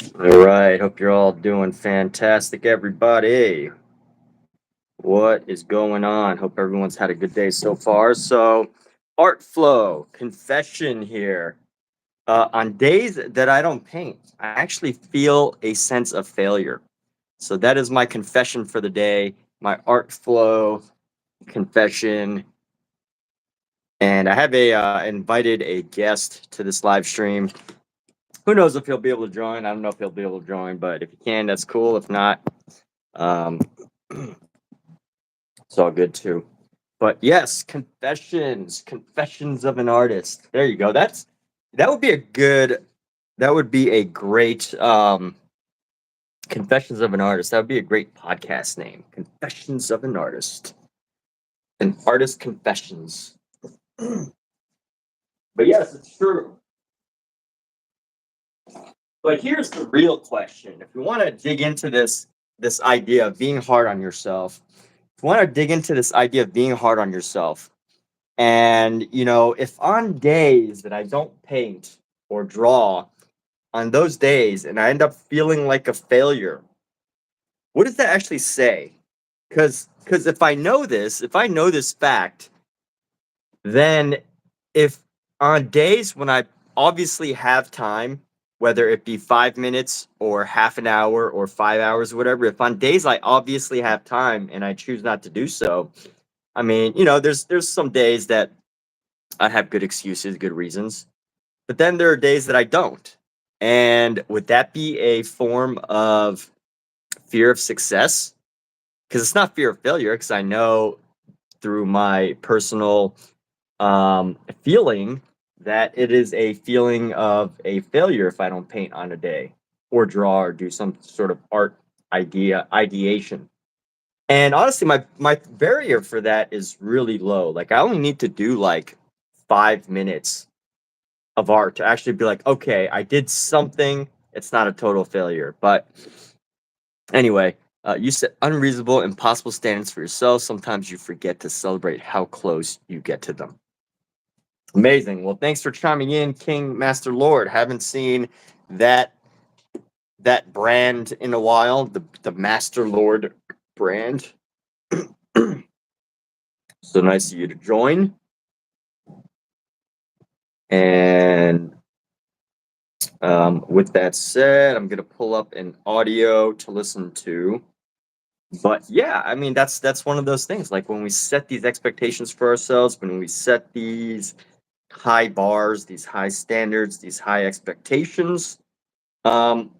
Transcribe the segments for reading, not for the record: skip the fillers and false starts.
All right, hope you're all doing fantastic, everybody. What is going on? Hope everyone's had a good day so far. So, ArtFlow Confession here. On days that I don't paint, I actually feel a sense of failure. So that is my confession for the day, my ArtFlow Confession. And I have invited a guest to this live stream. Who knows if he'll be able to join? I don't know if he'll be able to join, but if he can, that's cool. If not, um, it's all good too. But yes, confessions of an artist. There you go. That would be a good. That would be a great confessions of an artist. That would be a great podcast name. Confessions of an artist. An artist confessions. But yes, it's true. But here's the real question. If you want to dig into this idea of being hard on yourself, if you want to dig into this idea of being hard on yourself, and if on days that I don't paint or draw, on those days, and I end up feeling like a failure, what does that actually say? Because if I know this fact, then if on days when I obviously have time, whether it be 5 minutes or half an hour or 5 hours, whatever, if on days I obviously have time and I choose not to do so, I mean, there's some days that I have good excuses, good reasons, but then there are days that I don't. And would that be a form of fear of success? Because it's not fear of failure, because I know through my personal feeling that it is a feeling of a failure if I don't paint on a day or draw or do some sort of art ideation. And honestly, my barrier for that is really low. Like I only need to do like 5 minutes of art to actually be like, okay, I did something. It's not a total failure. But anyway, you set unreasonable, impossible standards for yourself. Sometimes you forget to celebrate how close you get to them. Amazing. Well, thanks for chiming in, King Master Lord. Haven't seen that brand in a while. The Master Lord brand. So nice of you to join. And with that said, I'm gonna pull up an audio to listen to. But yeah, I mean that's one of those things. Like when we set these expectations for ourselves, when we set these high bars, these high standards, these high expectations, um,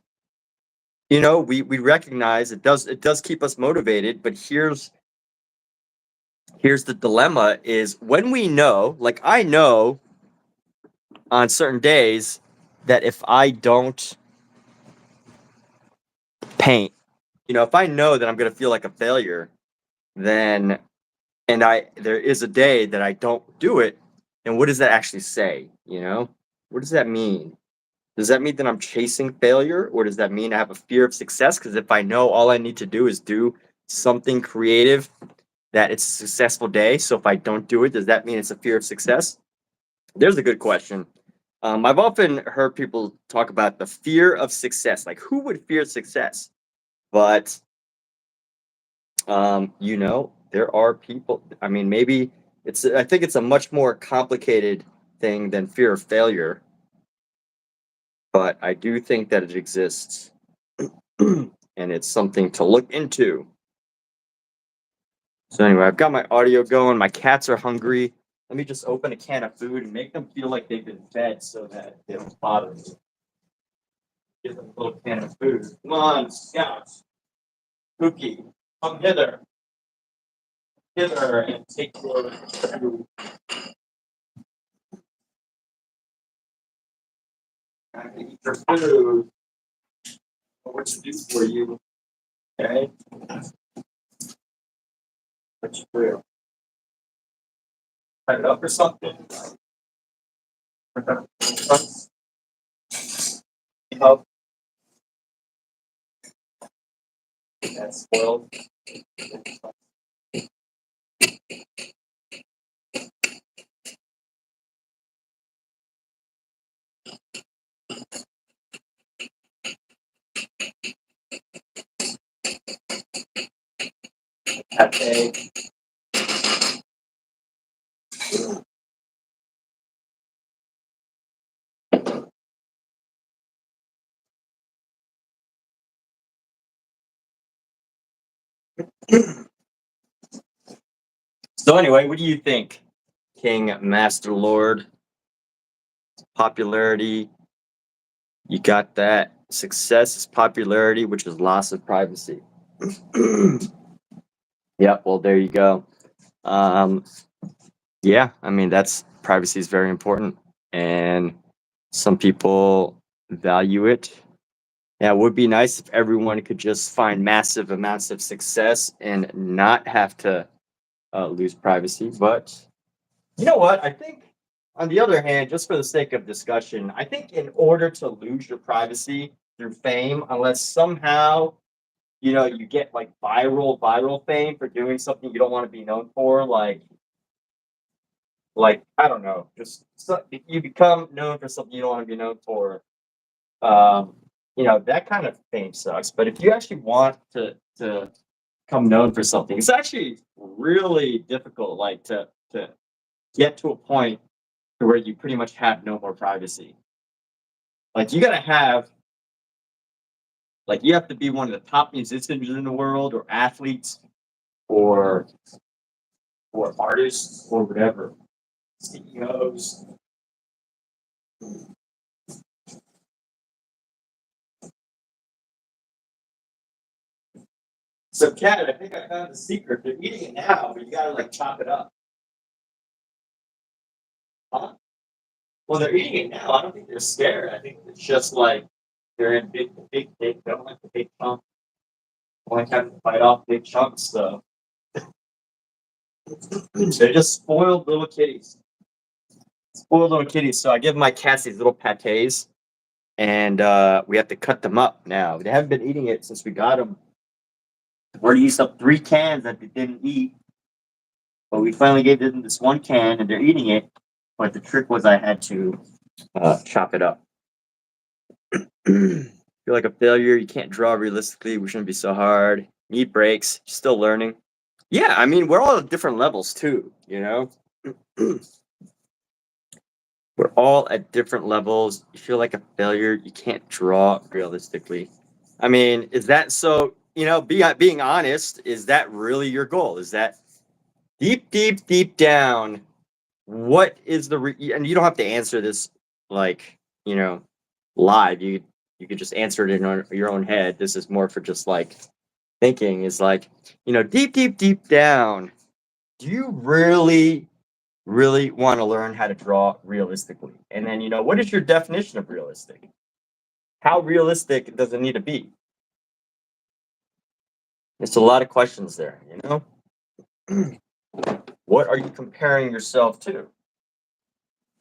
we recognize it does keep us motivated. But here's the dilemma: is when we know, like I know, on certain days that if I don't paint, if I know that I'm gonna feel like a failure, then and I there is a day that I don't do it, and what does that actually say? What does that mean? Does that mean that I'm chasing failure, or does that mean I have a fear of success? Because if I know all I need to do is do something creative, that it's a successful day. So if I don't do it, does that mean it's a fear of success? There's a good question. I've often heard people talk about the fear of success. Like, who would fear success? But there are people. I mean, maybe it's. I think it's a much more complicated thing than fear of failure. But I do think that it exists, and it's something to look into. So anyway, I've got my audio going. My cats are hungry. Let me just open a can of food and make them feel like they've been fed so that they don't bother me. Give them a little can of food. Come on, Scouts. Cookie, come hither. Hither and take your food. I can eat your food. What to do for you? Okay. What you do? Cut it up or something. Help. That's spoiled. cafe. So anyway, what do you think, King Master Lord? Popularity, you got that. Success is popularity, which is loss of privacy. Yep, well, there you go. Yeah, I mean, that's privacy is very important, and some people value it. Yeah, it would be nice if everyone could just find massive amounts of success and not have to lose privacy. But you know what? I think, on the other hand, just for the sake of discussion, I think in order to lose your privacy through fame, unless somehow you get like viral fame for doing something you don't want to be known for, like I don't know, just if you become known for something you don't want to be known for. Um, that kind of fame sucks. But if you actually want to become known for something, it's actually really difficult. Like to get to a point to where you pretty much have no more privacy. Like you gotta have, like you have to be one of the top musicians in the world, or athletes, or artists, or whatever, CEOs. So, Kat, I think I found the secret. They're eating it now, but you gotta like chop it up. Huh? Well, they're eating it now. I don't think they're scared. I think it's just like they're in big. They don't like the big chunks. Only time to bite off big chunks, so they're just spoiled little kitties. Spoiled little kitties. So I give my cats these little pates, and we have to cut them up now. They haven't been eating it since we got them. We already used up 3 cans that they didn't eat, but we finally gave them this 1 can, and they're eating it. But the trick was I had to chop it up. Feel like a failure. You can't draw realistically. We shouldn't be so hard. Need breaks. Still learning. Yeah, I mean, we're all at different levels too, We're all at different levels. You feel like a failure. You can't draw realistically. I mean, is that so? Being honest, is that really your goal? Is that deep down? What is and you don't have to answer this like live. You could just answer it in your own head. This is more for just like thinking. Is like deep down. Do you really want to learn how to draw realistically? And then, what is your definition of realistic? How realistic does it need to be? It's a lot of questions there, What are you comparing yourself to?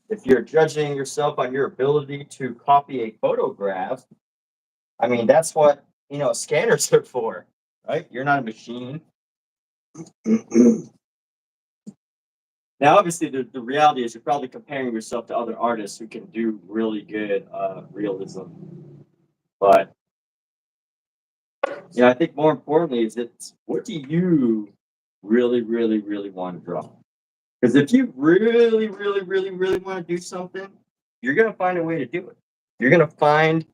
If you're judging yourself on your ability to copy a photograph, I mean, that's what, scanners are for, right? You're not a machine. Now, obviously, the reality is you're probably comparing yourself to other artists who can do really good realism. But I think more importantly is what do you really want to draw? Because if you really want to do something, you're gonna find a way to do it. You're gonna find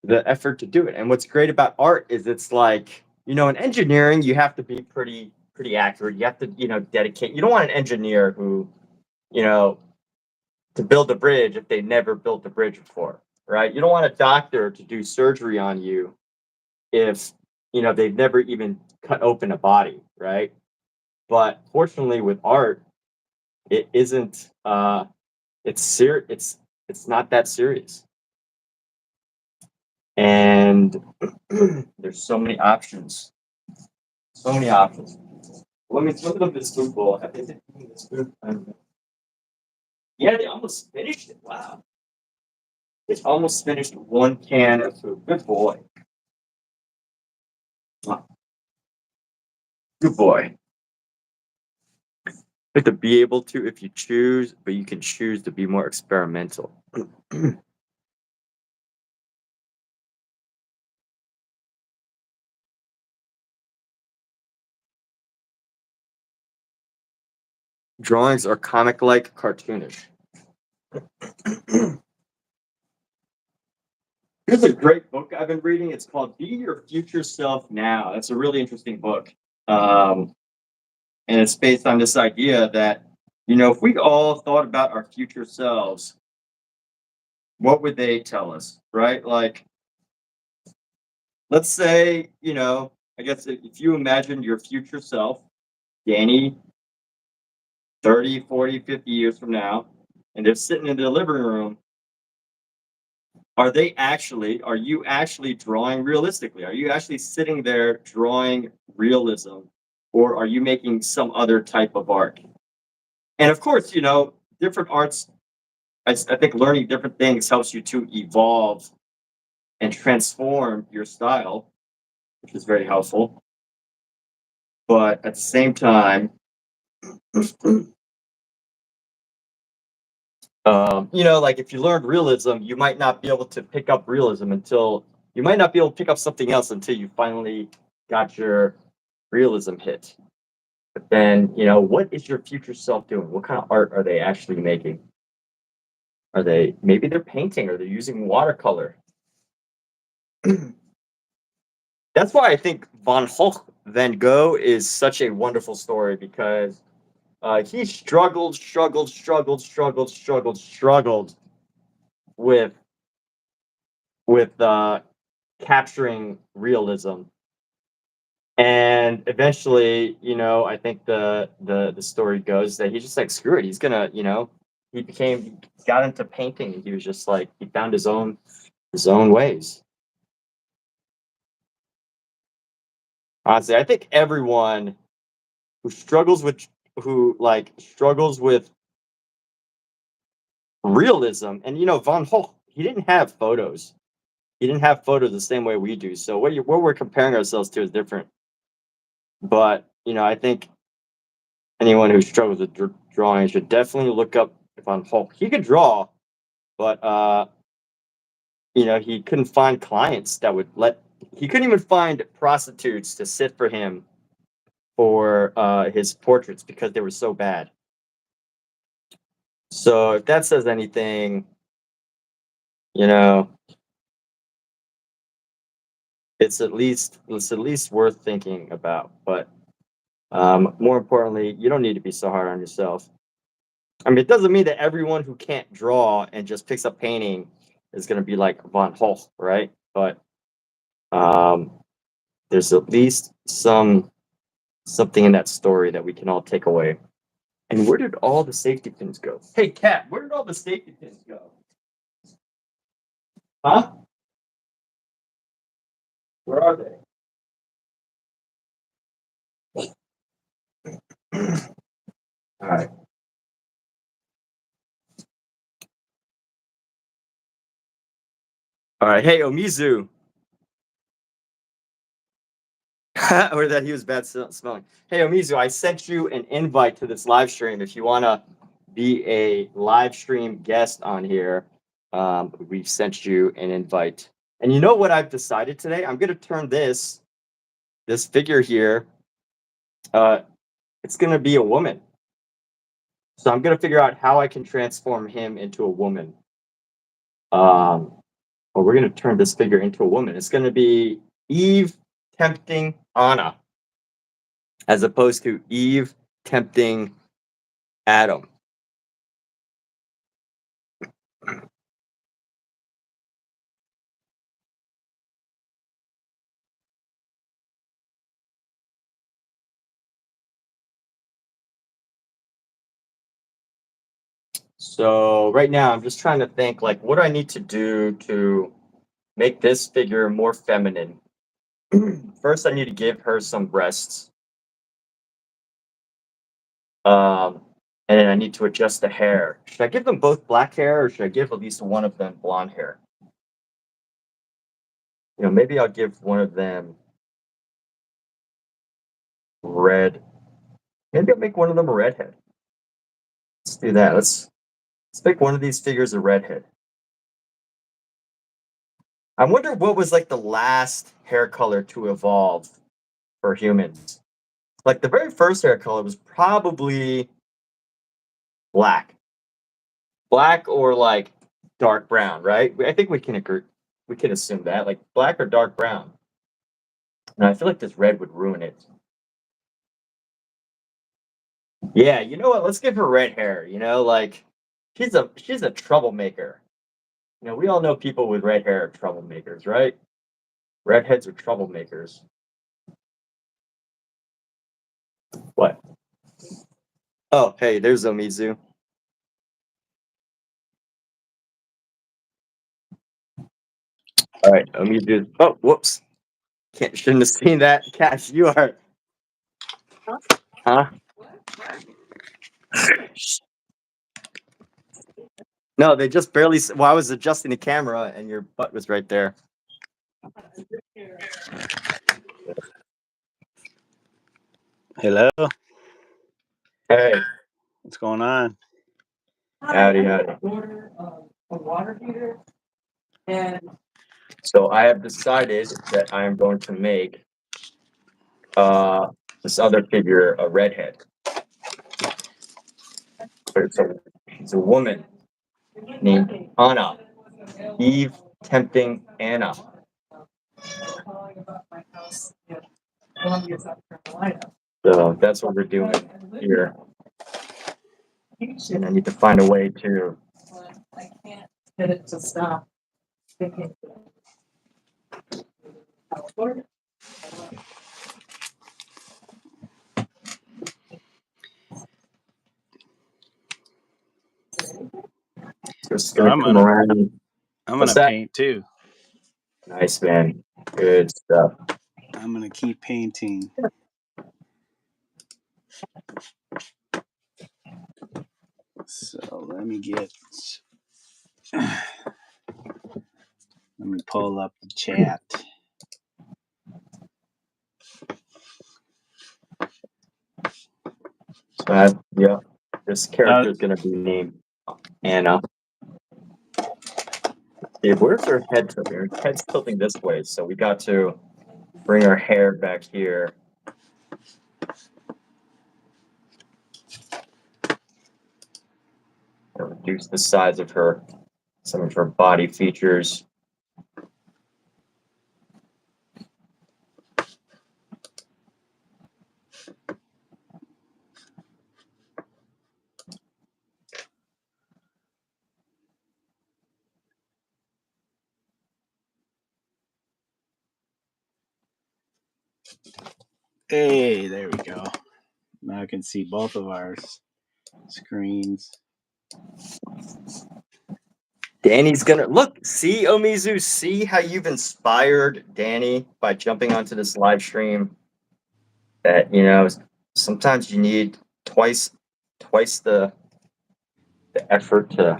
the effort to do it. And what's great about art is it's like, in engineering, you have to be pretty accurate. You have to, dedicate. You don't want an engineer who, to build a bridge if they never built a bridge before, right? You don't want a doctor to do surgery on you if, they've never even cut open a body, right? But fortunately with art, it isn't it's not that serious. And there's so many options. So many options. Let me look at this food bowl. Have they been eating this food? Yeah, they almost finished it. Wow. They almost finished 1 can of food. Good boy. Good boy. Like to be able to if you choose, but you can choose to be more experimental. Drawings are comic-like, cartoonish. Here's a great book I've been reading. It's called Be Your Future Self Now. It's a really interesting book. Um, and it's based on this idea that, if we all thought about our future selves, what would they tell us, right? Like, let's say, I guess if you imagine your future self, Danny, 30, 40, 50 years from now, and they're sitting in their living room, are you actually drawing realistically? Are you actually sitting there drawing realism, or are you making some other type of art? And of course, different arts, I think learning different things helps you to evolve and transform your style, which is very helpful. But at the same time, like if you learned realism, you might not be able to pick up something else until you finally got your realism hit. But then, what is your future self doing? What kind of art are they actually making? Maybe they're painting or they're using watercolor. That's why I think Van Gogh is such a wonderful story because he struggled with with capturing realism, and eventually, I think the story goes that he's just like, screw it, he's gonna, he got into painting, and he was just like, he found his own ways. Honestly, I think everyone who struggles with realism, and Von Gogh, he didn't have photos. He didn't have photos the same way we do. So what we're comparing ourselves to is different. But I think anyone who struggles with drawing should definitely look up Von Gogh. He could draw, but he couldn't find clients that would let. He couldn't even find prostitutes to sit for him for his portraits because they were so bad. So if that says anything, you know, it's at least worth thinking about. But more importantly, you don't need to be so hard on yourself. I mean, it doesn't mean that everyone who can't draw and just picks up painting is going to be like Von Gogh, right? But um, there's at least something in that story that we can all take away. And where did all the safety pins go? Hey, Kat, where did all the safety pins go? Huh? Where are they? All right. All right. Hey, Omizu. Or that he was bad smelling. Hey, Omizu, I sent you an invite to this live stream. If you want to be a live stream guest on here, we've sent you an invite. And you know what I've decided today? I'm going to turn this figure here. It's going to be a woman. So I'm going to figure out how I can transform him into a woman. Well, we're going to turn this figure into a woman. It's going to be Eve tempting Anna, as opposed to Eve tempting Adam. So right now, I'm just trying to think, like, what do I need to do to make this figure more feminine? First, I need to give her some breasts. Um, and then I need to adjust the hair. Should I give them both black hair, or should I give at least one of them blonde hair? Maybe I'll give one of them red. Maybe I'll make one of them a redhead. Let's do that. Let's make one of these figures a redhead. I wonder what was like the last hair color to evolve for humans. Like the very first hair color was probably Black. Black or like dark brown, right? I think we can agree. We can assume that, like black or dark brown. And I feel like this red would ruin it. Yeah, you know what? Let's give her red hair. You know, like she's a troublemaker. You know, we all know people with red hair are troublemakers, right? Redheads are troublemakers. What? Oh, hey, there's Omizu. All right, Omizu. Oh, whoops. Shouldn't have seen that. Cash, you are. Huh? No, they just barely. Well, I was adjusting the camera, and your butt was right there. Hello. Hey, What's going on? howdy, howdy. A water heater, and so I have decided that I am going to make this other figure a redhead. It's a woman named Anna. Eve tempting Anna. So that's what we're doing here. And I need to find a way to. I can't get it to stop thinking. Just gonna come around. I'm gonna paint too. Nice, man. Good stuff. I'm gonna keep painting. So let me pull up the chat. So yeah, this character is gonna be named Anna. Hey, where's her head tilting? Her head's tilting this way, so we got to bring her hair back here. Reduce the size of some of her body features. Hey, there we go. Now I can see both of our screens. Danny's gonna look. See, Omizu, see how you've inspired Danny by jumping onto this live stream. That, you know, sometimes you need twice the effort to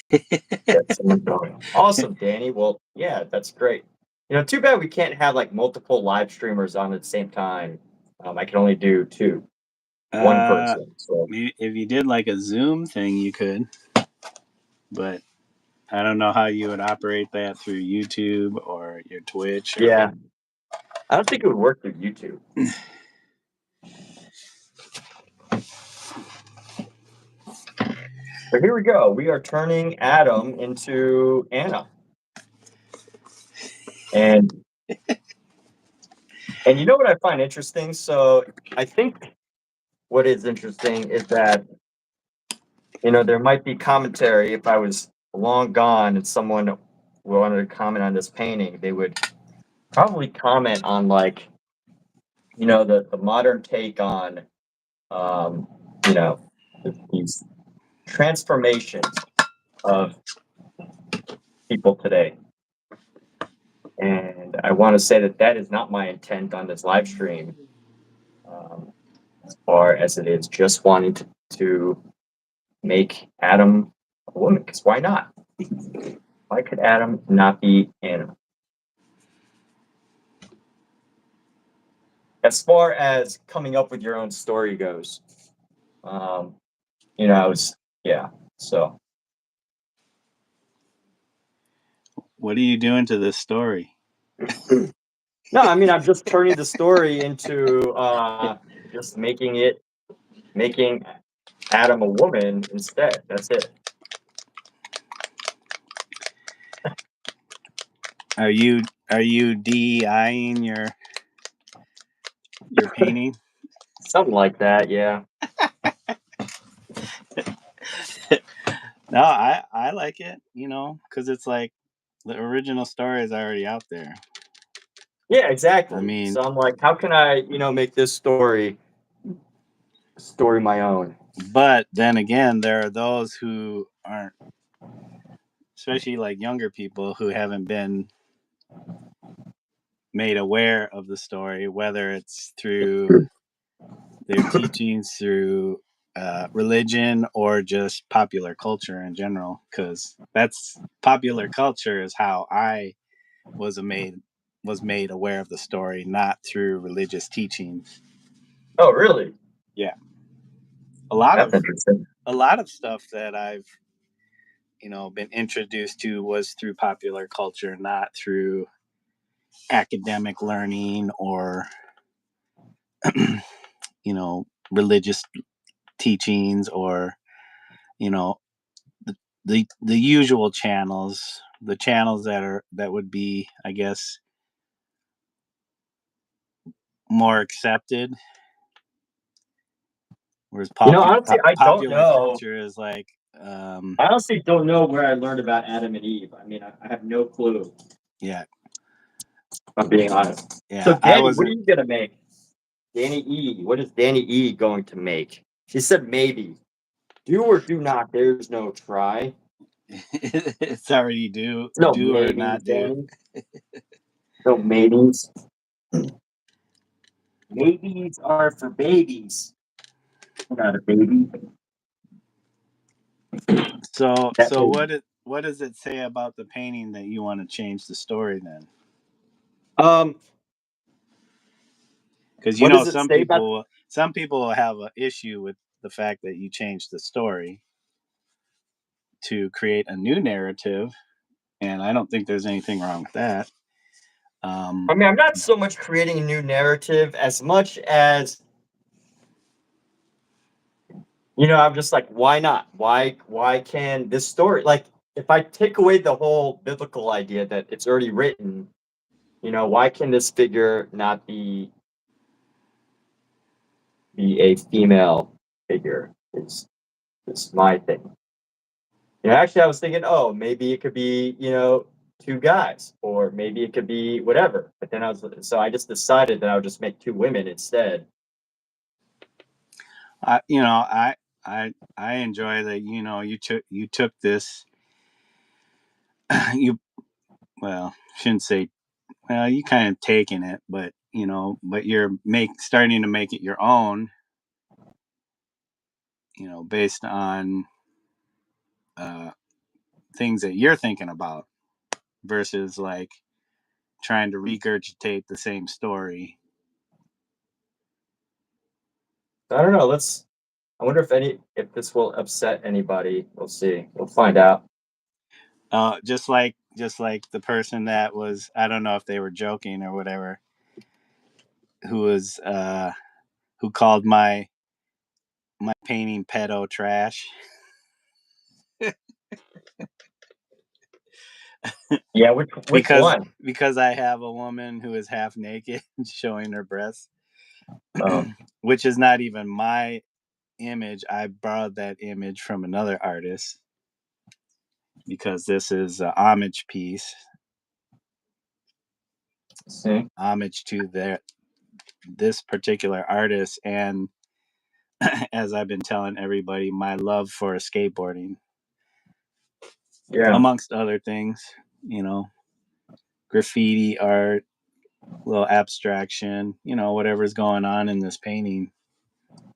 get someone going. Awesome, Danny. Well, yeah, that's great. You know, too bad we can't have like multiple live streamers on at the same time. I can only do two. One person. So If you did like a Zoom thing, you could. But I don't know how you would operate that through YouTube or your Twitch. Yeah. I don't think it would work through YouTube. So here we go. We are turning Adam into Anna. And you know what I find interesting? So I think what is interesting is that, you know, there might be commentary. If I was long gone and someone wanted to comment on this painting, they would probably comment on, like, you know, the modern take on, you know, these transformations of people today. And I want to say that is not my intent on this live stream, as far as it is just wanting to make Adam a woman. Because why not? Why could Adam not be Anna? As far as coming up with your own story goes, you know, so. What are you doing to this story? No, I mean, I'm just turning the story into just making Adam a woman instead. That's it. Are you DEIing your painting? Something like that, yeah. No, I like it, you know, because it's like the original story is already out there. Yeah, exactly. I mean, so I'm like, how can I, make this story my own? but then again, there are those who aren't, especially like younger people who haven't been made aware of the story, whether it's through their teachings, through religion, or just popular culture in general. Because that's popular culture is how I was made aware of the story, not through religious teachings. Oh, really? Yeah, a lot That's of interesting. stuff that I've been introduced to was through popular culture, not through academic learning or religious teachings, or you know the usual channels, the channels that would be, I guess, more accepted, whereas Honestly, I don't popular know. culture is like I honestly don't know where I learned about Adam and Eve. I mean, I have no clue, yeah if I'm being honest. So, I Danny, what are wasn't. you going to make? Danny E. What is Danny E. going to make? She said maybe. Do or do not. There's no try. It's already No do or maybes, not do. Danny. No maybes. Maybes are for babies. I'm not a baby. So That baby. what does it say about the painting that you want to change the story then? Um, Because what does it say about? some people will have an issue with the fact that you change the story to create a new narrative, and I don't think there's anything wrong with that. I mean, I'm not so much creating a new narrative as much as I'm just like, why not? Why can this story, like, if I take away the whole biblical idea that it's already written, why can this figure not be a female figure? It's my thing. Actually, I was thinking, oh, maybe it could be, two guys, or maybe it could be whatever. But then I just decided that I would just make two women instead. I I enjoy that you took this you well shouldn't say, well, you kind of taking it, but but you're starting to make it your own, based on uh, things that you're thinking about, versus like trying to regurgitate the same story. I don't know. I wonder if this will upset anybody. We'll see. We'll find out. Just like the person that was, I don't know if they were joking or whatever, who was who called my painting pedo trash. Yeah, which one? Because I have a woman who is half naked showing her breasts, Oh, which is not even my image. I borrowed that image from another artist because this is a homage piece, see. homage to this particular artist, and as I've been telling everybody, my love for skateboarding, Yeah, amongst other things, graffiti art, little abstraction, whatever's going on in this painting,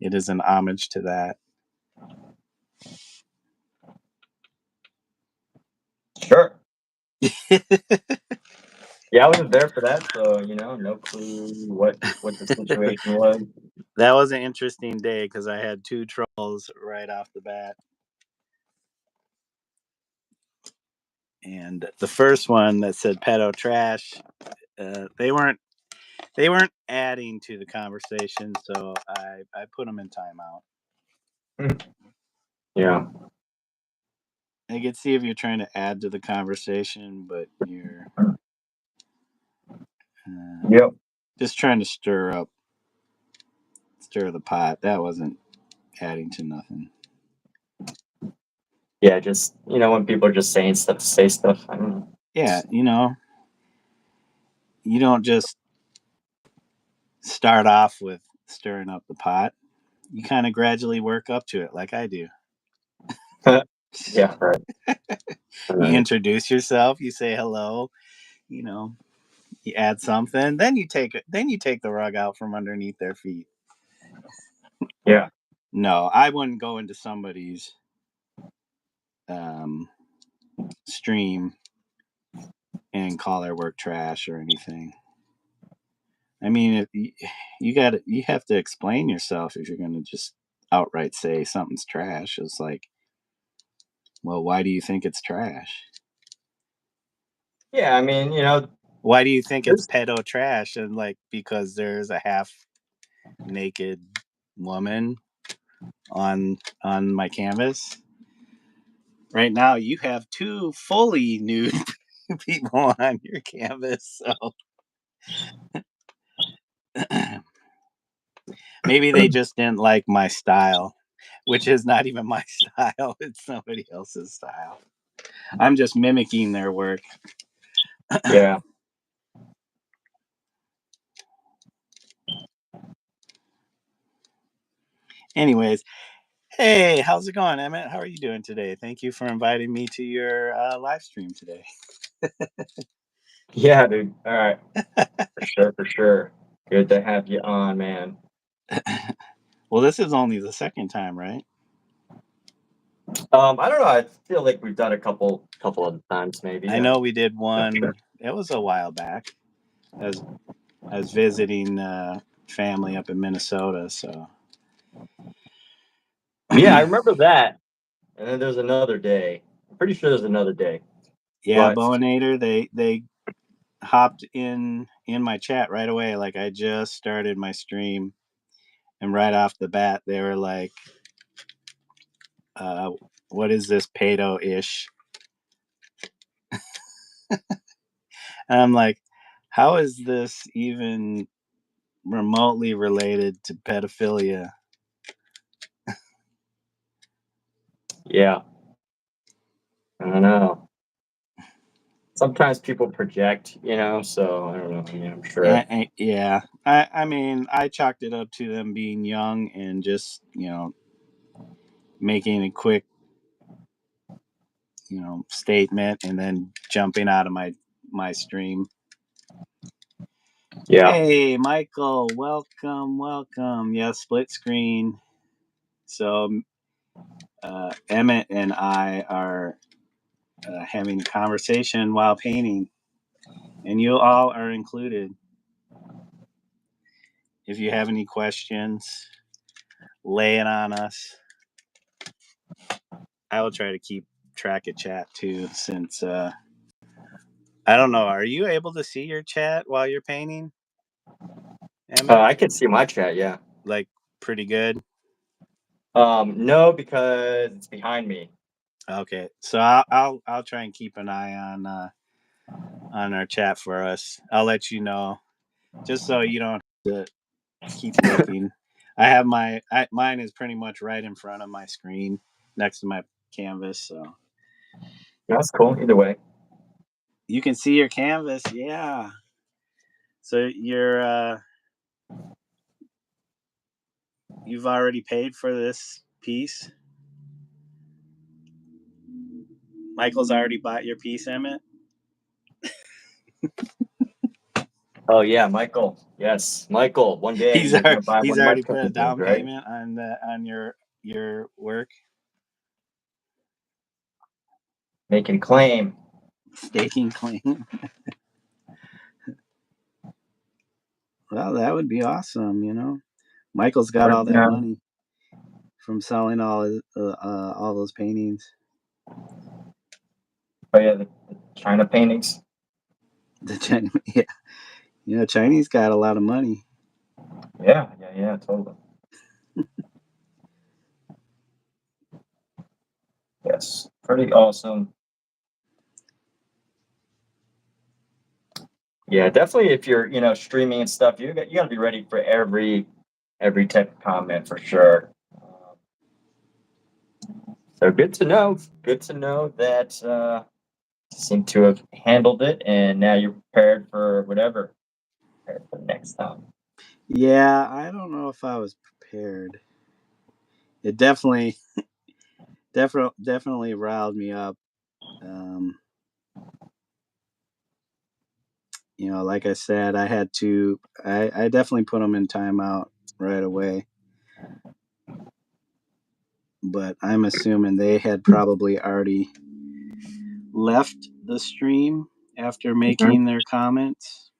it is an homage to that. sure. Yeah, I wasn't there for that, so no clue what the situation was. That was an interesting day because I had two trolls right off the bat. And the first one that said pedo trash, they weren't adding to the conversation, so I put them in timeout. Yeah. I can see if you're trying to add to the conversation, but you're Yep. just trying to stir the pot. That wasn't adding to nothing. Yeah, just when people are just saying stuff to say stuff. I don't know. Yeah, you don't just start off with stirring up the pot. You kind of gradually work up to it, like I do. Yeah, right. You introduce yourself, you say hello, you add something, then you take the rug out from underneath their feet. Yeah. No, I wouldn't go into somebody's stream and call their work trash or anything. I mean, you have to explain yourself if you're going to just outright say something's trash. It's like, well, why do you think it's trash? Yeah, I mean, Why do you think it's there's pedo trash? And like, because there's a half naked woman on my canvas. Right now, you have 2 fully nude people on your canvas, so maybe they just didn't like my style, which is not even my style. It's somebody else's style. I'm just mimicking their work. yeah. Anyways, hey, how's it going, Emmett? How are you doing today? Thank you for inviting me to your live stream today. Yeah, dude. All right. For sure, for sure. Good to have you on, man. Well, this is only the second time, right? I don't know. I feel like we've done a couple of times, maybe. I Yeah. know we did Not one. sure. It was a while back. I was visiting family up in Minnesota, so Yeah, I remember that. And then there's another day. I'm pretty sure there's another day. yeah, But Bowenator, they hopped in my chat right away. Like I just started my stream, and right off the bat, they were like, uh, "What is this pedo ish?" And I'm like, "How is this even remotely related to pedophilia?" yeah, I don't know. Sometimes people project, so I don't know. I mean, I'm sure. Yeah, I mean, I chalked it up to them being young and just making a quick statement and then jumping out of my stream. Yeah. Hey, Michael, welcome. Yeah, split screen. So Emmett and I are having a conversation while painting, and you all are included. If you have any questions, lay it on us. I will try to keep track of chat too, since I don't know. Are you able to see your chat while you're painting, Emmett? I can see my chat. Yeah. Like pretty good. No, because it's behind me. Okay, so I'll try and keep an eye on our chat for us. I'll let you know, just so you don't have to keep looking. I have mine is pretty much right in front of my screen, next to my canvas, so That's cool. Either way. you can see your canvas. Yeah. So you've already paid for this piece. Michael's already bought your piece, Emmett. Oh yeah, Michael. Yes, Michael. One day you're gonna buy He's one of my already put a paintings, down right? payment on your work. Making claim. Staking claim. Well, that would be awesome. Michael's got all that Yeah. money from selling all those paintings. Oh yeah, the China paintings. The Chinese, yeah, Chinese got a lot of money. Yeah, totally. Yes, pretty awesome. Yeah, definitely. If you're, streaming and stuff, you got to be ready for every type of comment for sure. So good to know. Good to know that you seem to have handled it, and now you're prepared for whatever. Prepared for the next time. Yeah, I don't know if I was prepared. It definitely riled me up. Like I said, I definitely put them in timeout right away. But I'm assuming they had probably already left the stream after making their comments.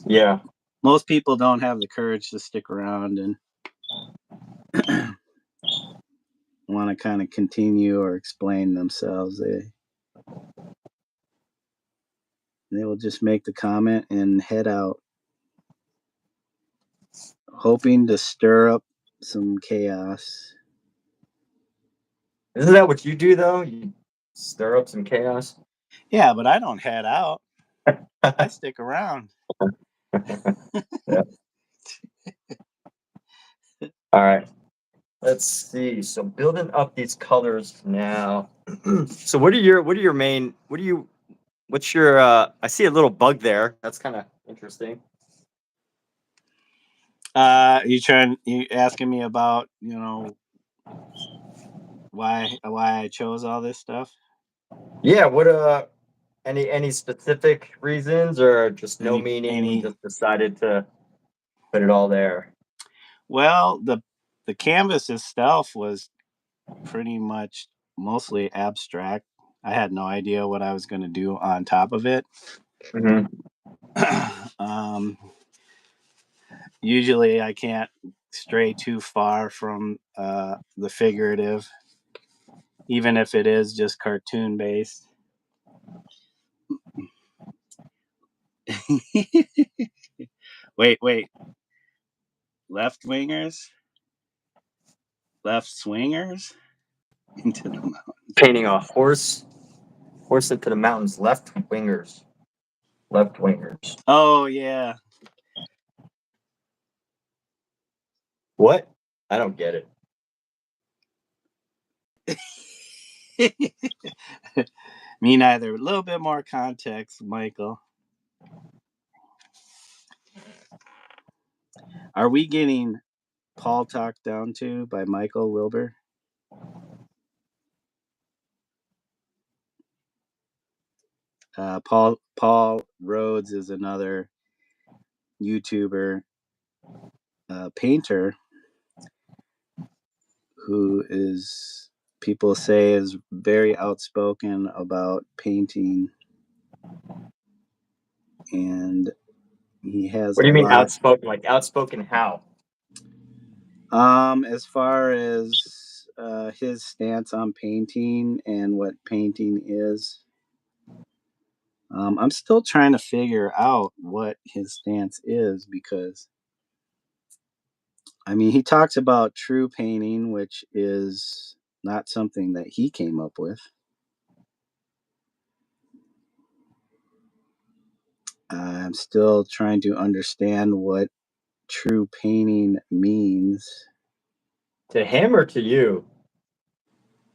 Yeah. Most people don't have the courage to stick around and want to kind of continue or explain themselves. They will just make the comment and head out, hoping to stir up some chaos. Isn't that what you do though? You stir up some chaos. Yeah, but I don't head out. I stick around. Yeah. All right. Let's see. So building up these colors now. So what's your I see a little bug there. That's kind of interesting. You asking me about, why I chose all this stuff? Yeah, what any specific reasons or just no meaning, just decided to put it all there? Well, the canvas itself was pretty much mostly abstract. I had no idea what I was going to do on top of it. Usually I can't stray too far from the figurative, even if it is just cartoon based. Wait. Left wingers? Left swingers? Into the mountains. Painting a horse into the mountains, left wingers. Oh, yeah. What? I don't get it. Me neither. A little bit more context, Michael. Are we getting Paul talked down to by Michael Wilbur? Paul Rhodes is another YouTuber painter who is, people say, is very outspoken about painting, and he has What do a you mean lot. outspoken? Like outspoken how? As far as his stance on painting and what painting is, I'm still trying to figure out what his stance is, because I mean, he talks about true painting, which is not something that he came up with. I'm still trying to understand what true painting means. To him or to you?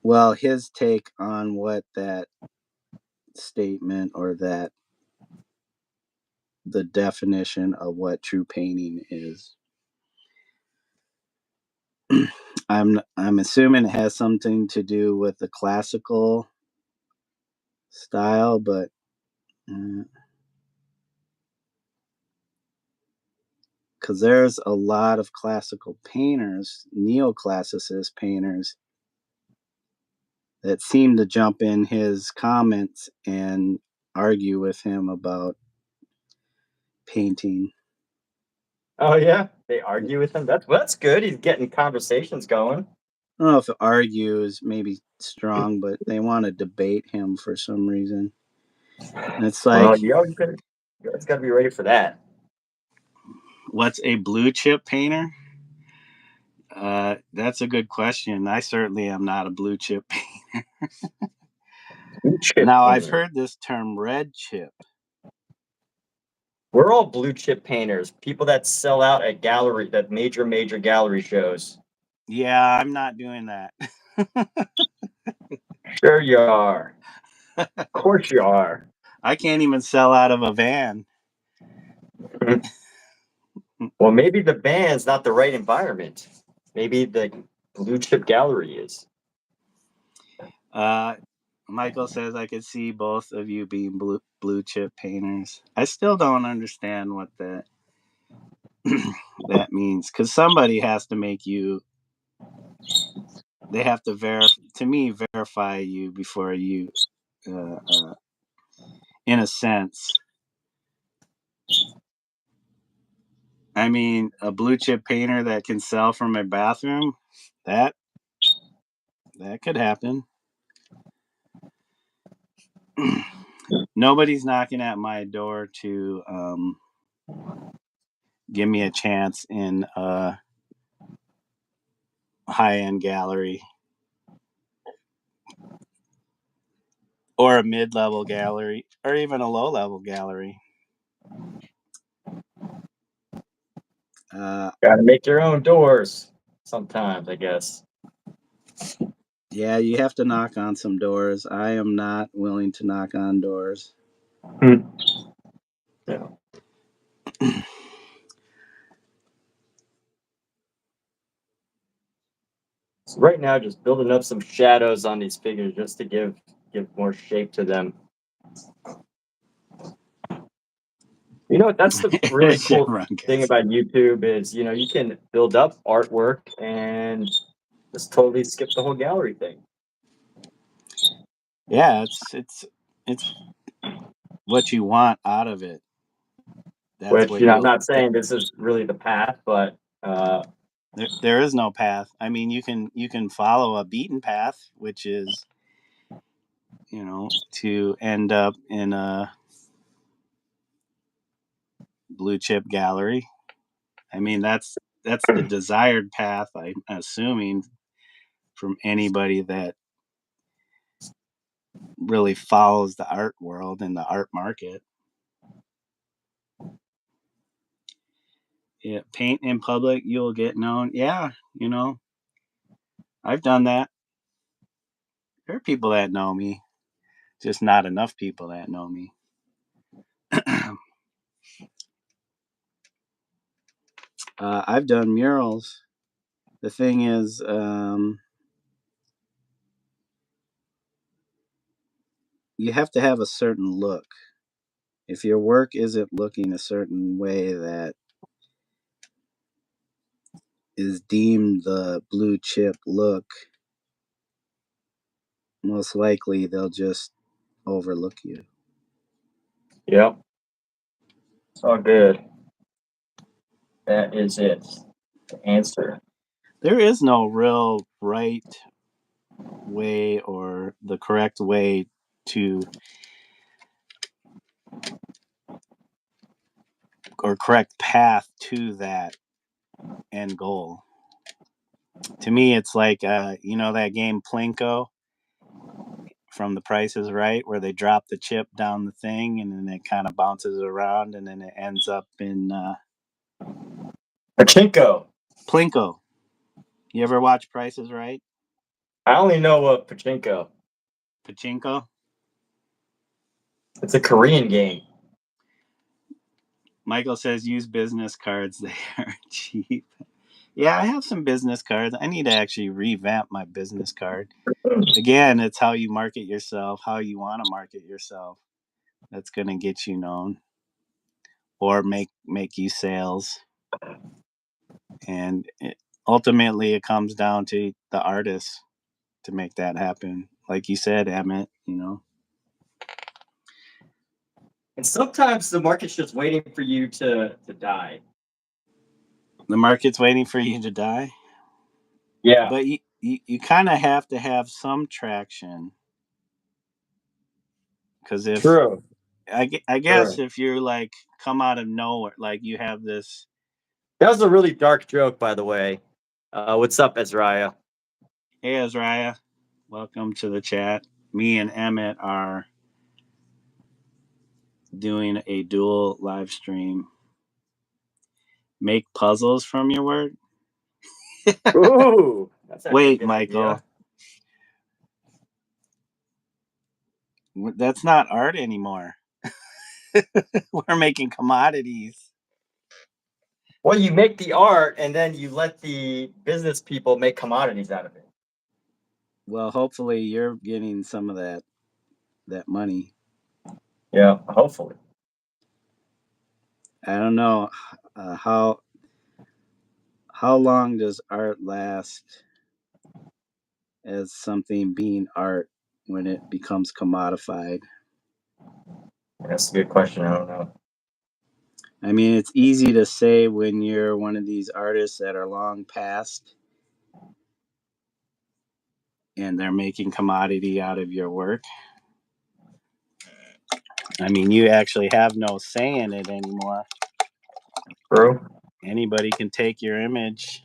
Well, his take on what that statement, or that the definition of what true painting is. I'm assuming it has something to do with the classical style, but because there's a lot of classical painters, neoclassicist painters, that seem to jump in his comments and argue with him about painting. Oh yeah, they argue with him. That's good. He's getting conversations going. I don't know if argue is maybe strong, but they want to debate him for some reason. And it's like, You always got to be ready for that. what's a blue chip painter? That's a good question. I certainly am not a blue chip painter. Blue chip Now, I've painter. heard this term red chip. We're all blue chip painters. People that sell out at gallery, that major gallery shows. Yeah, I'm not doing that. Sure you are. Of course you are. I can't even sell out of a van. Well, maybe the band's not the right environment. Maybe the blue chip gallery is. Michael says I could see both of you being blue chip painters. I still don't understand what that that means, because somebody has to make you. They have to verify you before you, in a sense. I mean, a blue chip painter that can sell from a bathroom, that could happen. Nobody's knocking at my door to give me a chance in a high-end gallery or a mid-level gallery or even a low-level gallery. Gotta make your own doors sometimes, I guess. Yeah, you have to knock on some doors. I am not willing to knock on doors. Yeah. So right now, just building up some shadows on these figures just to give more shape to them. You know, that's the really cool thing about YouTube is, you know, you can build up artwork and just totally skip the whole gallery thing. Yeah, it's what you want out of it. That's Which, what you know, I'm you'll. not saying this is really the path, but There is no path. I mean, you can follow a beaten path, which is, you know, to end up in a blue chip gallery. I mean, that's the desired path, I'm assuming, from anybody that really follows the art world and the art market. Yeah, paint in public, you'll get known. Yeah, you know, I've done that. There are people that know me, just not enough people that know me. I've done murals. The thing is, you have to have a certain look. If your work isn't looking a certain way that is deemed the blue chip look, most likely they'll just overlook you. yep, it's all good. That is it. The answer. There is no real right way or the correct way to, or correct path to that end goal. To me, it's like, you know, that game Plinko from The Price is Right, where they drop the chip down the thing and then it kind of bounces around and then it ends up in Pachinko. Plinko. You ever watch Price is Right? I only know pachinko. Pachinko? It's a Korean game. Michael says use business cards. They are cheap. Yeah, I have some business cards. I need to actually revamp my business card. Again, it's how you market yourself, how you want to market yourself. That's going to get you known or make you sales. And ultimately, it comes down to the artist to make that happen. Like you said, Emmett, you know. And sometimes the market's just waiting for you to die. The market's waiting for you to die. Yeah. But you kind of have to have some traction. Because if True. I guess if you're like come out of nowhere, like you have this. That was a really dark joke, by the way. What's up, Ezraiah? Hey, Azariah. Welcome to the chat. Me and Emmett are doing a dual live stream. Make puzzles from your work? Ooh, that's actually a Wait, good Michael. idea. That's not art anymore. We're making commodities. Well, you make the art and then you let the business people make commodities out of it. Well, hopefully you're getting some of that money. Yeah, hopefully. I don't know how long does art last as something being art when it becomes commodified? That's a good question. I don't know. I mean, it's easy to say when you're one of these artists that are long past and they're making commodity out of your work. I mean, you actually have no say in it anymore. True. Anybody can take your image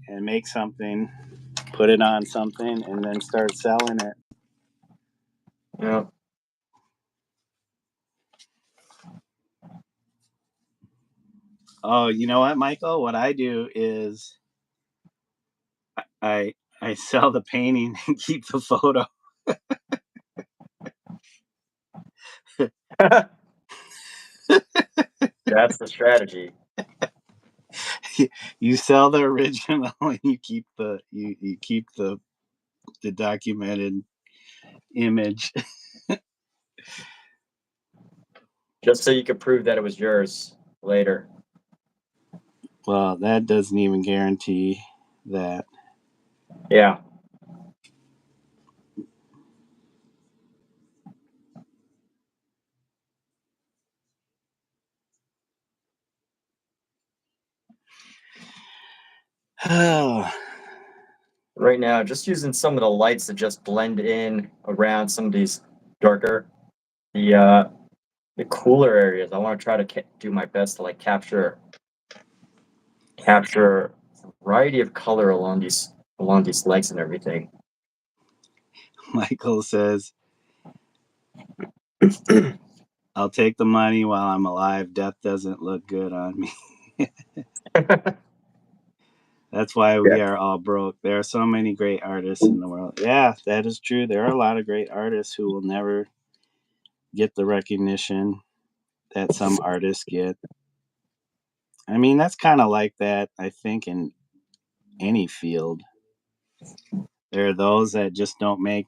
and make something, put it on something, and then start selling it. Yeah. Oh, you know what, Michael? What I do is I sell the painting and keep the photo. That's the strategy. You sell the original and you keep the you keep the documented image. Just so you can prove that it was yours later. Well, that doesn't even guarantee that. Yeah. Right now, just using some of the lights to just blend in around some of these darker, the cooler areas. I want to try to do my best to like capture a variety of color along these legs and everything. Michael says, I'll take the money while I'm alive. Death doesn't look good on me. That's why we are all broke. There are so many great artists in the world. Yeah, that is true. There are a lot of great artists who will never get the recognition that some artists get. I mean, that's kind of like that, I think, in any field. There are those that just they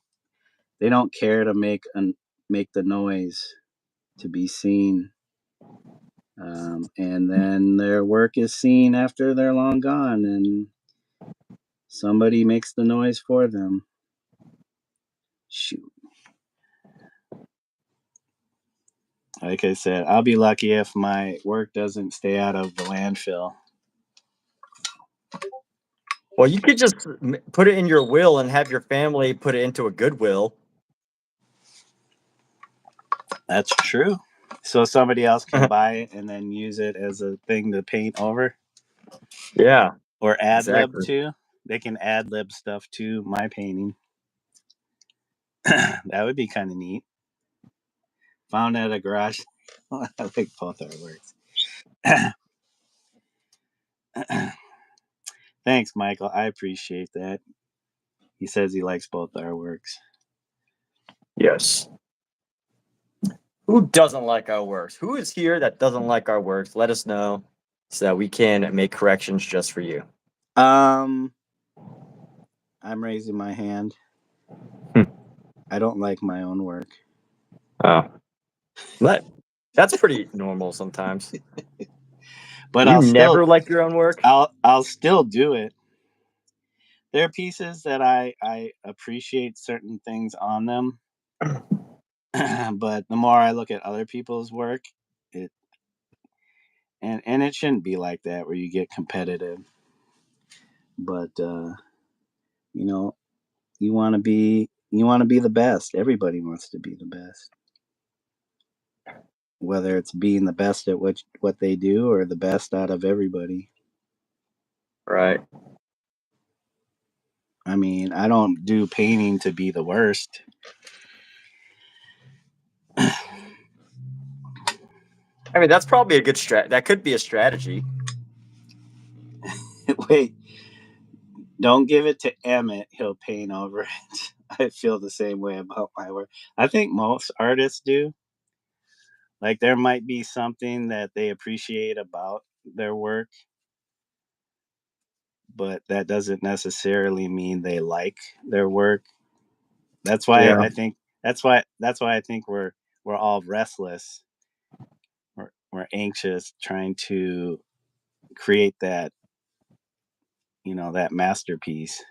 don't care to make the noise to be seen. And then their work is seen after they're long gone and somebody makes the noise for them. Shoot. Like I said, I'll be lucky if my work doesn't stay out of the landfill. Well, you could just put it in your will and have your family put it into a Goodwill. That's true. So somebody else can buy it and then use it as a thing to paint over. Yeah. Or ad lib Exactly. to. They can ad lib stuff to my painting. That would be kind of neat. Found at a garage. I like both our works. Thanks, Michael. I appreciate that. He says he likes both our works. Yes. Who doesn't like our works? Who is here that doesn't like our works? Let us know so that we can make corrections just for you. I'm raising my hand. I don't like my own work. Oh. That's pretty normal sometimes. But you never like your own work? I'll still do it. There are pieces that I appreciate certain things on them. But the more I look at other people's work, it shouldn't be like that where you get competitive. But you know, you want to be the best. Everybody wants to be the best. Whether it's being the best at what they do or the best out of everybody. Right. I mean, I don't do painting to be the worst. I mean, that's probably a good that could be a strategy. Wait, don't give it to Emmett. He'll paint over it. I feel the same way about my work. I think most artists do. Like, there might be something that they appreciate about their work, but that doesn't necessarily mean they like their work. That's why Yeah. I think I think we're all restless. We're anxious, trying to create that, that masterpiece.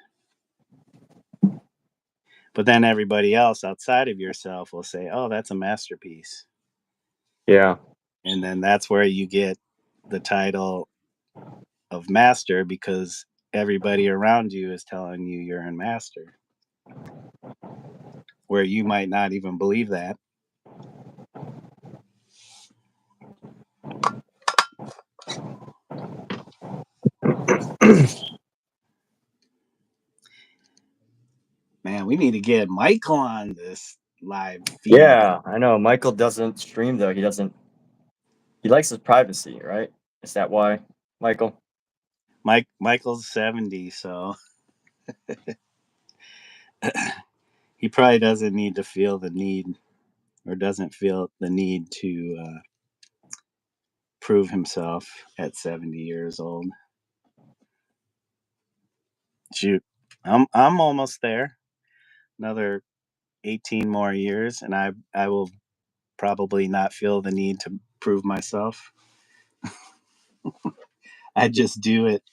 But then everybody else outside of yourself will say, "Oh, that's a masterpiece." Yeah. And then that's where you get the title of master, because everybody around you is telling you you're a master, where you might not even believe that. Man, we need to get Michael on this live feed. Yeah, I know. Michael doesn't stream though. He doesn't. He likes his privacy, right? Is that why, Michael? Michael's 70, so he probably doesn't need to feel the need, or doesn't feel the need to prove himself at 70 years old. Shoot, I'm almost there. Another 18 more years, and I will probably not feel the need to prove myself. I just do it.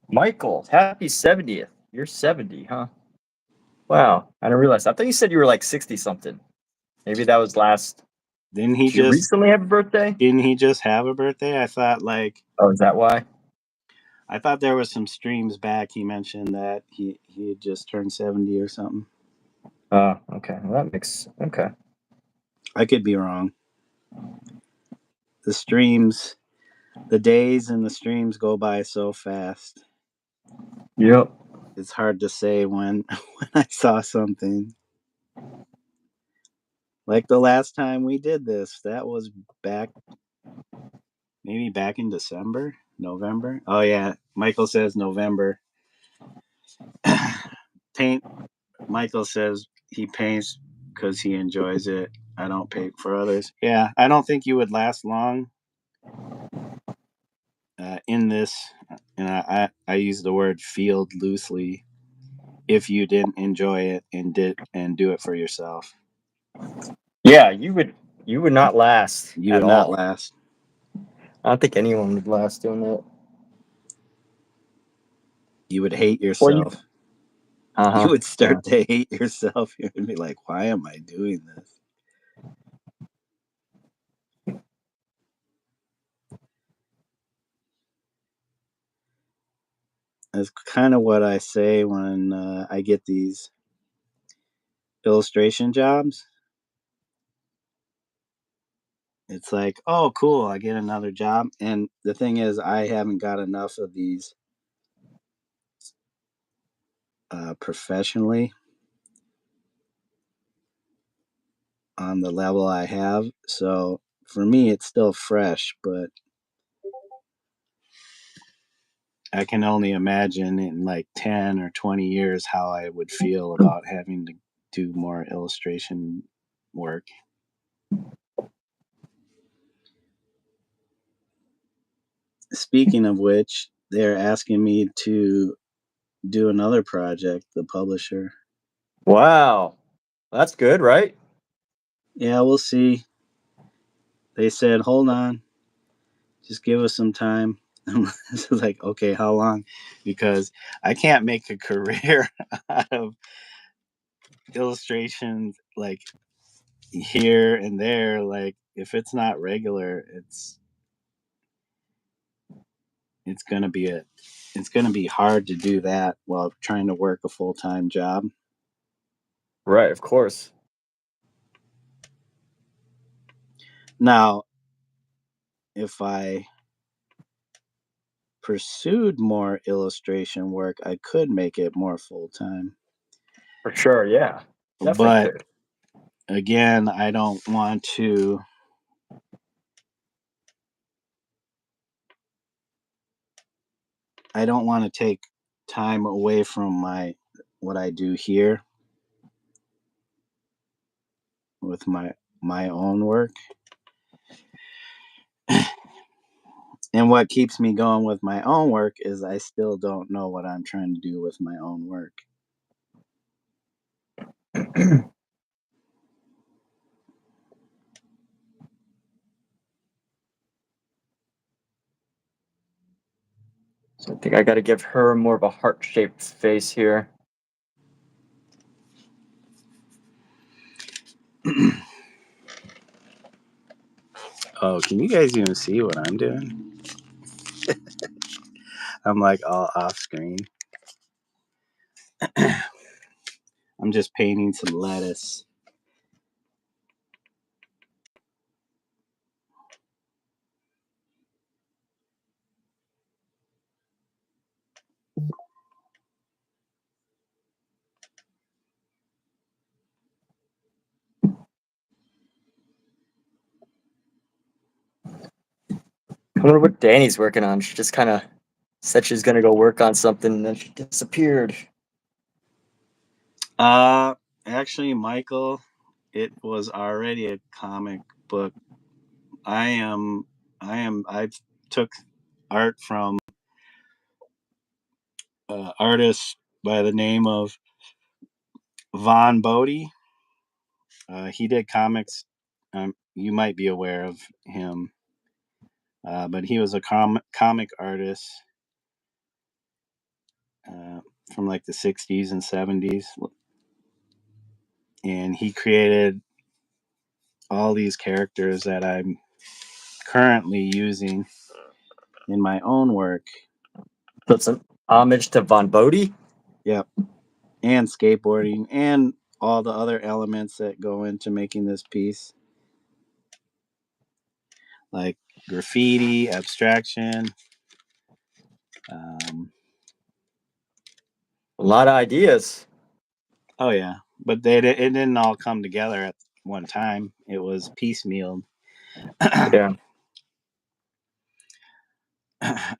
Michael, happy 70th. You're 70, huh? Wow, I didn't realize. I thought you said you were like 60 something. Maybe that was last. Didn't he Did you just recently have a birthday? didn't he just have a birthday? I thought Oh, is that why? there was some streams back he mentioned that he had just turned 70 or something. Oh, okay. Well, that makes okay. I could be wrong. The streams, the days and the streams go by so fast. Yep. It's hard to say when when I saw something. Like the last time we did this, that was maybe back in December, November. Oh yeah, Michael says November. Paint. Michael says he paints because he enjoys it. I don't paint for others. Yeah, I don't think you would last long in this. And I use the word field loosely. If you didn't enjoy it and do it for yourself, Yeah, you would not last you at would not all. last. I don't think anyone would last doing that. You would hate Or you. yourself. You Uh-huh. would start to hate yourself. You would be like, "Why am I doing this?" That's kind of what I say when I get these illustration jobs. It's like, oh, cool, I get another job. And the thing is, I haven't got enough of these professionally on the level I have. So for me, it's still fresh, but I can only imagine in like 10 or 20 years how I would feel about having to do more illustration work. Speaking of which, they're asking me to do another project, the publisher. Wow. That's good, right? Yeah, we'll see. They said, hold on, just give us some time. It's like, okay, how long? Because I can't make a career out of illustrations, like here and there. Like if it's not regular, it's gonna be hard to do that while trying to work a full-time job. Right, of course. Now, if I pursued more illustration work, I could make it more full-time. For sure, yeah. Definitely But could. again, I don't want to take time away from what I do here with my own work. And what keeps me going with my own work is I still don't know what I'm trying to do with my own work. So I think I got to give her more of a heart-shaped face here. Oh, can you guys even see what I'm doing? I'm like all off screen. I'm just painting some lettuce. I wonder what Danny's working on. She just kind of said she's gonna go work on something, and then she disappeared. Actually, Michael, it was already a comic book. I took art from artist by the name of Von Bodie. He did comics. You might be aware of him, but he was a comic artist from like the 60s and 70s. And he created all these characters that I'm currently using in my own work. So it's an homage to Von Bodie. Yep. And skateboarding and all the other elements that go into making this piece, like graffiti, abstraction. A lot of ideas. Oh yeah, but it didn't all come together at one time. It was piecemeal. Yeah.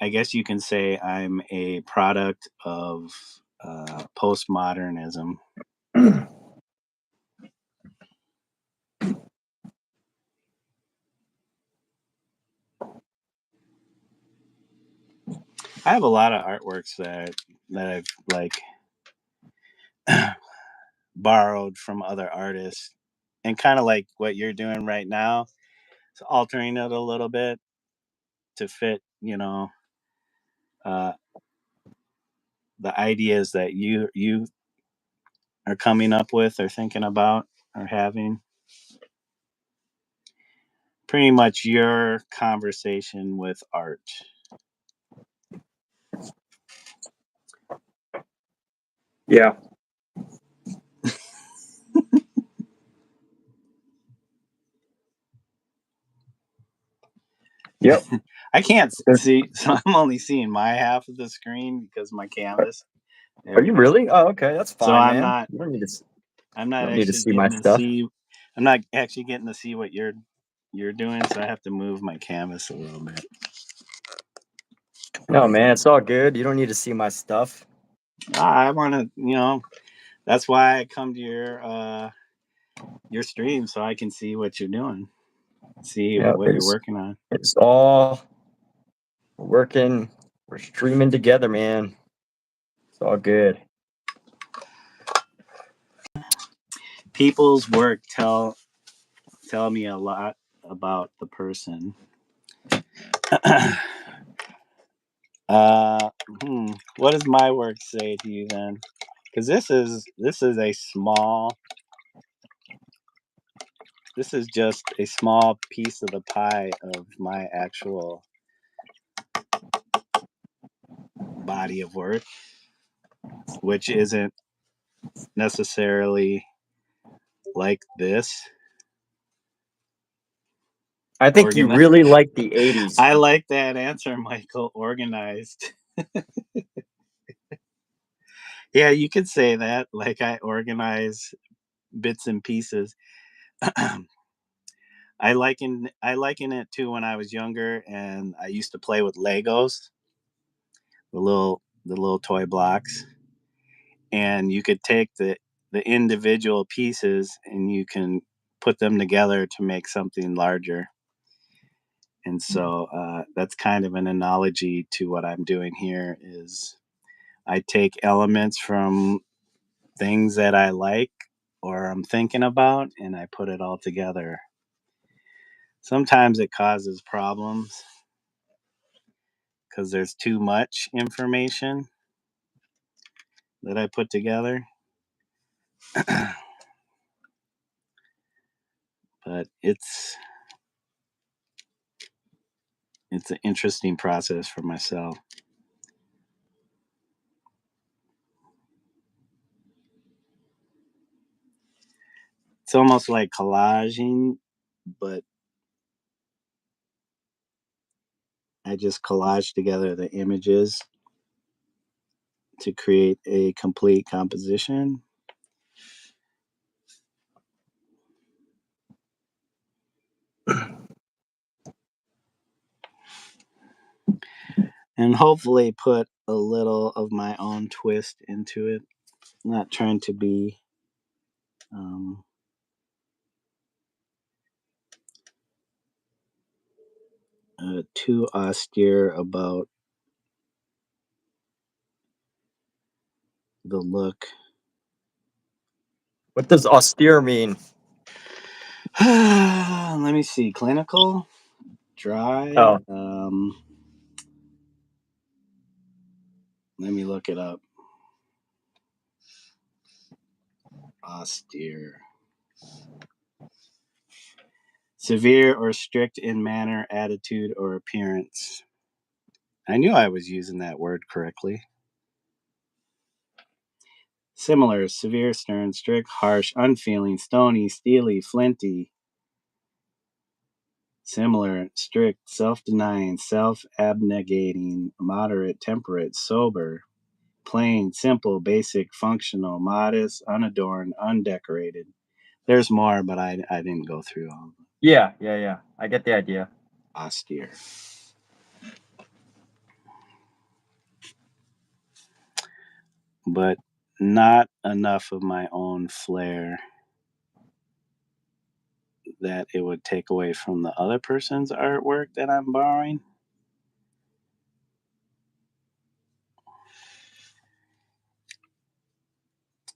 I guess you can say I'm a product of postmodernism. I have a lot of artworks that I've like borrowed from other artists, and kind of like what you're doing right now, so altering it a little bit to fit, uh, the ideas that you are coming up with or thinking about or having. Pretty much your conversation with art. Yeah. Yep. I can't see, so I'm only seeing my half of the screen because of my canvas. Are you really? Oh, okay. That's So fine, man. You don't need to. I'm You not don't need to actually see my getting to stuff. see. I'm not actually getting to see what you're doing, so I have to move my canvas a little bit. No, man. It's all good. You don't need to see my stuff. I want to, that's why I come to your stream so I can see what you're doing, see Yeah, what you're working on. it's all working. We're streaming together, man. It's all good. People's work tell me a lot about the person. What does my work say to you then? Because this is a small this is just a small piece of the pie of my actual body of work, which isn't necessarily like this. I think you really like the 80s. I like that answer, Michael. Organized. Yeah, you could say that. Like I organize bits and pieces. I liken it to when I was younger and I used to play with Legos, the little toy blocks, and you could take the individual pieces and you can put them together to make something larger. And so that's kind of an analogy to what I'm doing here. Is I take elements from things that I like or I'm thinking about, and I put it all together. Sometimes it causes problems because there's too much information that I put together. But it's an interesting process for myself. It's almost like collaging, but I just collage together the images to create a complete composition. And hopefully put a little of my own twist into it. Not trying to be too austere about the look. What does austere mean? Let me see. Clinical, dry. Oh. Let me look it up. Austere. Severe or strict in manner, attitude, or appearance. I knew I was using that word correctly. Similar, severe, stern, strict, harsh, unfeeling, stony, steely, flinty. Similar, strict, self-denying, self-abnegating, moderate, temperate, sober, plain, simple, basic, functional, modest, unadorned, undecorated. There's more, but I didn't go through all of them. Yeah. I get the idea. Austere. But not enough of my own flair that it would take away from the other person's artwork that I'm borrowing.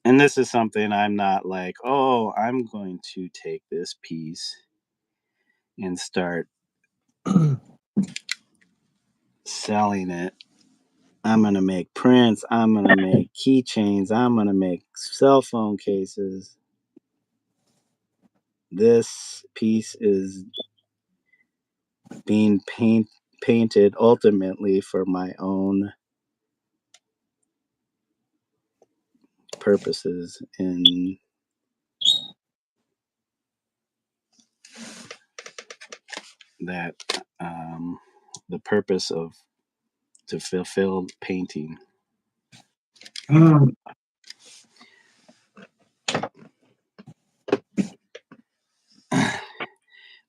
And this is something I'm not like, oh, I'm going to take this piece and start selling it. I'm going to make prints. I'm going to make keychains. I'm going to make cell phone cases. This piece is being painted ultimately for my own purposes in that the purpose of to fulfill painting.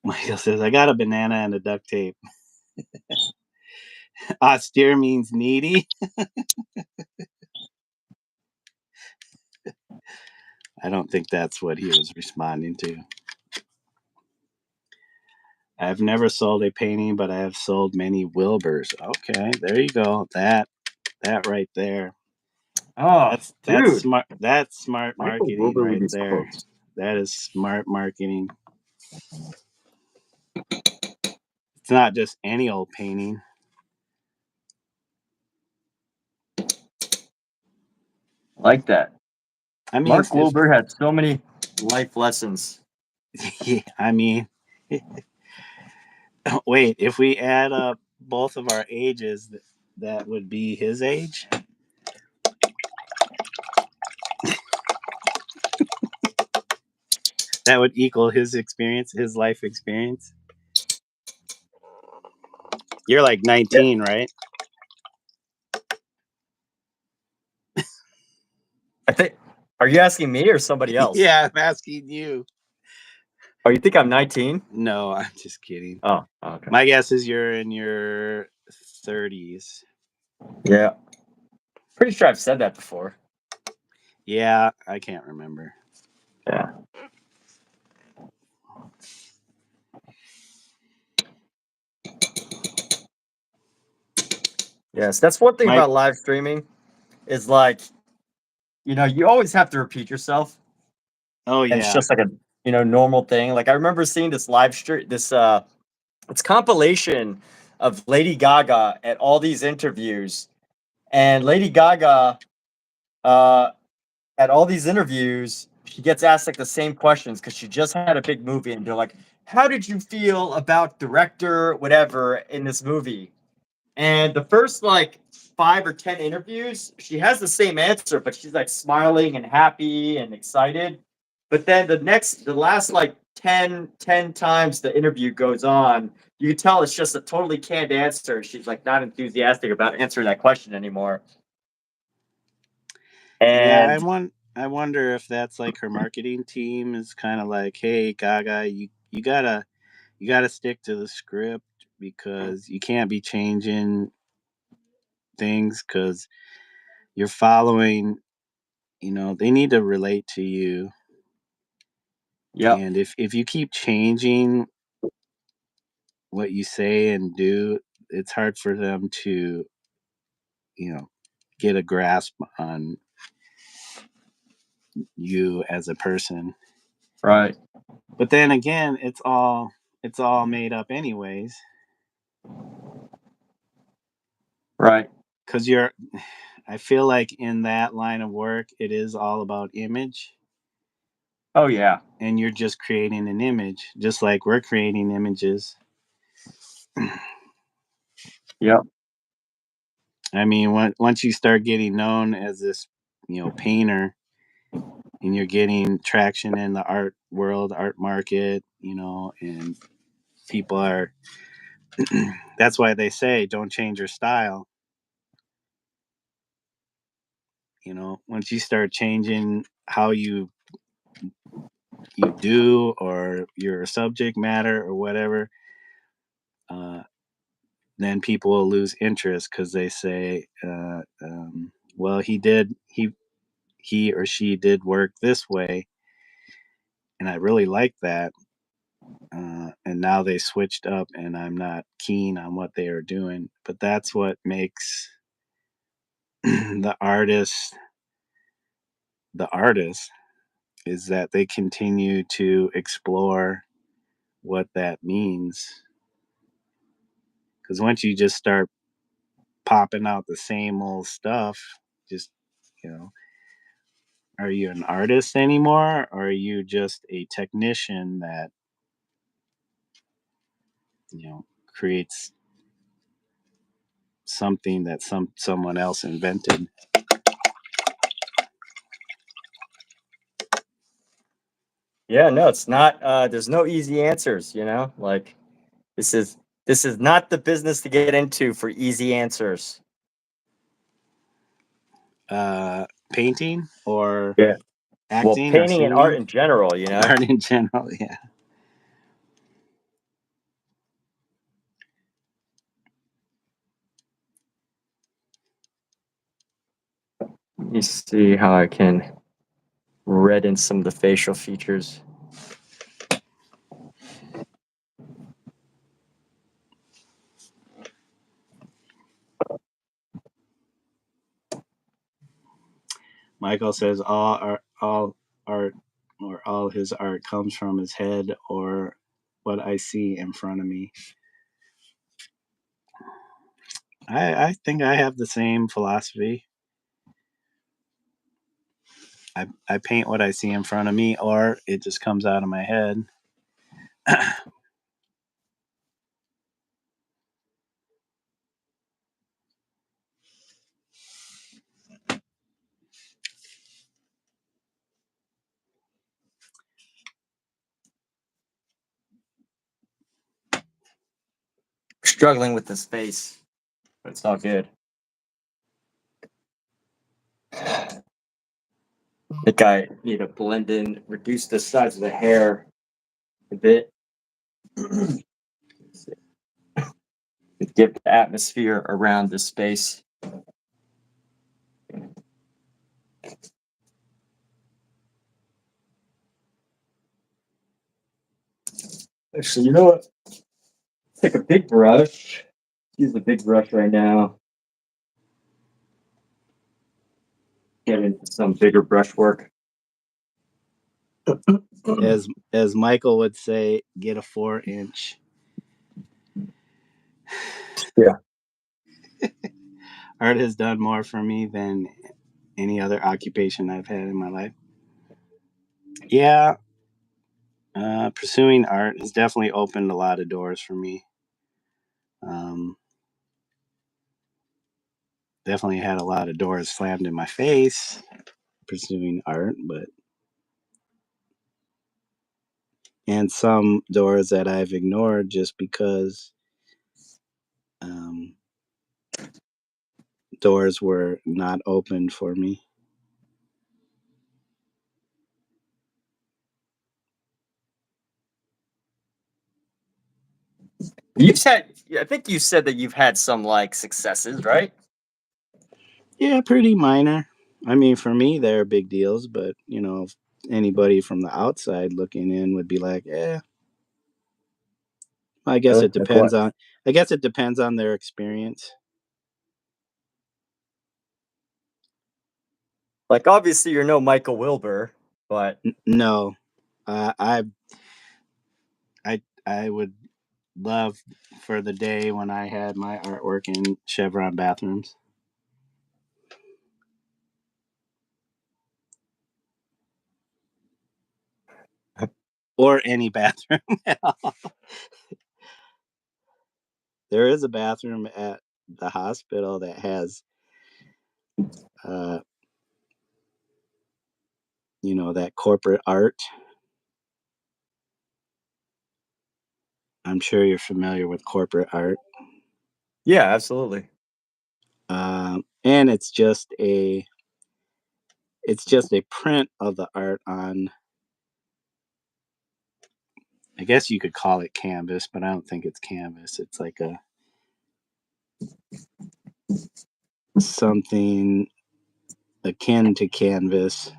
Michael says, I got a banana and a duct tape. Austere means needy. I don't think that's what he was responding to. I've never sold a painting, but I have sold many Wilburs. Okay, there you go. That right there. Oh, that's smart. That's smart Michael marketing Wilbur with right these there. quotes. That is smart marketing. It's not just any old painting. Like that. I mean, Mark Wilbur had so many life lessons. Yeah, I mean, wait, if we add up both of our ages, that would be his age. That would equal his experience, his life experience. You're like 19, right? I think. Are you asking me or somebody else? Yeah, I'm asking you. Oh, you think I'm 19? No, I'm just kidding. Oh, okay. My guess is you're in your 30s. Yeah. Pretty sure I've said that before. Yeah, I can't remember. Yeah. Yes, that's one thing about live streaming is like, you always have to repeat yourself. Oh And it's yeah. just like a, normal thing. Like I remember seeing this live stream, it's compilation of Lady Gaga at all these interviews. And Lady Gaga, uh, at all these interviews, she gets asked like the same questions because she just had a big movie, and they're like, "How did you feel about director whatever in this movie?" And the first like 5 or 10 interviews, she has the same answer, but she's like smiling and happy and excited. But then the last like 10 times the interview goes on, you can tell it's just a totally canned answer. She's like not enthusiastic about answering that question anymore. Yeah, And I wonder if that's like her marketing team is kind of like, hey, Gaga, you gotta stick to the script because you can't be changing things because you're following. They need to relate to you, yep, and if you keep changing what you say and do, it's hard for them to get a grasp on you as a person. right, But then again, it's all made up anyways right. because I feel like in that line of work it is all about image, Oh yeah, and you're just creating an image just like we're creating images. yep, I mean, once you start getting known as this painter, and you're getting traction in the art world, art market, and people are that's why they say don't change your style. Once you start changing how you do or your subject matter or whatever, uh, then people will lose interest because they say, well, he or she did work this way, and I really like that. And now they switched up, and I'm not keen on what they are doing. But that's what makes the artist is that they continue to explore what that means. Because once you just start popping out the same old stuff, just you know, are you an artist anymore, or are you just a technician that creates something that someone else invented? yeah. No, it's not. There's no easy answers. Like this is this is not the business to get into for easy answers. Painting or Yeah. Well, acting or painting and art singing? in general. Art in general, yeah. Let me see how I can redden some of the facial features. Michael says all art or all his art comes from his head or what I see in front of me. I think I have the same philosophy. I paint what I see in front of me, or it just comes out of my head. Struggling with the space, but it's all good. I think I need to blend in, reduce the size of the hair a bit. Give the atmosphere around the space. Actually, you know what? Take a big brush. Use the big brush right now. Get into some bigger brush work. As Michael would say, get a 4-inch. Yeah. Art has done more for me than any other occupation I've had in my life. Yeah, pursuing art has definitely opened a lot of doors for me. Definitely had a lot of doors slammed in my face pursuing art, and some doors that I've ignored just because doors were not opened for me. I think you said that you've had some like successes, right? Yeah, pretty minor. I mean, for me, they're big deals, but anybody from the outside looking in would be like, I guess it Like what? depends on. I guess it depends on their experience. Like obviously you're no Michael Wilbur, but No, I would love for the day when I had my artwork in Chevron bathrooms. Or any bathroom at all. There is a bathroom at the hospital that has, that corporate art. I'm sure you're familiar with corporate art. yeah, absolutely. And it's just a print of the art on, I guess you could call it canvas, but I don't think it's canvas. It's like something akin to canvas.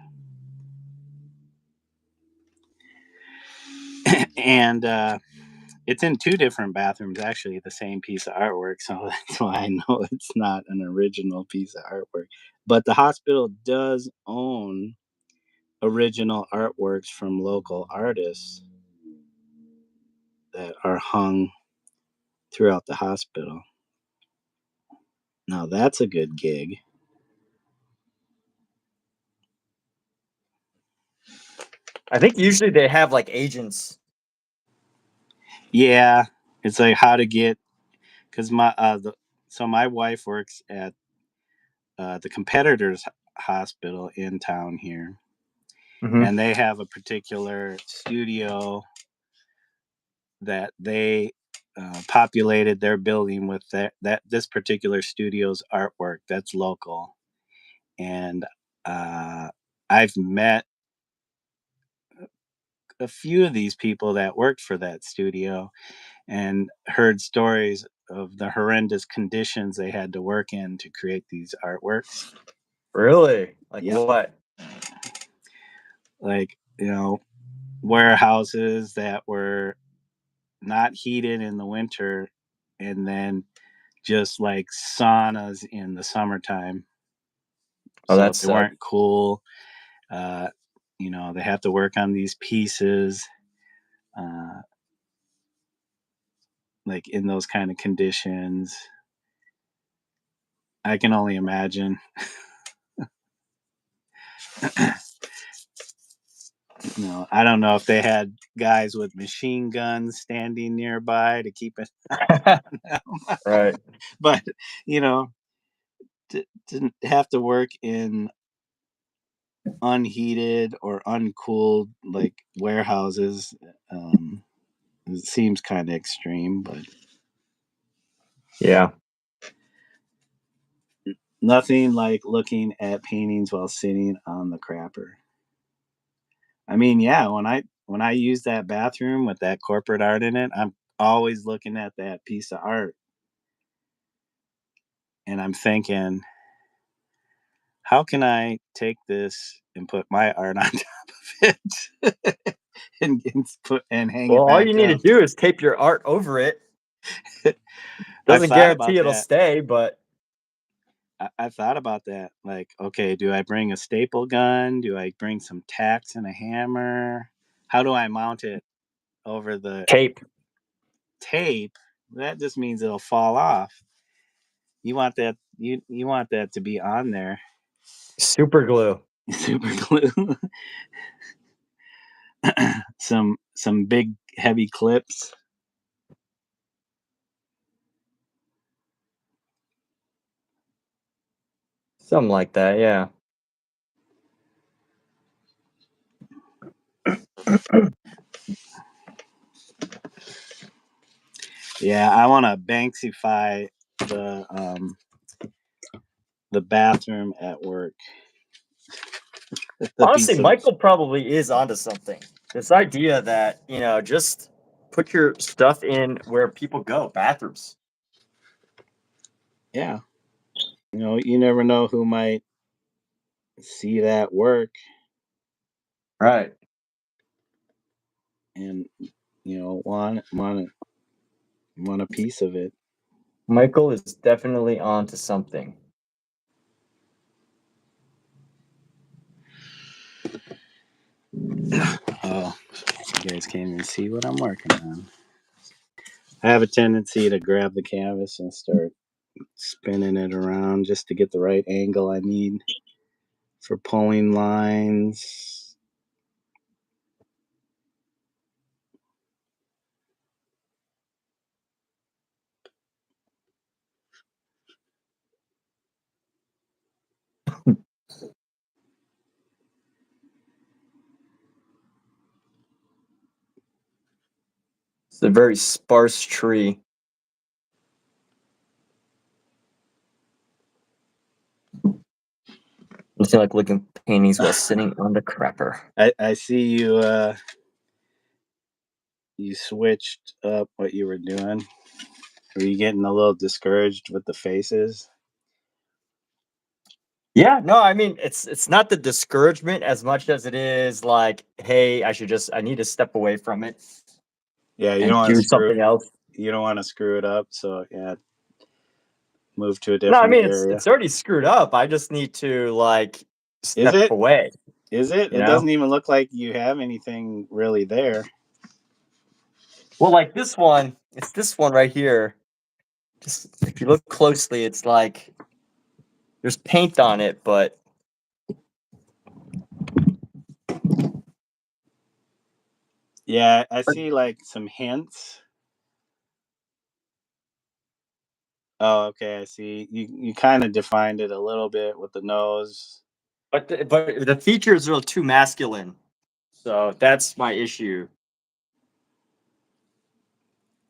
And it's in 2 different bathrooms, actually, the same piece of artwork. So that's why I know it's not an original piece of artwork. But the hospital does own original artworks from local artists that are hung throughout the hospital. Now that's a good gig. I think usually they have like agents. Yeah, it's like how to get, because my wife works at the competitor's hospital in town here, and they have a particular studio that they populated their building with that this particular studio's artwork that's local. And I've met a few of these people that worked for that studio and heard stories of the horrendous conditions they had to work in to create these artworks. Really? Like Yep. what? Like, warehouses that were not heated in the winter, and then just like saunas in the summertime. Oh, So that's they weren't cool. They have to work on these pieces, like in those kind of conditions. I can only imagine. I don't know if they had guys with machine guns standing nearby to keep it. Right. But you know, to have to work in unheated or uncooled like warehouses, it seems kind of extreme, but Yeah. nothing like looking at paintings while sitting on the crapper. I mean, yeah, when I use that bathroom with that corporate art in it, I'm always looking at that piece of art and I'm thinking, how can I take this and put my art on top of it and hang Well, it all you back need to up? do is tape your art over it. I've Doesn't thought guarantee about it'll that. stay, but I thought about that. Like, okay, do I bring a staple gun? Do I bring some tacks and a hammer? How do I mount it over the tape. tape? That just means it'll fall off. You want that you want that to be on there. Super glue. Super glue. some big heavy clips. Something like that, yeah. Yeah, I want to Banksify the bathroom at work. The Honestly, piece of Michael probably is onto something. This idea that, just put your stuff in where people go, bathrooms. yeah. You never know who might see that work Right. and want a piece of it. Michael is definitely onto something. Oh, you guys can't even see what I'm working on. I have a tendency to grab the canvas and start spinning it around just to get the right angle I need for pulling lines. It's a very sparse tree. Nothing like looking at paintings while sitting on the crapper. I see you switched up what you were doing. Were you getting a little discouraged with the faces? Yeah, no, I mean it's not the discouragement as much as it is like, hey, I need to step away from it Yeah, and do something else. you don't want to screw it up, so yeah, move to a No, I different mean area. it's already screwed up. I just need to like Is step it? away, Is it? you It know? doesn't even look like you have anything really there. Well, like this one, it's this one right here. Just if you look closely, it's like there's paint on it, but Yeah, I see like some hints. Oh, okay, I see. You kind of defined it a little bit with the nose. but the features are too masculine. So that's my issue.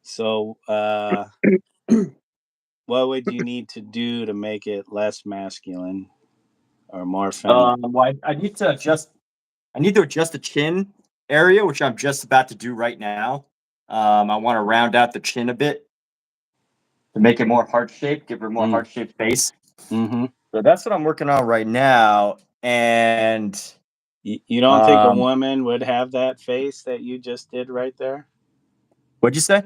So, what would you need to do to make it less masculine or more feminine? Well, I need to adjust the chin area, which I'm just about to do right now. I want to round out the chin a bit to make it more heart shaped, give her a more Mm. heart shaped face. Mm-hmm. So that's what I'm working on right now. And You don't think a um, woman would have that face that you just did right there? what'd you say?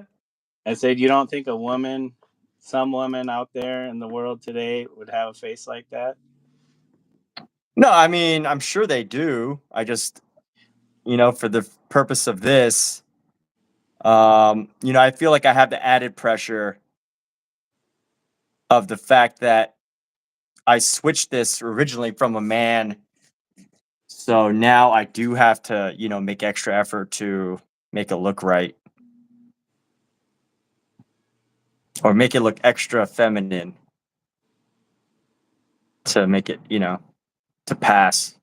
I said, you don't think some woman out there in the world today would have a face like that? No, I mean, I'm sure they do. I just, for the purpose of this, I feel like I have the added pressure of the fact that I switched this originally from a man. So now I do have to, make extra effort to, make it look right. Or make it look extra feminine to make it, you know, to pass.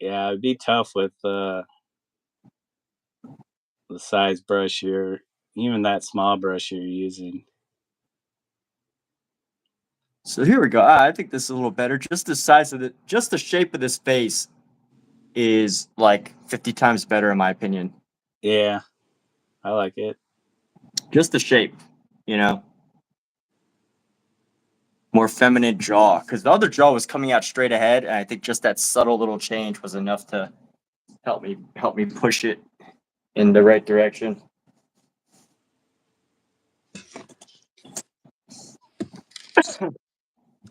Yeah, it'd be tough with the size brush even that small brush you're using. So here we go. I think this is a little better. Just the size of just the shape of this face is like 50 times better in my opinion. Yeah, I like it. Just the shape, you know, more feminine jaw, because the other jaw was coming out straight ahead, and I think just that subtle little change was enough to help me push it in the right direction.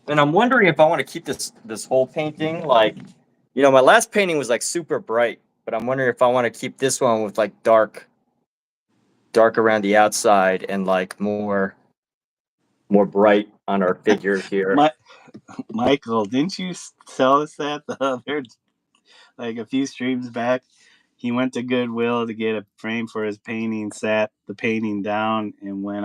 And I'm wondering if I want to keep this whole painting, like, you know, my last painting was like super bright, but I'm wondering if I want to keep this one with like dark around the outside and like more bright on our figure here. Michael, didn't you tell us that the other, like a few streams back? He went to Goodwill to get a frame for his painting, sat the painting down, and when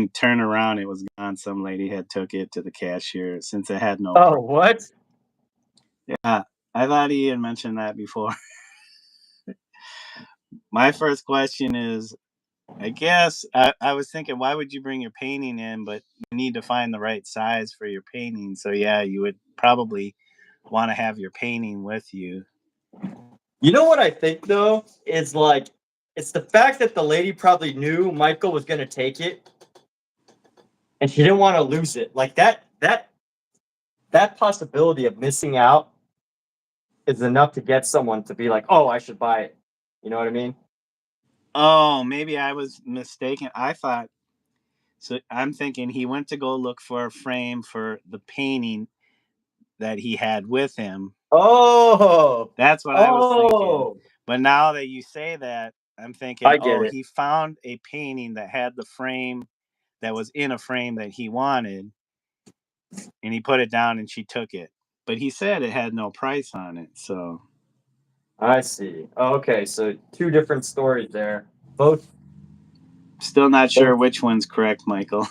turned around, it was gone. Some lady had took it to the cashier since it had no. Oh, what? Yeah, I thought he had mentioned that before. My first question is, I guess I was thinking, why would you bring your painting in? But you need to find the right size for your painting. So yeah, you would probably want to have your painting with you. You know what I think though is like it's the fact that the lady probably knew Michael was gonna take it, and she didn't want to lose it. Like that possibility of missing out is enough to get someone to be like, "Oh, I should buy it." You know what I mean? Oh, maybe I was mistaken. I thought so. I'm thinking he went to go look for a frame for the painting that he had with him. Oh, That's what I was thinking. But now that you say that, I'm thinking, I get it. he found a painting that had the frame that was in a frame that he wanted, and he put it down and she took it. But he said it had no price on it, so. I see. Oh, okay, so two different stories there. Both. Still not sure which one's correct, Michael.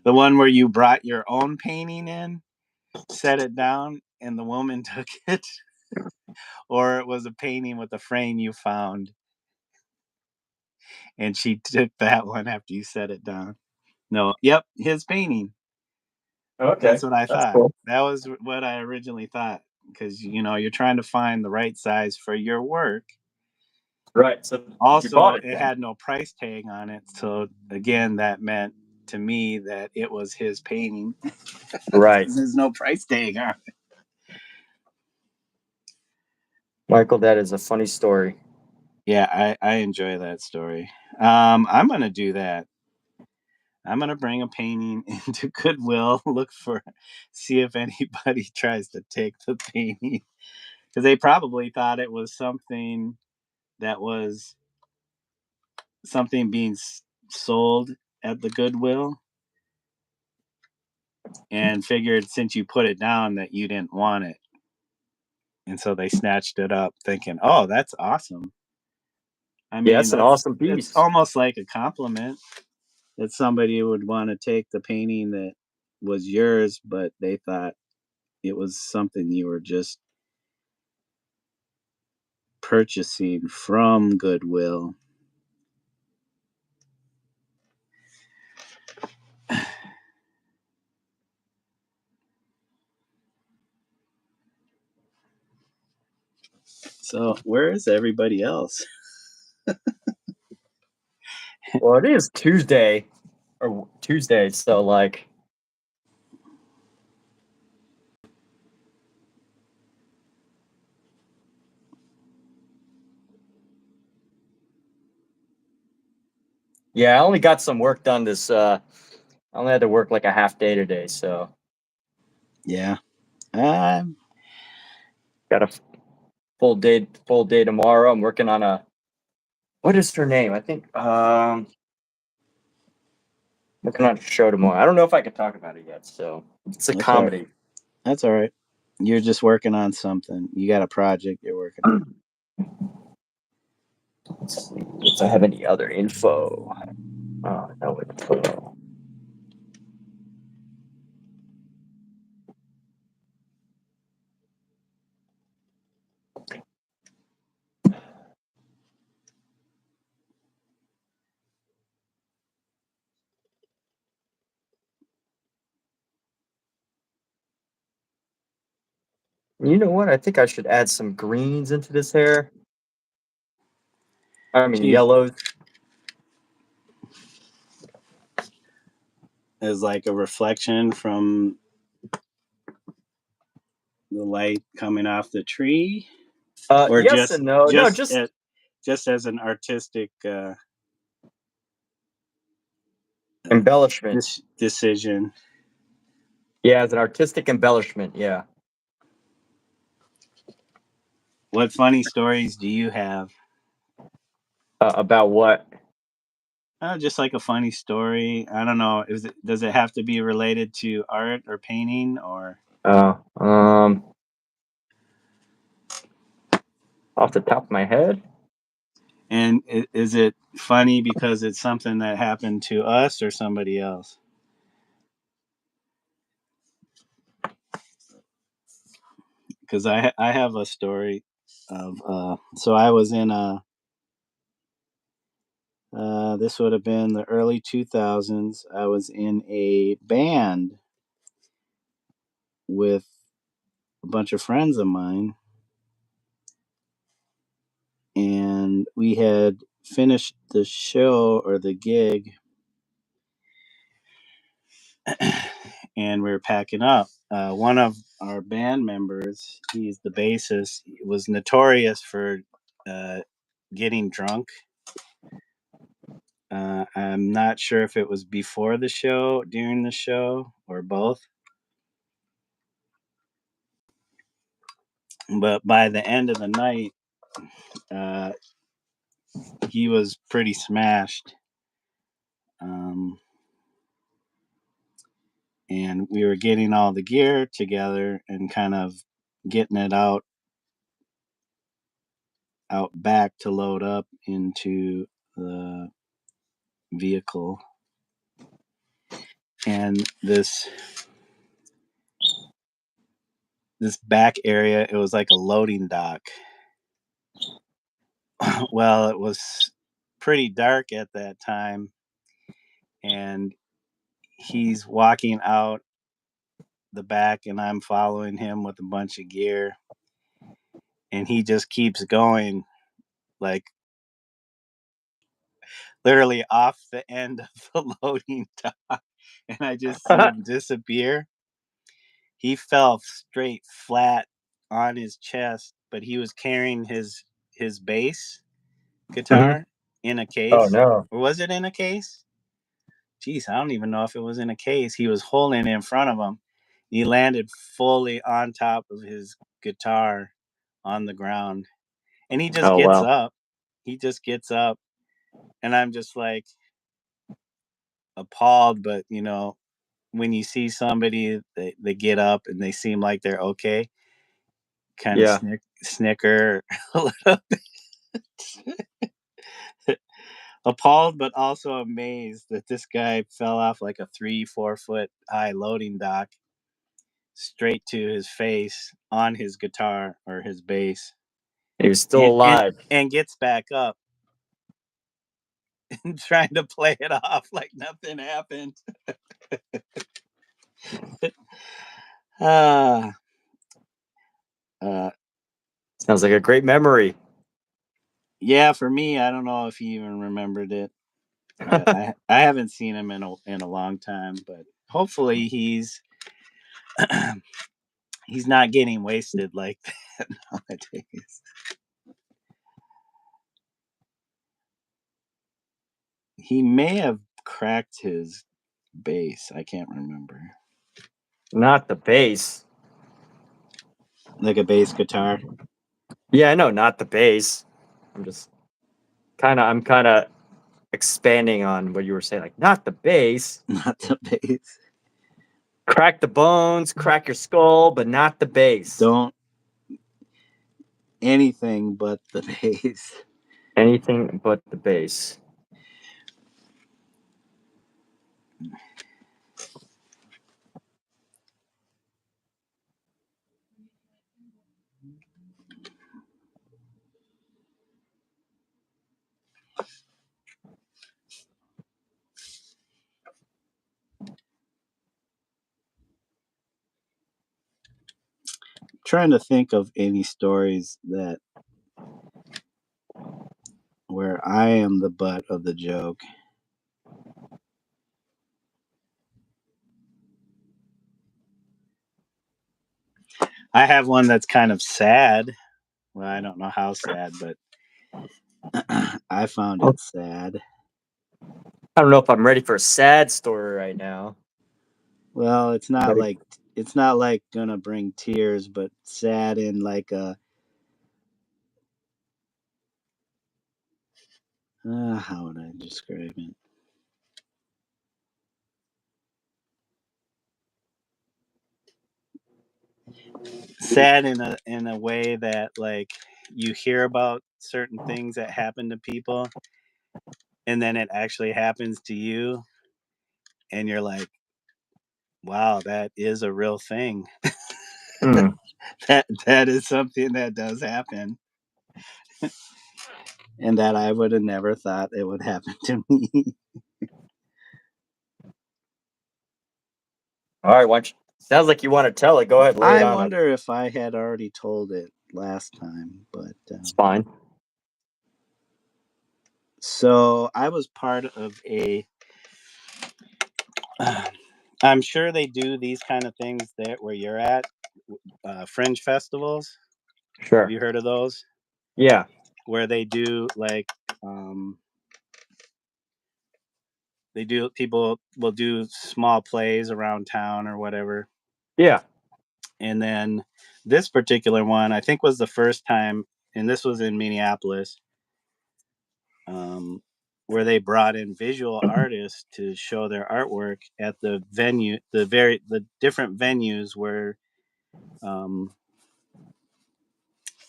The one where you brought your own painting in, set it down, and the woman took it, or it was a painting with a frame you found, and she took that one after you set it down. No, yep, his painting. Okay, that's what I that's thought. cool. That was what I originally thought, because you're trying to find the right size for your work. Right. So you Also, bought it it then. had no price tag on it, so again, that meant to me that it was his painting. Right. There's no price tag on it. Michael, that is a funny story. Yeah, I enjoy that story. I'm gonna do that. I'm gonna bring a painting into Goodwill, see if anybody tries to take the painting, because they probably thought it was something that was something being sold at the Goodwill, and figured since you put it down that you didn't want it, and so they snatched it up, thinking, "Oh, that's awesome." I mean, Yes, an awesome it's piece. almost like a compliment that somebody would want to take the painting that was yours, but they thought it was something you were just purchasing from Goodwill. So, where is everybody else? Well, it is Tuesday, so like. Yeah, I only got some work done I only had to work like a half day today, so. Yeah. Got a full day tomorrow. I'm working on a what is her name? I think looking at the show tomorrow. I don't know if I can talk about it yet. So it's a That's all right. comedy. That's all right. You're just working on something. You got a project you're working on. Let's see if I have any other info. No info. You know what? I think I should add some greens into this hair. I mean, Geez, yellows. as like a reflection from the light coming off the tree, or Yes and no. No, just as an artistic embellishment. decision. Yeah, as an artistic embellishment. Yeah. What funny stories do you have? About what? Just like a funny story. I don't know. Does it have to be related to art or painting or? Uh, off the top of my head. And is it funny because it's something that happened to us or somebody else? Because I have a story of so I was in a this would have been the early 2000s. I was in a band with a bunch of friends of mine, and we had finished the show or the gig, and we were packing up. One of our band members, he's the bassist, was notorious for getting drunk. I'm not sure if it was before the show, during the show, or both. But by the end of the night, uh, he was pretty smashed. And we were getting all the gear together and kind of getting it out back to load up into the vehicle. And this back area, it was like a loading dock. Well, it was pretty dark at that time, and he's walking out the back, and I'm following him with a bunch of gear, and he just keeps going, like literally off the end of the loading dock, and I just see him disappear. He fell straight flat on his chest, but he was carrying his bass guitar in a Oh case. no. Or was it in a case? Geez, I don't even know if it was in a case. He was holding it in front of him. He landed fully on top of his guitar on the ground. And he just Oh gets wow. up. He just gets up. And I'm just like appalled. But, when you see somebody, they get up and they seem like they're okay, kind of Yeah. snicker a little bit. Appalled, but also amazed that this guy fell off like a 3-4 foot high loading dock straight to his face on his guitar or his bass, He was still and alive. gets back up and trying to play it off like nothing happened. uh, uh, Sounds like a great memory. yeah, for me, I don't know if he even remembered it. I haven't seen him in a long time, but hopefully he's he's not getting wasted like that nowadays. He may have cracked his bass. I can't remember. Not the bass. Like a bass guitar. Yeah, I know, not the bass. I'm just I'm kind of expanding on what you were saying, like not the base. Not the base. Crack the bones, crack your skull, but not the base. Don't anything but the base. Anything but the base. Trying to think of any stories that where I am the butt of the joke. I have one that's kind of sad. Well, I don't know how sad, but I found it sad. I don't know if I'm ready for a sad story right now. Well, it's not Ready? like gonna bring tears, but sad in like a how would I describe it? Sad in a way that like you hear about certain things that happen to people and then it actually happens to you and you're like, wow, that is a real thing. Hmm. That is something that does happen. And that I would have never thought it would happen to me. All right, sounds like you want to tell it. Go ahead, lay it I on. wonder if I had already told it last time, but It's fine. so I was part of I'm sure they do these kind of things there where you're at, fringe festivals. Sure. Have you heard of those? Yeah. Where they do like, people will do small plays around town or whatever. Yeah. And then this particular one, I think, was the first time, and this was in Minneapolis, where they brought in visual artists to show their artwork at the venue, the different venues where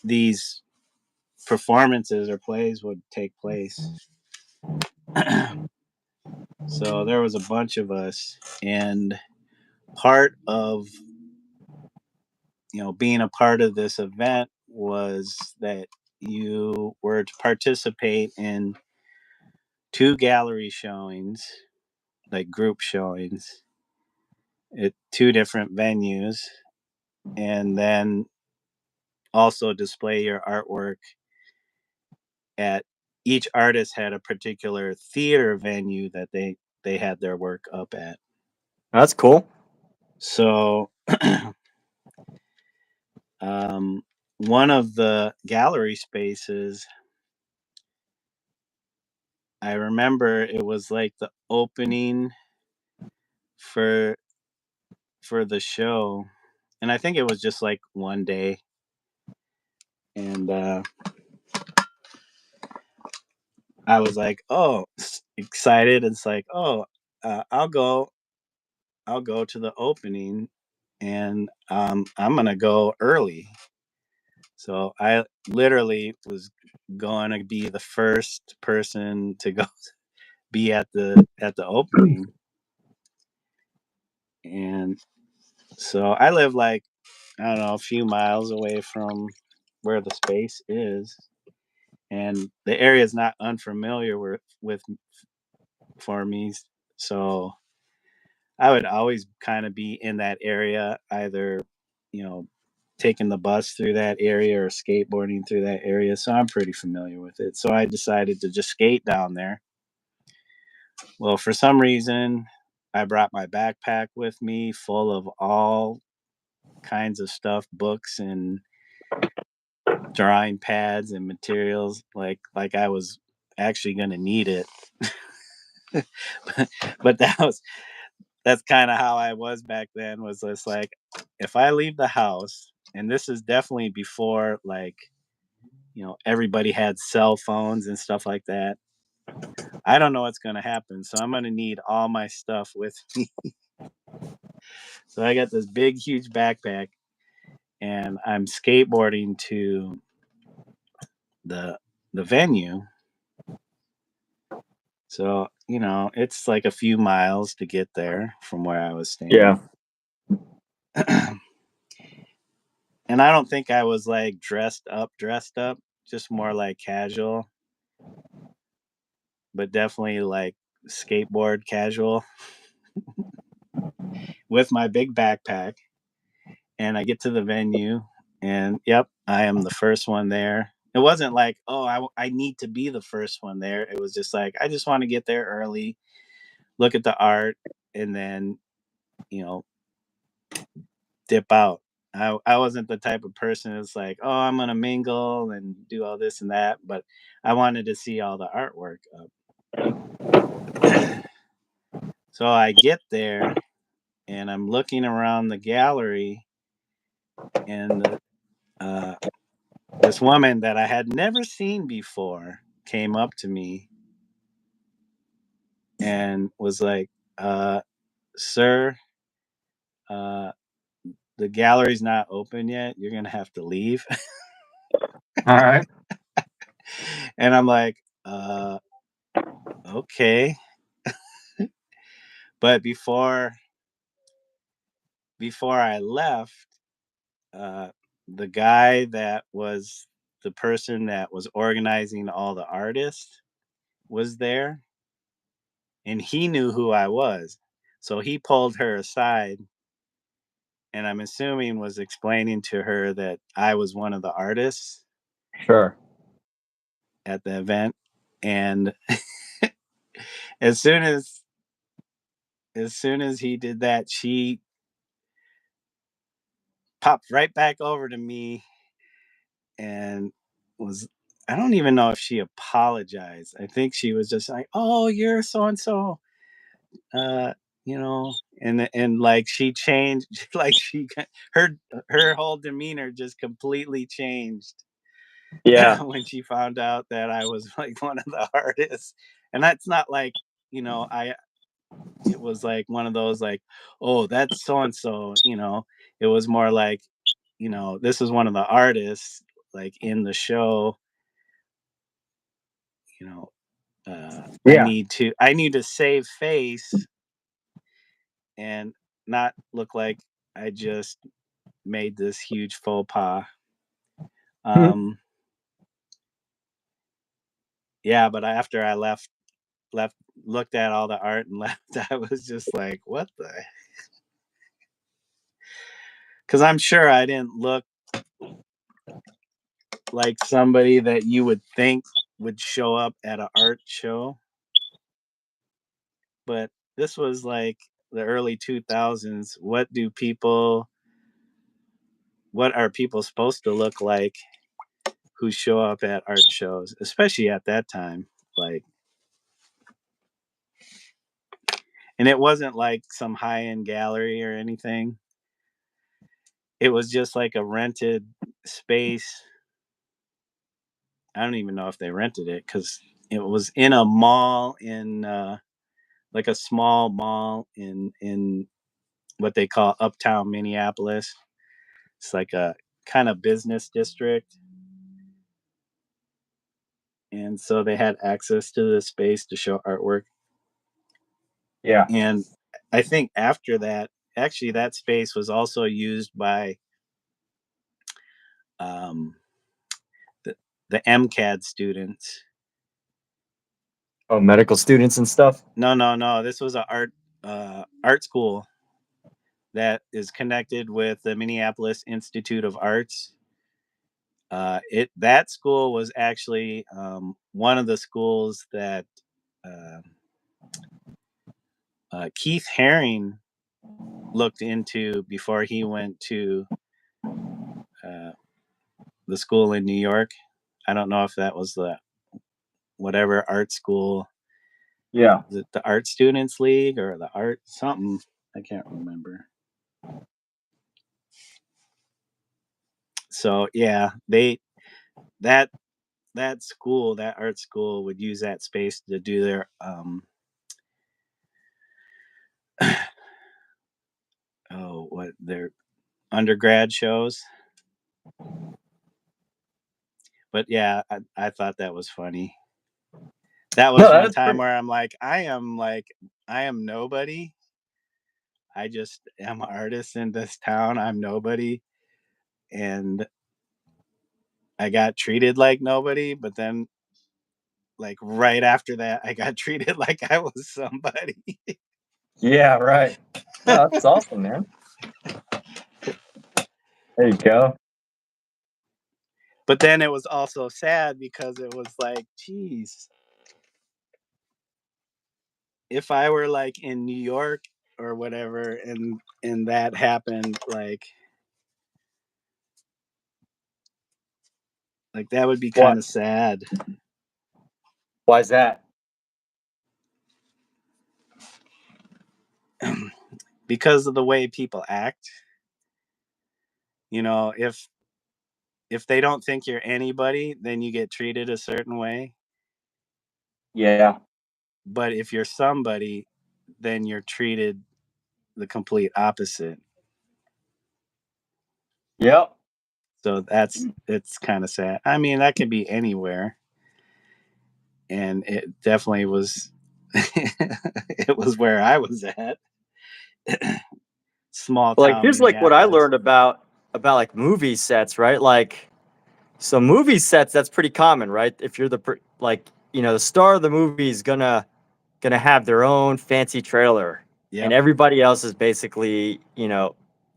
these performances or plays would take place. So there was a bunch of us, and part of being a part of this event was that you were to participate in 2 gallery showings, like group showings, at 2 different venues, and then also display your artwork at each artist had a particular theater venue that they had their work up at. That's cool. So one of the gallery spaces, I remember it was like the opening for the show, and I think it was just like one day, and I was like, oh, excited. It's like, oh, I'll go to the opening, and I'm gonna go early. So I literally was going to be the first person to go be at the opening, and so I live like, I don't know, a few miles away from where the space is, and the area is not unfamiliar with for me. So I would always kind of be in that area, either, taking the bus through that area or skateboarding through that area. So I'm pretty familiar with it. So I decided to just skate down there. Well, for some reason, I brought my backpack with me full of all kinds of stuff, books and drawing pads and materials, like I was actually going to need it. but that's kind of how I was back then, was just like, if I leave the house, and this is definitely before like everybody had cell phones and stuff like that. I don't know what's going to happen, so I'm going to need all my stuff with me. So I got this big, huge backpack, and I'm skateboarding to the venue. So, it's like a few miles to get there from where I was staying. Yeah. And I don't think I was like dressed up, just more like casual, but definitely like skateboard casual with my big backpack. And I get to the venue, and yep, I am the first one there. It wasn't like, oh, I need to be the first one there. It was just like, I just want to get there early, look at the art, and then, dip out. I wasn't the type of person that's like, oh, I'm going to mingle and do all this and that, but I wanted to see all the artwork up. So I get there, and I'm looking around the gallery, and this woman that I had never seen before came up to me and was like, sir, the gallery's not open yet. You're going to have to leave. All right. And I'm like, okay. But before I left, the guy that was the person that was organizing all the artists was there, and he knew who I was. So he pulled her aside, and I'm assuming was explaining to her that I was one of the artists Sure. at the event. And as soon as he did that, she popped right back over to me and was, I don't even know if she apologized. I think she was just like, "Oh, you're so and so," and like she changed, like her whole demeanor just completely changed. Yeah. When she found out that I was like one of the artists. And that's not like, it was like one of those like, oh, that's so and so, it was more like, this is one of the artists like in the show, you know, Yeah. I need to save face and not look like I just made this huge faux pas. Yeah, but after I left, looked at all the art and left, I was just like, what the? Because I'm sure I didn't look like somebody that you would think would show up at an art show. But this was like the early 2000s. What are people supposed to look like who show up at art shows, especially at that time? Like, and it wasn't like some high-end gallery or anything. It was just like a rented space. I don't even know if they rented it because it was in a mall in like a small mall in what they call uptown Minneapolis. It's like a kind of business district. And so they had access to the space to show artwork. Yeah. And I think after that, actually, that space was also used by um, the MCAD students. Oh, medical students and stuff. No. This was an art school that is connected with the Minneapolis Institute of Arts. That school was actually one of the schools that Keith Haring looked into before he went to the school in New York. I don't know if that was the whatever art school. Yeah. The Art Students League or the art something. I can't remember. So yeah, that that school, that art school, would use that space to do their their undergrad shows. But yeah, I thought that was funny. That was No, one that's time pretty. where I'm like, I am nobody. I just am an artist in this town. I'm nobody. And I got treated like nobody, but then like right after that, I got treated like I was somebody. Yeah, right. No, that's awesome, man. There you go. But then it was also sad because it was like, geez, if I were like in New York or whatever, and that happened, like that would be What? kind of sad. Why is that? Because of the way people act. You know, if they don't think you're anybody, then you get treated a certain way. Yeah. But if you're somebody, then you're treated the complete opposite. Yep. So it's kind of sad. I mean, that could be anywhere. And it definitely was it was where I was at. Small Like town here's like what I Minneapolis. learned about like movie sets, right? Like so movie sets, that's pretty common, right? If you're like, the star of the movie is gonna have their own fancy trailer, and Yep. everybody else is basically,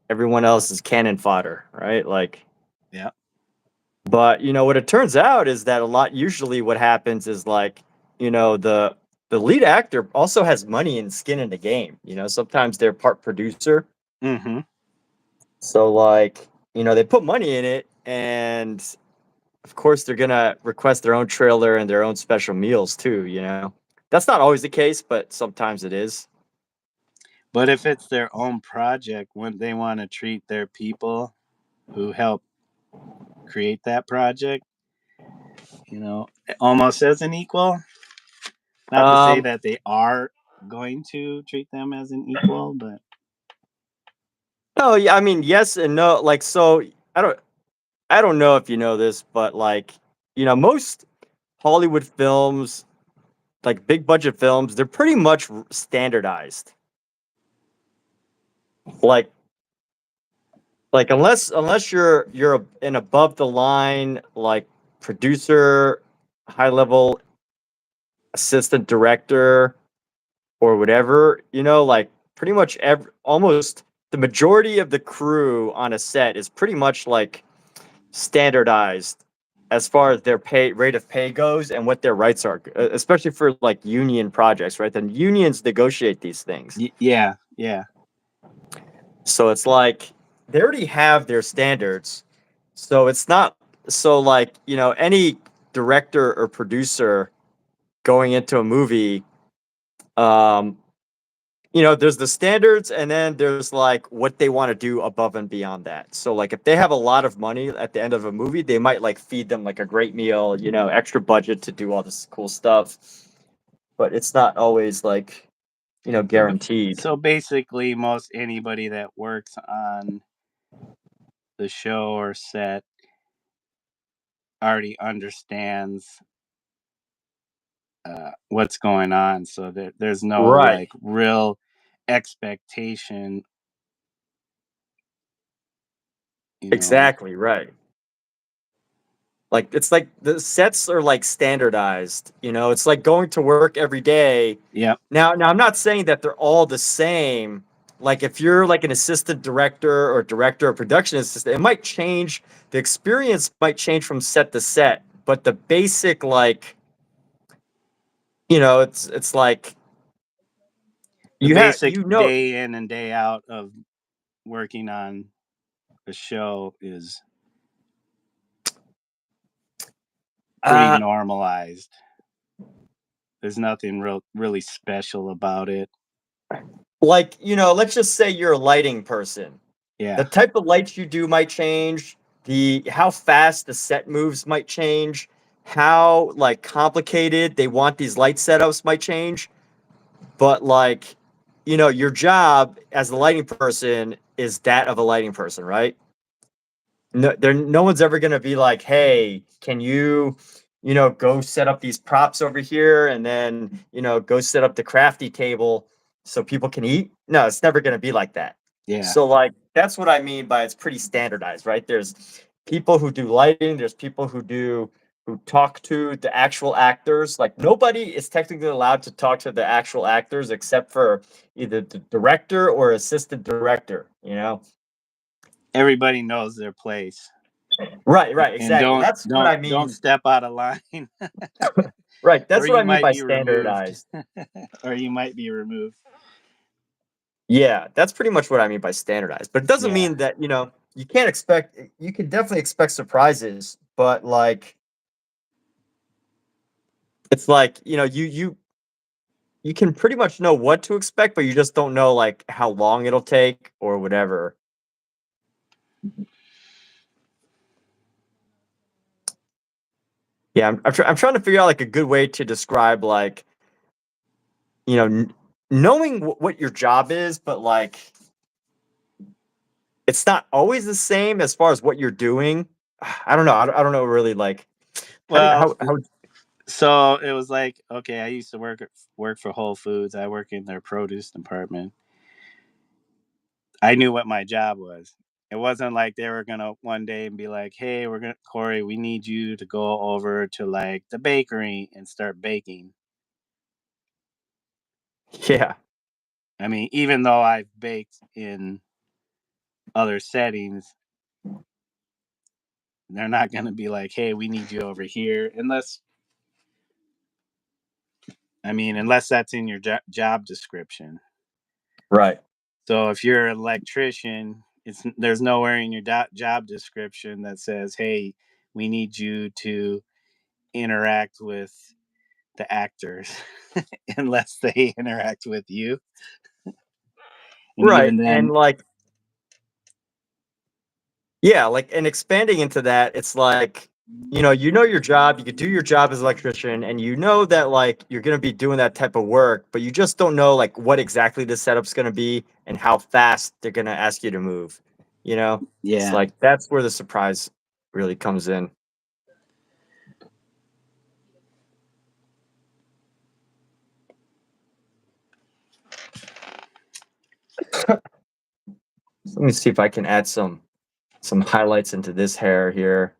everyone else is cannon fodder, right? Like, Yep. but what it turns out is that usually what happens is like, the lead actor also has money and skin in the game. Sometimes they're part producer. Mm-hmm. So like, they put money in it, and of course they're gonna request their own trailer and their own special meals too. That's not always the case, but sometimes it is. But if it's their own project, wouldn't they want to treat their people who help create that project, almost as an equal? Not to say Um, that they are going to treat them as an equal, but no, yeah, I mean, yes and no. Like, so I don't know if you know this, but like, most Hollywood films, like big budget films, they're pretty much standardized. Like, unless you're an above the line like producer, high level assistant director or whatever, like pretty much almost the majority of the crew on a set is pretty much like standardized as far as their rate of pay goes and what their rights are, especially for like union projects, right? Then unions negotiate these things. yeah. So it's like they already have their standards. So it's not so like, any director or producer going into a movie, um, there's the standards and then there's like what they want to do above and beyond that. So like if they have a lot of money at the end of a movie, they might like feed them like a great meal, extra budget to do all this cool stuff. But it's not always like, guaranteed. So basically, most anybody that works on the show or set already understands what's going on, so there's no Right. like real expectation, you know. Exactly, right. Like it's like the sets are like standardized, it's like going to work every day. Yep. Now I'm not saying that they're all the same. Like if you're like an assistant director or director or production assistant, it might change. The experience might change from set to set, but the basic like, it's like The you have basic day in and day out of working on a show is pretty uh normalized. There's nothing really special about it. like, let's just say you're a lighting person. The Yeah. type of lights you do might change. The how fast the set moves might change. how like complicated they want these light setups might change, but like, you know, your job as a lighting person is that of a lighting person, right? No one's ever gonna be like, hey, can you, you know, go set up these props over here and then, you know, go set up the crafty table so people can eat. No, it's never gonna be like that. Yeah. So like that's what I mean by it's pretty standardized, right? There's people who do lighting, there's people who talk to the actual actors. Like nobody is technically allowed to talk to the actual actors except for either the director or assistant director, you know? Everybody knows their place. Right, And exactly. That's what I don't mean. step out of line. Right, Or that's what you I mean might by be removed. standardized. Or you might be removed. Yeah, that's pretty much what I mean by standardized. But it doesn't Yeah. mean that, you know, you can't expect you can definitely expect surprises, but like it's like, you know, you can pretty much know what to expect, but you just don't know like how long it'll take or whatever. Yeah, I'm trying to figure out like a good way to describe like, you know, knowing what your job is, but like it's not always the same as far as what you're doing. I don't know. I don't know really like Well, how so it was like, okay, I used to work for Whole Foods. I work in their produce department. I knew what my job was. It wasn't like they were gonna one day and be like, "Hey, we're gonna Corey, we need you to go over to like the bakery and start baking." yeah. I mean, even though I've baked in other settings, they're not gonna be like, "Hey, we need you over here," unless unless that's in your job description. Right. So if you're an electrician, there's nowhere in your job description that says, "Hey, we need you to interact with the actors," unless they interact with you. And Right. even And then, like yeah, like and expanding into that, it's like you know your job, you could do your job as an electrician and you know that like you're going to be doing that type of work, but you just don't know like what exactly the setup's going to be and how fast they're going to ask you to move, you know? It's yeah, like that's where the surprise really comes in. So let me see if I can add some highlights into this hair here.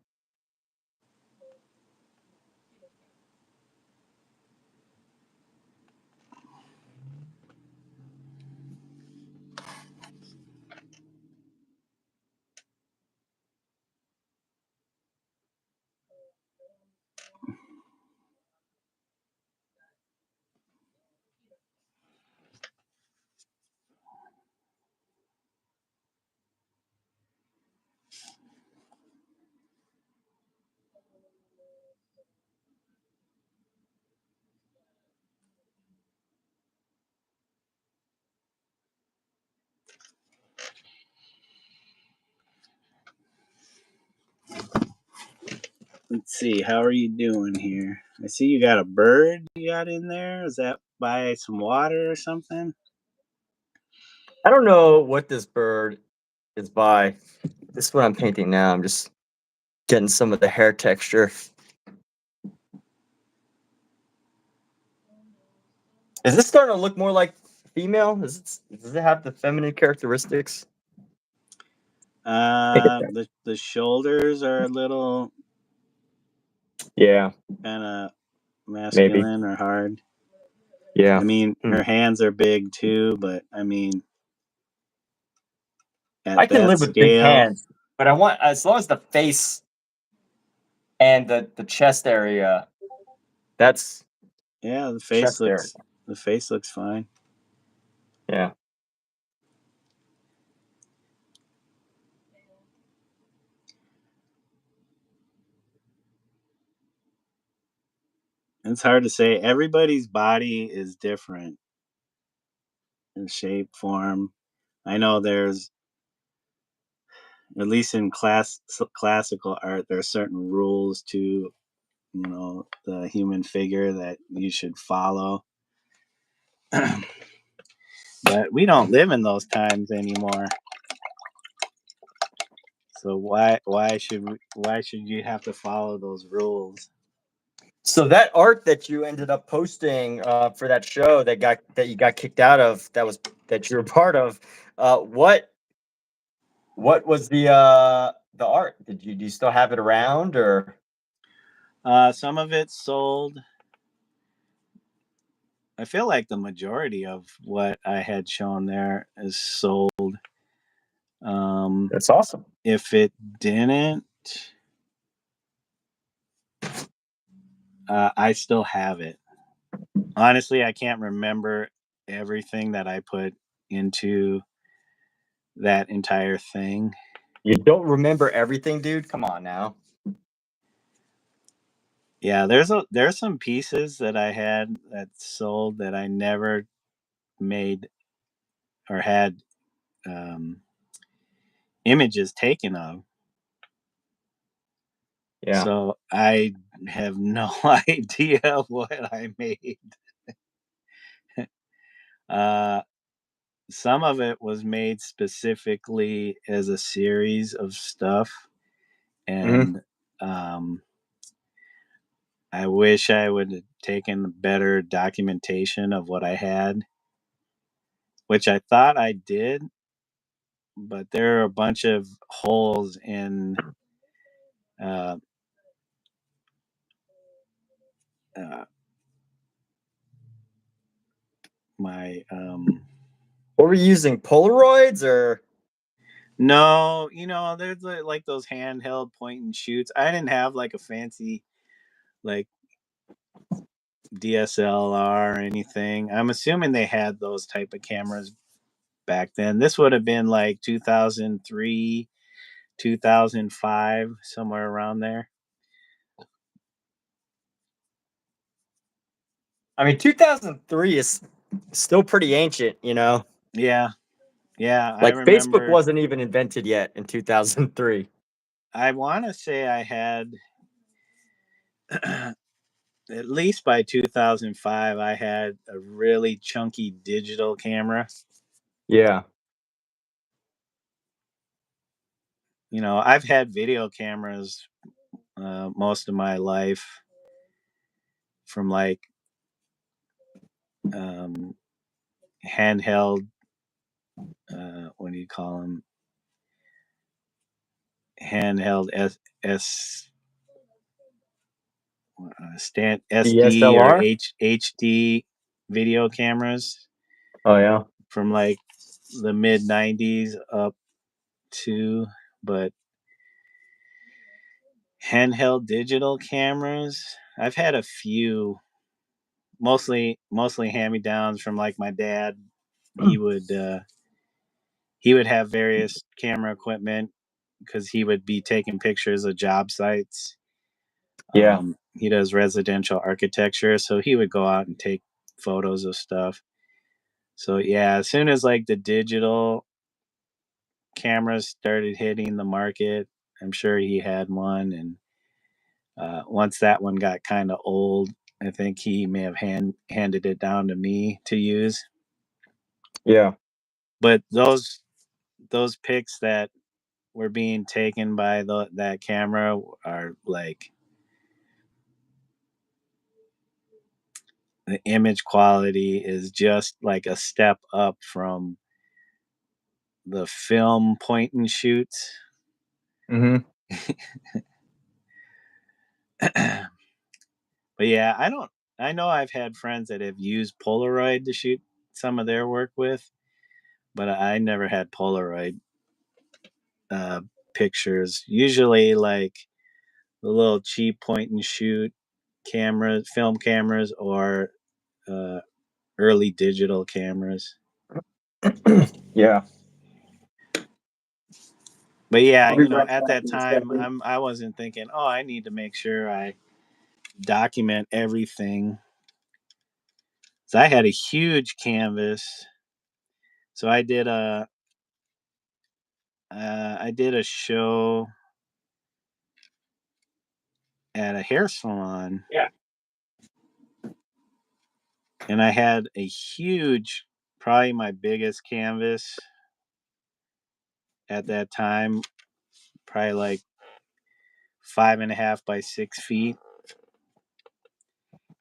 let's see. How are you doing here? I see you got a bird you got in there. Is that by some water or something? I don't know what this bird is by. This is what I'm painting now. I'm just getting some of the hair texture. Is this starting to look more like female? Does it have the feminine characteristics? The shoulders are a little Yeah, kind of maybe. masculine or hard. Yeah. I mean, Hmm. her hands are big too, but I mean, I at can that live with big scale, hands, but I want as long as the face and the chest area. That's yeah, chest area. the face looks fine. Yeah. It's hard to say. Everybody's body is different in shape, form. I know there's at least in classical art, there are certain rules to the human figure that you should follow. But we don't live in those times anymore. So why should you have to follow those rules? So that art that you ended up posting for that show that you got kicked out of, that you were part of, what was the art? Do you still have it around, or? Some of it sold. I feel like the majority of what I had shown there is sold. That's awesome. If it didn't, I still have it. Honestly, I can't remember everything that I put into that entire thing. You don't remember everything, dude? Come on now. Yeah, there's some pieces that I had that sold that I never made or had images taken of. Yeah. So I have no idea what I made. uh, some of it was made specifically as a series of stuff, Mm-hmm. and I wish I would have taken better documentation of what I had, which I thought I did, but there are a bunch of holes in uh, uh, my. What were you using? Polaroids or? No, there's like those handheld point and shoots. I didn't have like a fancy like DSLR or anything. I'm assuming they had those type of cameras back then. This would have been like 2003, 2005, somewhere around there. I mean, 2003 is still pretty ancient, Yeah. Yeah, I Like Facebook remember. wasn't even invented yet in 2003. I want to say I had at least by 2005 I had a really chunky digital camera. Yeah. I've had video cameras most of my life, from like um, handheld. What do you call them? Handheld S stand SD or DSLR? HD video cameras Oh, yeah. from like the mid 90s up to, but handheld digital cameras, I've had a few, mostly hand me downs from like my dad. He would have various camera equipment because he would be taking pictures of job sites. Yeah. He does residential architecture, so he would go out and take photos of stuff. So yeah, as soon as like the digital cameras started hitting the market, I'm sure he had one. And once that one got kind of old, I think he may have handed it down to me to use. Yeah. But those pics that were being taken by that camera are like, the image quality is just like a step up from the film point and shoots. Mm-hmm. But yeah, I know I've had friends that have used Polaroid to shoot some of their work with, but I never had Polaroid uh, pictures. Usually, like the little cheap point and shoot cameras, film cameras, or uh, early digital cameras. Yeah. But yeah, I'll be right at back. that time, I wasn't thinking, oh, I need to make sure I document everything. So I had a huge canvas. So I did a show at a hair salon. Yeah. And I had a huge, probably my biggest canvas at that time, probably like 5.5 by 6 feet.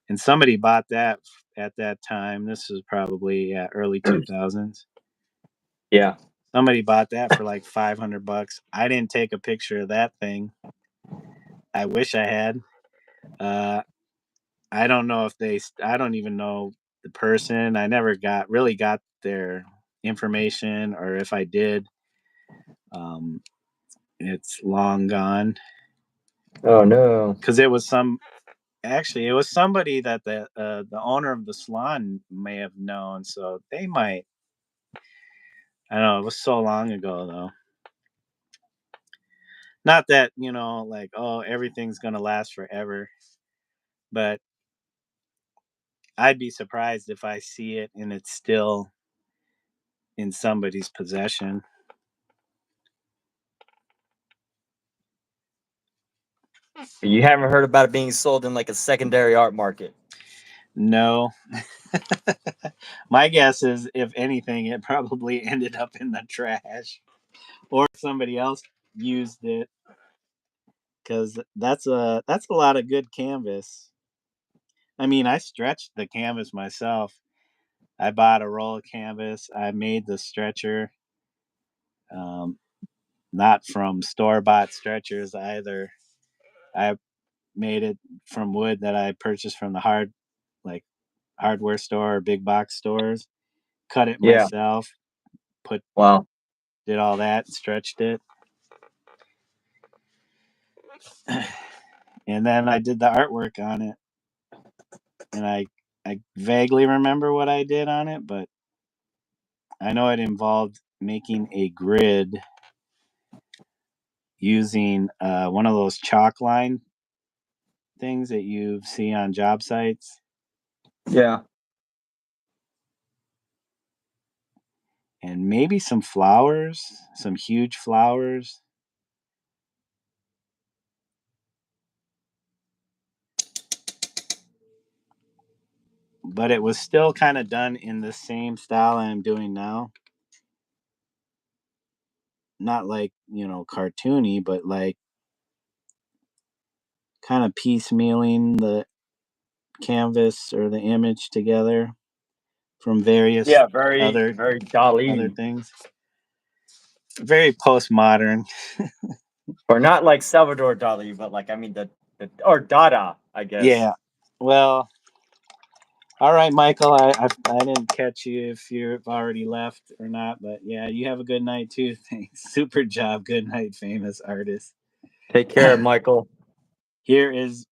And somebody bought that at that time. This was probably early 2000s. Yeah. Somebody bought that for like $500. I didn't take a picture of that thing. I wish I had. I don't know if I don't even know the person. I never really got their information, or if I did, it's long gone. Oh no. Because it was actually, it was somebody that the owner of the salon may have known, so they might. I don't know. It was so long ago, though. Not that, like, oh, everything's gonna last forever, but I'd be surprised if I see it and it's still in somebody's possession. You haven't heard about it being sold in like a secondary art market? No. My guess is, if anything, it probably ended up in the trash, or somebody else used it, because that's a lot of good canvas. I mean, I stretched the canvas myself. I bought a roll of canvas. I made the stretcher, um, not from store-bought stretchers either. I made it from wood that I purchased from the hardware store or big box stores. Cut it Yeah. myself. Wow. Did all that, stretched it, and then I did the artwork on it. And I vaguely remember what I did on it, but I know it involved making a grid using one of those chalk line things that you see on job sites, Yeah. and maybe some flowers, some huge flowers. But it was still kind of done in the same style I'm doing now. Not like, cartoony, but like kind of piecemealing the canvas or the image together from various Yeah. Very, other very other Dali. things. Very postmodern. Or not like Salvador Dali, but like, I mean, the or Dada, I guess. Yeah. Well, all right, Michael. I didn't catch you if you've already left or not, but yeah, you have a good night too. Thanks. Super job. Good night, famous artist. Take care, Michael. Here is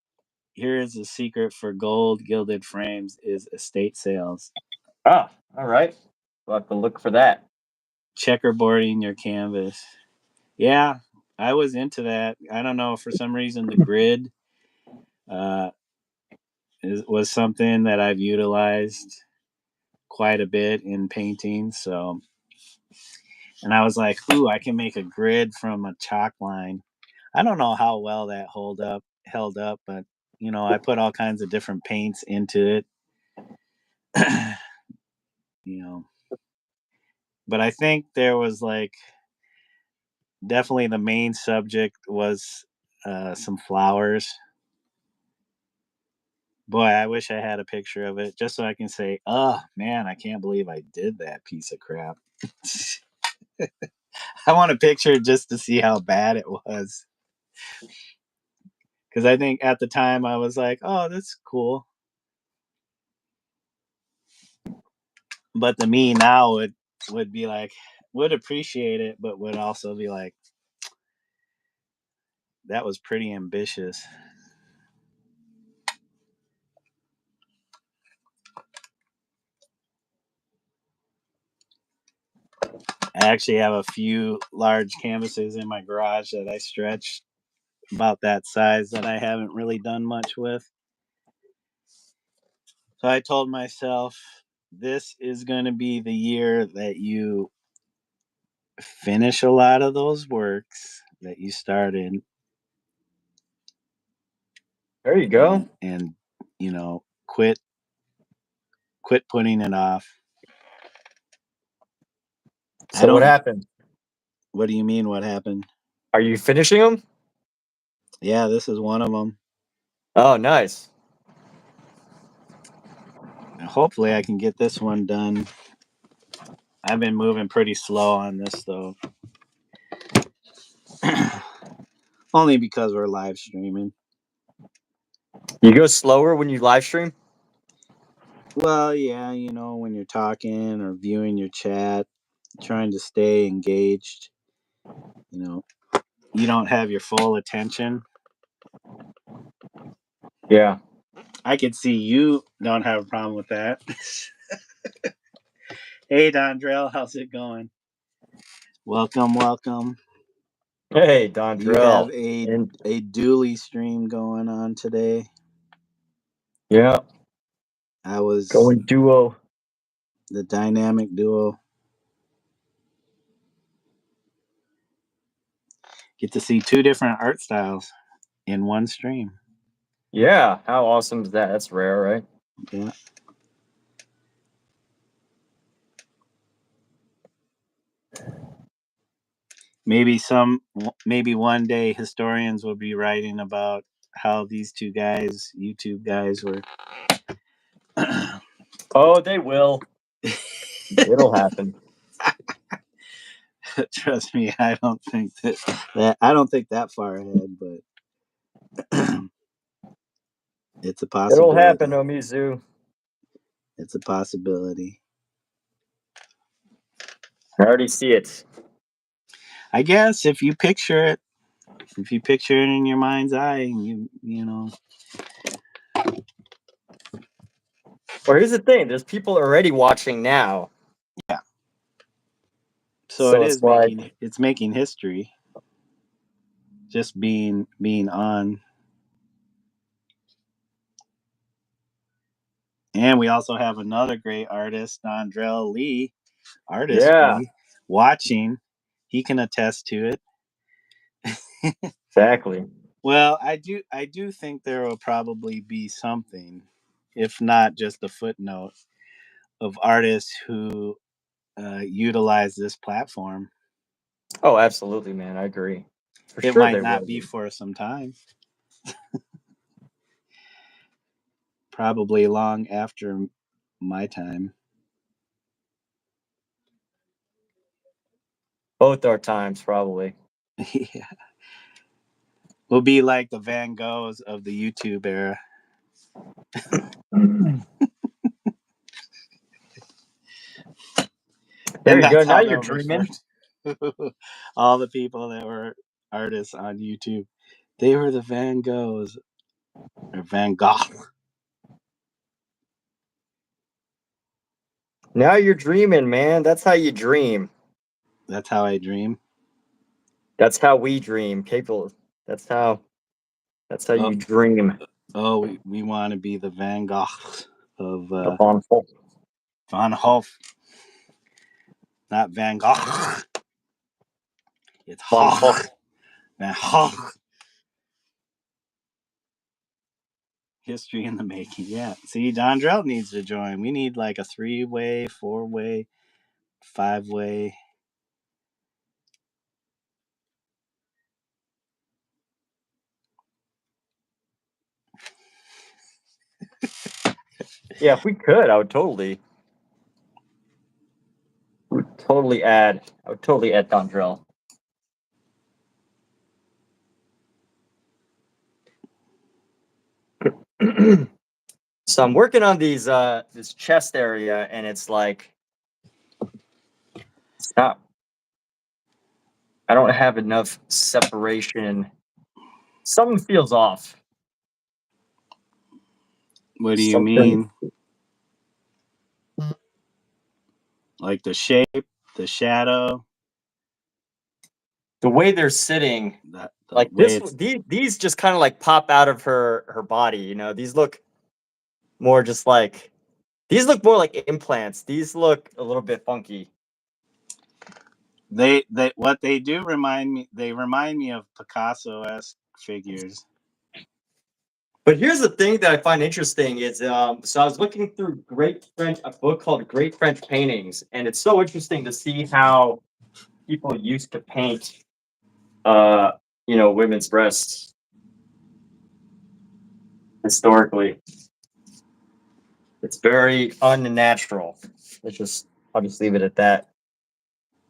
the secret for gold gilded frames is estate sales. Ah, all right. We'll have to look for that. Checkerboarding your canvas. Yeah, I was into that. I don't know, for some reason the grid uh, was something that I've utilized quite a bit in painting. So, and I was like, ooh, I can make a grid from a chalk line. I don't know how well that held up, but I put all kinds of different paints into it. you know, but I think there was like definitely the main subject was some flowers. Boy, I wish I had a picture of it just so I can say, oh man, I can't believe I did that piece of crap. I want a picture just to see how bad it was. Because I think at the time I was like, oh, that's cool. But the me now would be like, would appreciate it, but would also be like, that was pretty ambitious. I actually have a few large canvases in my garage that I stretch about that size that I haven't really done much with. So I told myself, this is going to be the year that you finish a lot of those works that you started, There you go. And you know, quit putting it off. So what happened? What do you mean? What happened? Are you finishing them? Yeah, this is one of them. Oh, nice. Hopefully, I can get this one done. I've been moving pretty slow on this though. Only because we're live streaming. You go slower when you live stream? Well, yeah, you know, when you're talking or viewing your chat, trying to stay engaged, you know, you don't have your full attention. Yeah. I could see you don't have a problem with that. Hey, Dondrell, how's it going? Welcome, welcome. Hey, You have Dondrell. And a dually stream going on today. yeah, I was going duo. the dynamic duo. Get to see two different art styles in one stream. Yeah, how awesome is that? That's rare, right? Yeah. Maybe one day historians will be writing about how these two guys, YouTube guys, were. Oh, they will. It'll happen. Trust me, I don't think that far ahead, but it's a It'll happen, possibility. Omizu. It's a possibility. I already see it. I guess if you picture it in your mind's eye, you know. Well, here's the thing. There's people already watching now. Yeah. So So it it's is like, making history. Just being on. And we also have another great artist, Andrell Lee, yeah, watching. He can attest to it. exactly. Well, I do think there will probably be something, if not just a footnote, of artists who utilize this platform. Oh, absolutely, man. I agree. For It sure might there not will be be. for some time. Probably long after my time. Both our times, probably. Yeah. We'll be like the Van Goghs of the YouTube era. There And you go. that's Now how you're they'll refer dreaming. to all the people that were artists on YouTube. They were the Van Goghs or Van Gogh. Now you're dreaming, man. That's how you dream. That's how I dream. That's how we dream. People. That's how. That's how Oh, you dream. we want to be the Van Goghs of Upon Van Hoff, not Van Gogh. It's Von Hoch. Van Hoch. History in the making. Yeah. See, Dondrell needs to join. We need like a 3-way, 4-way, 5-way. Yeah, if we could, I would totally add. I would totally add Dondrell. So I'm working on these this chest area, and it's like it's not. I don't have enough separation. Something feels off. What do you Something. mean? Like the shape, the shadow, The way they're sitting, the like way this. it's. These just kind of like pop out of her body. You know, these look more just like. These look more like implants. These look a little bit funky. They what they do remind me. They remind me of Picasso-esque figures. But here's the thing that I find interesting is, so I was looking through a book called Great French Paintings, and it's so interesting to see how people used to paint, women's breasts historically. It's very unnatural. I'll just leave it at that.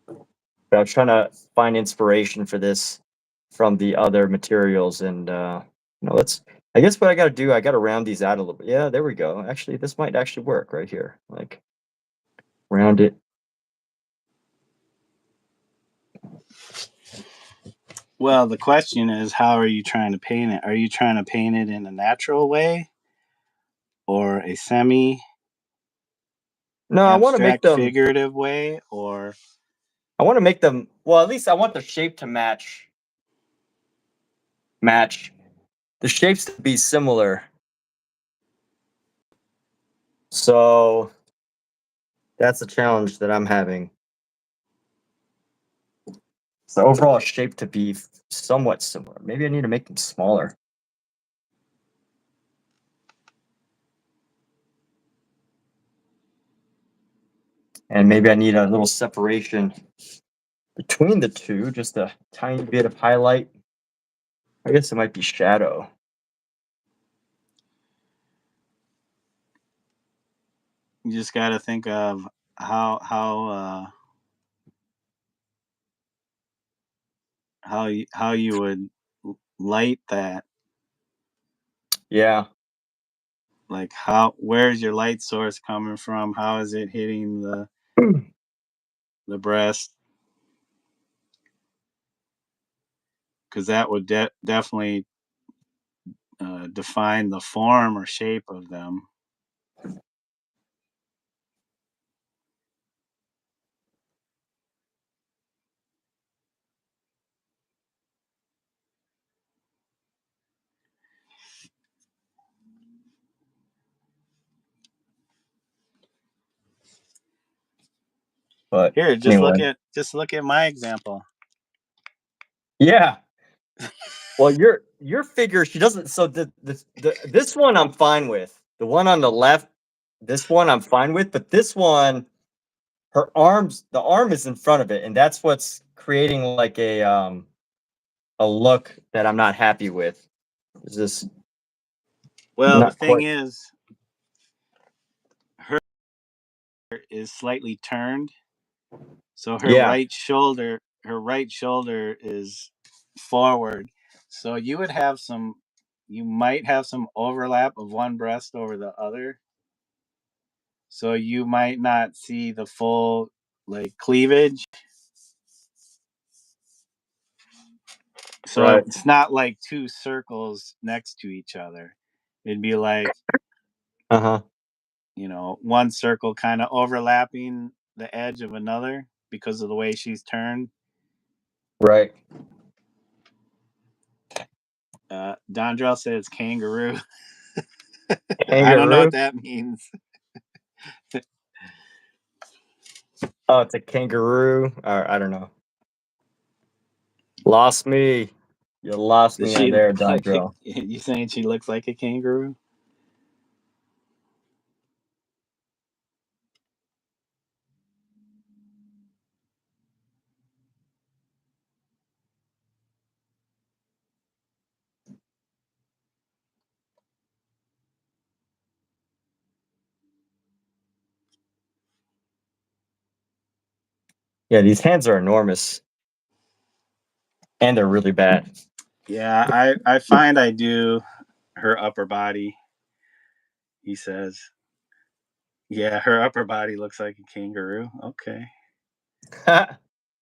But I was trying to find inspiration for this from the other materials, and I guess what I got to do, I got to round these out a little bit. Yeah, there we go. Actually, this might actually work right here. Like round it. Well, the question is, how are you trying to paint it? Are you trying to paint it in a natural way or a semi No, I want to make abstract them. figurative way, or I want to make them. Well, at least I want the shape to match the shapes to be similar. So that's a challenge that I'm having. So overall shape to be somewhat similar. Maybe I need to make them smaller. And maybe I need a little separation between the two, just a tiny bit of highlight. I guess it might be shadow. you just got to think of how you would light that. Yeah. Like where's your light source coming from? How is it hitting the breast? Because that would definitely define the form or shape of them. But Here, just anyway. look at my example. Yeah. Well, your figure, she doesn't. So this one I'm fine with. The one on the left, this one I'm fine with. But this one, the arm is in front of it, and that's what's creating like a look that I'm not happy with. Is this Well, the not thing quite? is, her is slightly turned, so Yeah. her right shoulder is forward. So you might have some overlap of one breast over the other. So you might not see the full like cleavage. So Right. it's not like two circles next to each other. It'd be like, Uh-huh. one circle kind of overlapping the edge of another because of the way she's turned. Right. Dondrell says kangaroo. I don't know what Kangaroo. that means. Oh, it's a kangaroo. Or I don't know. Lost me. You lost Does me on she there, look like Dondrell. you saying she looks like a kangaroo? Yeah, these hands are enormous. And they're really bad. Yeah, I find I do her upper body. He says, yeah, her upper body looks like a kangaroo. Okay.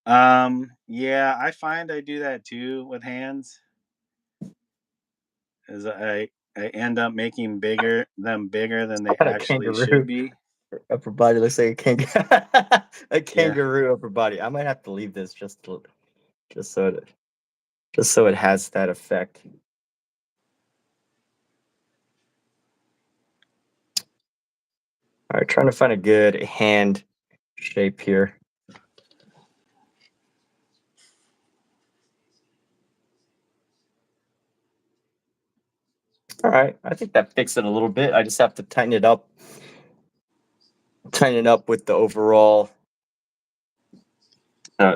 Yeah, I find I do that too with hands. Is I end up making them bigger than they Not a actually should kangaroo. be. Upper body looks like a kangaroo. A Yeah. kangaroo upper body. I might have to leave this just so it has that effect. All right, trying to find a good hand shape here. right. I think that fixed it a little bit. I just have to tighten it up with the overall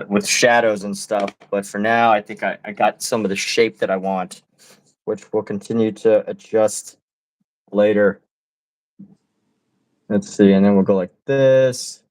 with shadows and stuff. But for now, I think I got some of the shape that I want, which we'll continue to adjust later. Let's see, and then we'll go like this.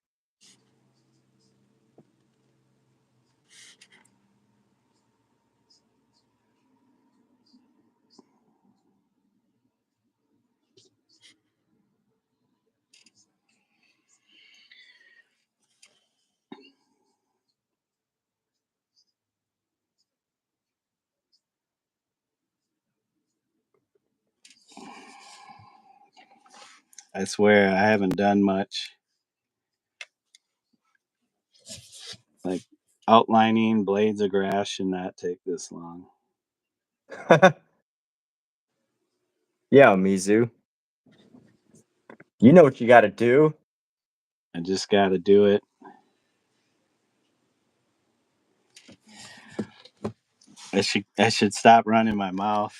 I swear I haven't done much. Like outlining blades of grass should not take this long. Yeah, Mizu. You know what you got to do. I just got to do it. I should stop running my mouth.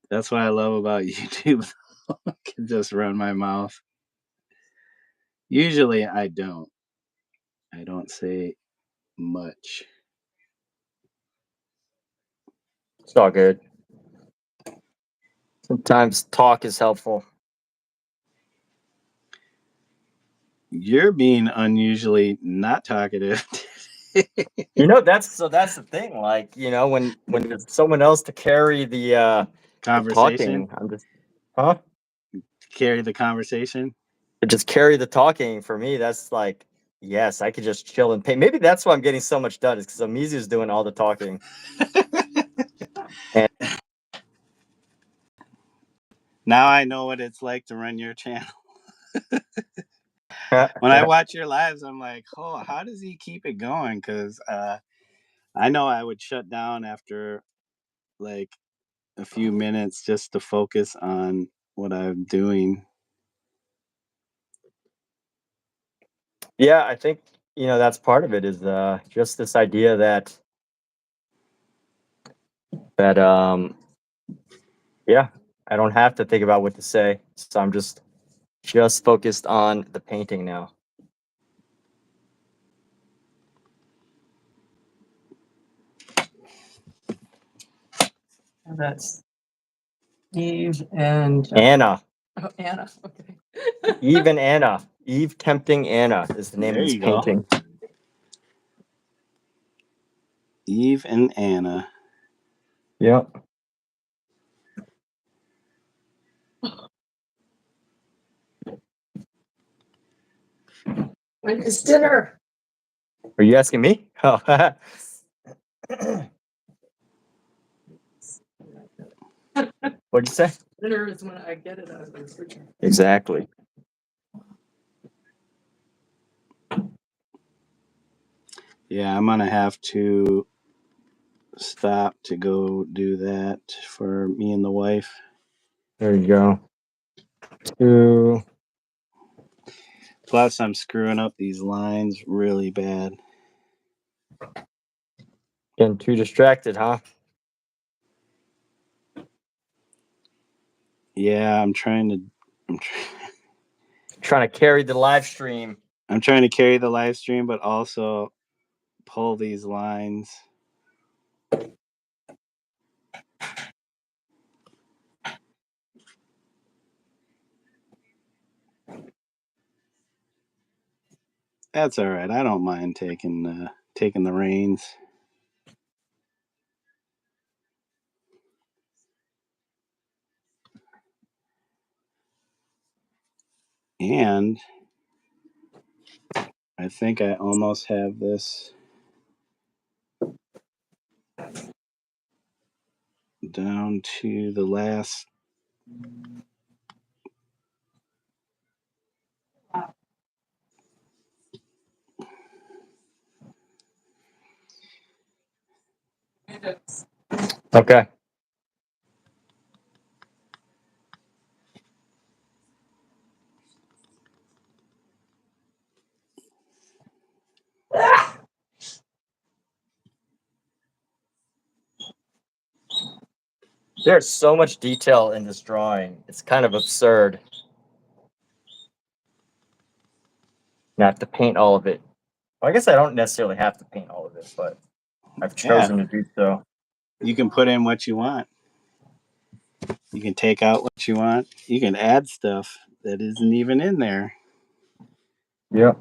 That's what I love about YouTube. I can just run my mouth. Usually I don't. I don't say much. It's all good. Sometimes talk is helpful. You're being unusually not talkative. That's the thing. Like, when there's someone else to carry the Conversation? talking, I'm just, huh? Carry the conversation? To just carry the talking for me, that's like, yes, I could just chill and paint. Maybe that's why I'm getting so much done, is because Amizu's doing all the talking. And Now I know what it's like to run your channel. When I watch your lives, I'm like, oh, how does he keep it going? Because I know I would shut down after like a few minutes just to focus on what I'm doing. yeah, I think that's part of it, is just this idea that yeah, I don't have to think about what to say, so I'm just focused on the painting now. That's Eve and Anna. Oh, Anna. Okay. Eve and Anna. Eve Tempting Anna is the name There of this you go. painting. Eve and Anna. Yep. When is dinner? Are you asking me? Oh. What'd you say? Dinner is when I get it out of the refrigerator. Exactly. Yeah, I'm going to have to stop to go do that for me and the wife. There you go. Two. Plus, I'm screwing up these lines really bad. Getting too distracted, huh? Yeah, I'm trying Trying to carry the live stream. to carry the live stream, but also pull these lines. That's all right. I don't mind taking the reins. And I think I almost have this down to the last. Okay. There's so much detail in this drawing. It's kind of absurd. I have to paint all of it. Well, I guess I don't necessarily have to paint all of it, but I've chosen to do so. You can put in what you want. You can take out what you want. You can add stuff that isn't even in there. Yep.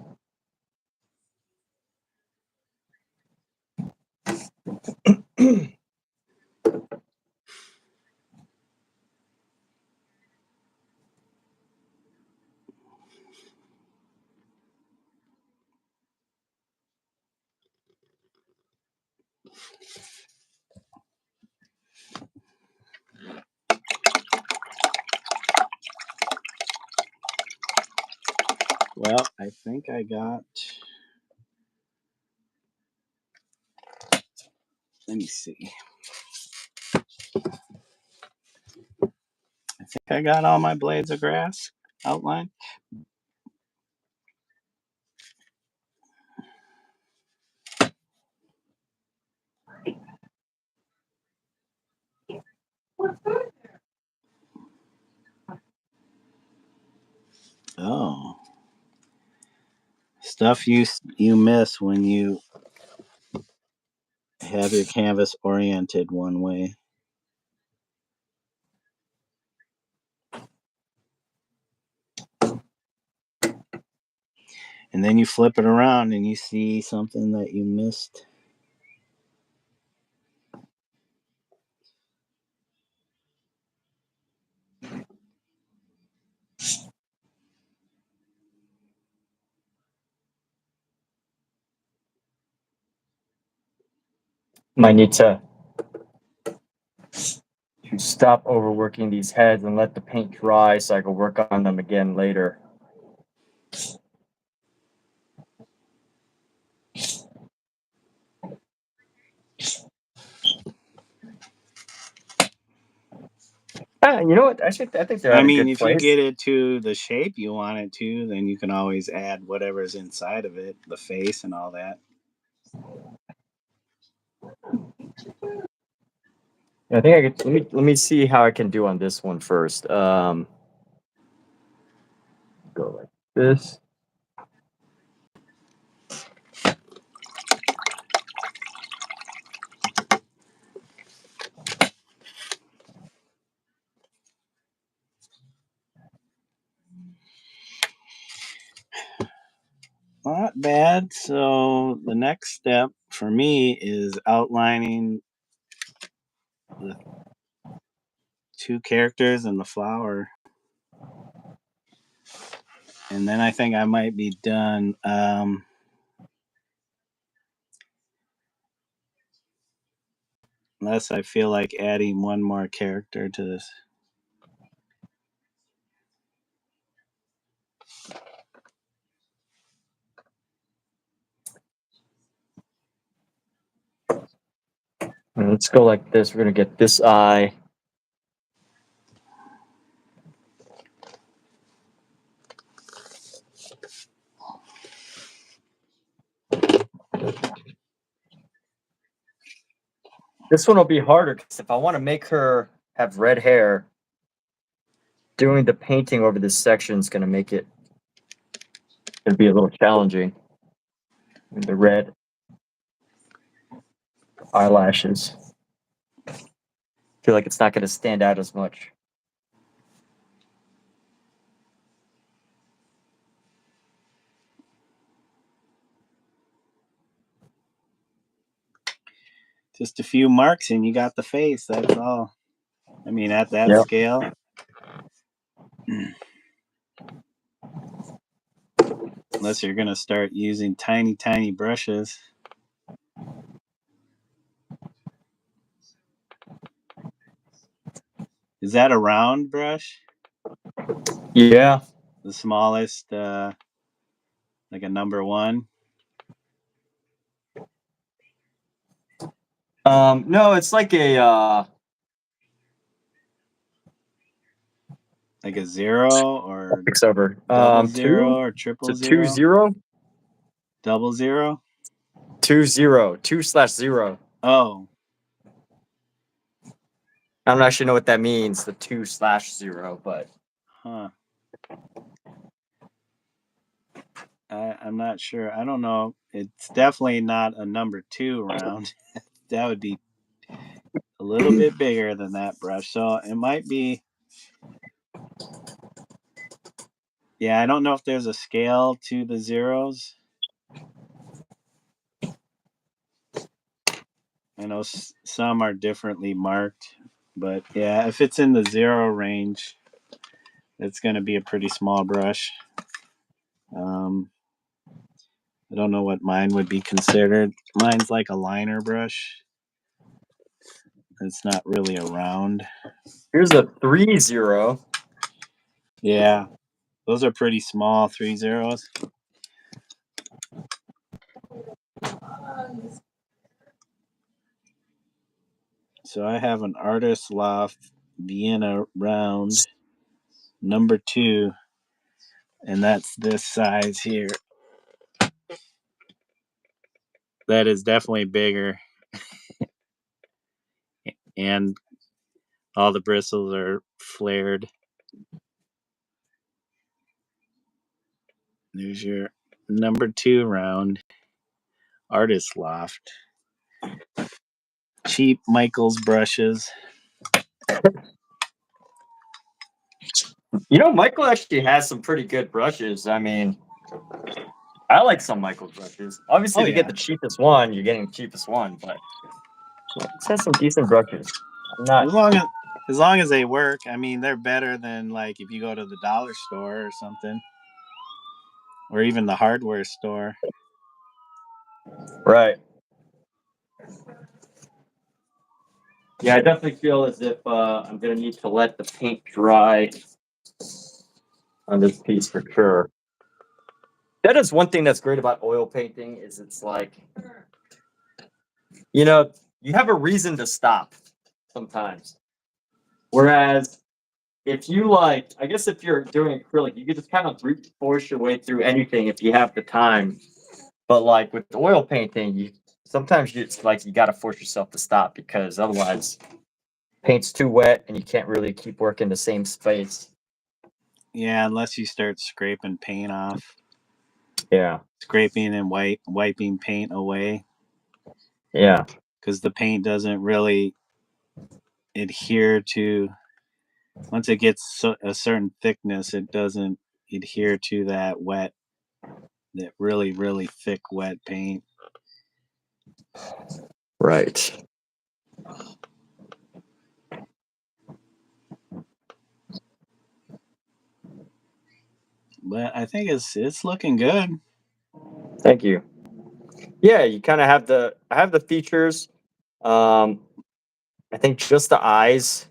Well, I think I got... Let me see. I think I got all my blades of grass outlined. Oh. Stuff you miss when you have your canvas oriented one way. And then you flip it around and you see something that you missed. Might need to stop overworking these heads and let the paint dry so I can work on them again later. You know what? I think they're at a good If place. you get it to the shape you want it to, then you can always add whatever's inside of it, the face and all that. I think I could. Let me see how I can do on this one first. Go like this. Not bad. So the next step for me is outlining the two characters and the flower. And then I think I might be done. Unless I feel like adding one more character to this. And let's go like this. We're gonna get this eye. This one will be harder because if I want to make her have red hair, doing the painting over this section is gonna make it. It'll be a little challenging. And the red eyelashes. I feel like it's not gonna stand out as much. Just a few marks and you got the face. That's all. I mean, at that Yep. scale. Unless you're going to start using tiny, tiny brushes. Is that a round brush? Yeah. The smallest, like a number 1? No, it's like a Like a 0 or fix over. double 0 Two. or triple It's a 0? 2-0. Double 0? 2-0. 2/0. Oh. I don't actually know what that means, the 2/0, but Huh. I'm not sure. I don't know. It's definitely not a number 2 round. That would be a little bit bigger than that brush. So it might be. Yeah, I don't know if there's a scale to the zeros. I know some are differently marked, but yeah, if it's in the 0 range, it's going to be a pretty small brush. I don't know what mine would be considered. Mine's like a liner brush. It's not really a round. here's a 3/0. Yeah, those are pretty small 3 zeros. So I have an Artist Loft Vienna round number 2, and that's this size here. That is definitely bigger, and all the bristles are flared. There's your number 2 round Artist Loft. Cheap Michaels brushes. You know, Michael actually has some pretty good brushes. I mean, I like some Michael brushes. Obviously, Oh, to get yeah. the cheapest one, you're getting the cheapest one, but it has some decent brushes. I'm not. As long as they work. I mean, they're better than like if you go to the dollar store or something, or even the hardware store. Right. Yeah, I definitely feel as if I'm gonna need to let the paint dry on this piece for sure. That is one thing that's great about oil painting is it's like, you know, you have a reason to stop sometimes. Whereas if you like, I guess if you're doing acrylic, you can just kind of brute force your way through anything if you have the time. But like with the oil painting, you sometimes it's like you got to force yourself to stop because otherwise paint's too wet and you can't really keep working the same space. Yeah, unless you start scraping paint off, Yeah. scraping and wiping paint away, Yeah. because the paint doesn't really adhere to. Once it gets a certain thickness, it doesn't adhere to that really, really thick wet paint. Right. But I think it's looking good. Thank you. Yeah, you kind of have I have the features. I think just the eyes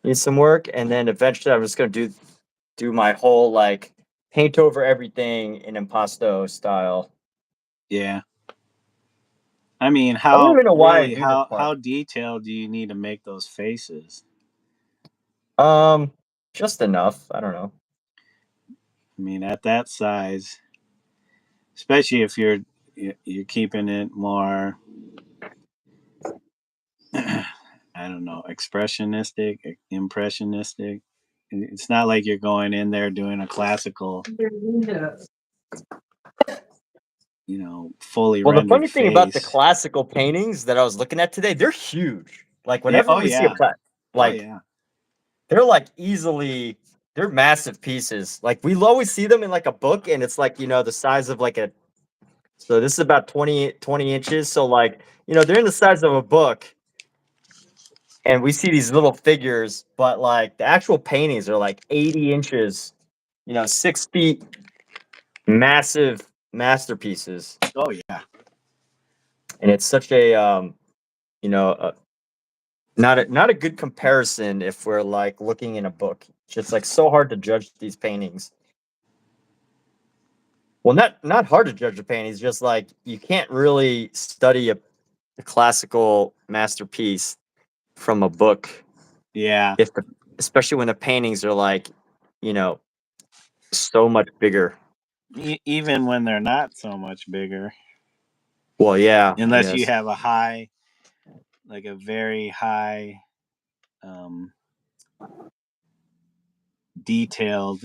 need some work, and then eventually I'm just gonna do my whole like paint over everything in impasto style. Yeah. I mean, I don't even know why I do this how part. detailed do you need to make those faces? Um, just enough. I don't know. I mean, at that size, especially if you're keeping it more I don't know, expressionistic, impressionistic. It's not like you're going in there doing a classical, fully Well, the rendered funny thing about the face. classical paintings that I was looking at today, they're huge. Like Yeah. whenever Oh we see a yeah. Oh like yeah. they're like easily they're massive pieces. Like we always see them in like a book, and it's like the size of like a. So this is about 20 inches. So like they're in the size of a book, and we see these little figures, but like the actual paintings are like 80 inches. 6 feet, massive masterpieces, Oh yeah. and it's such a you know a, not a good comparison if we're like looking in a book. It's just like so hard to judge these paintings. Well, not hard to judge a painting. It's just like you can't really study a classical masterpiece from a book Yeah. especially when the paintings are like, you know, so much bigger. Even when they're not so much bigger, Well, yeah, unless you yes, have a very high detailed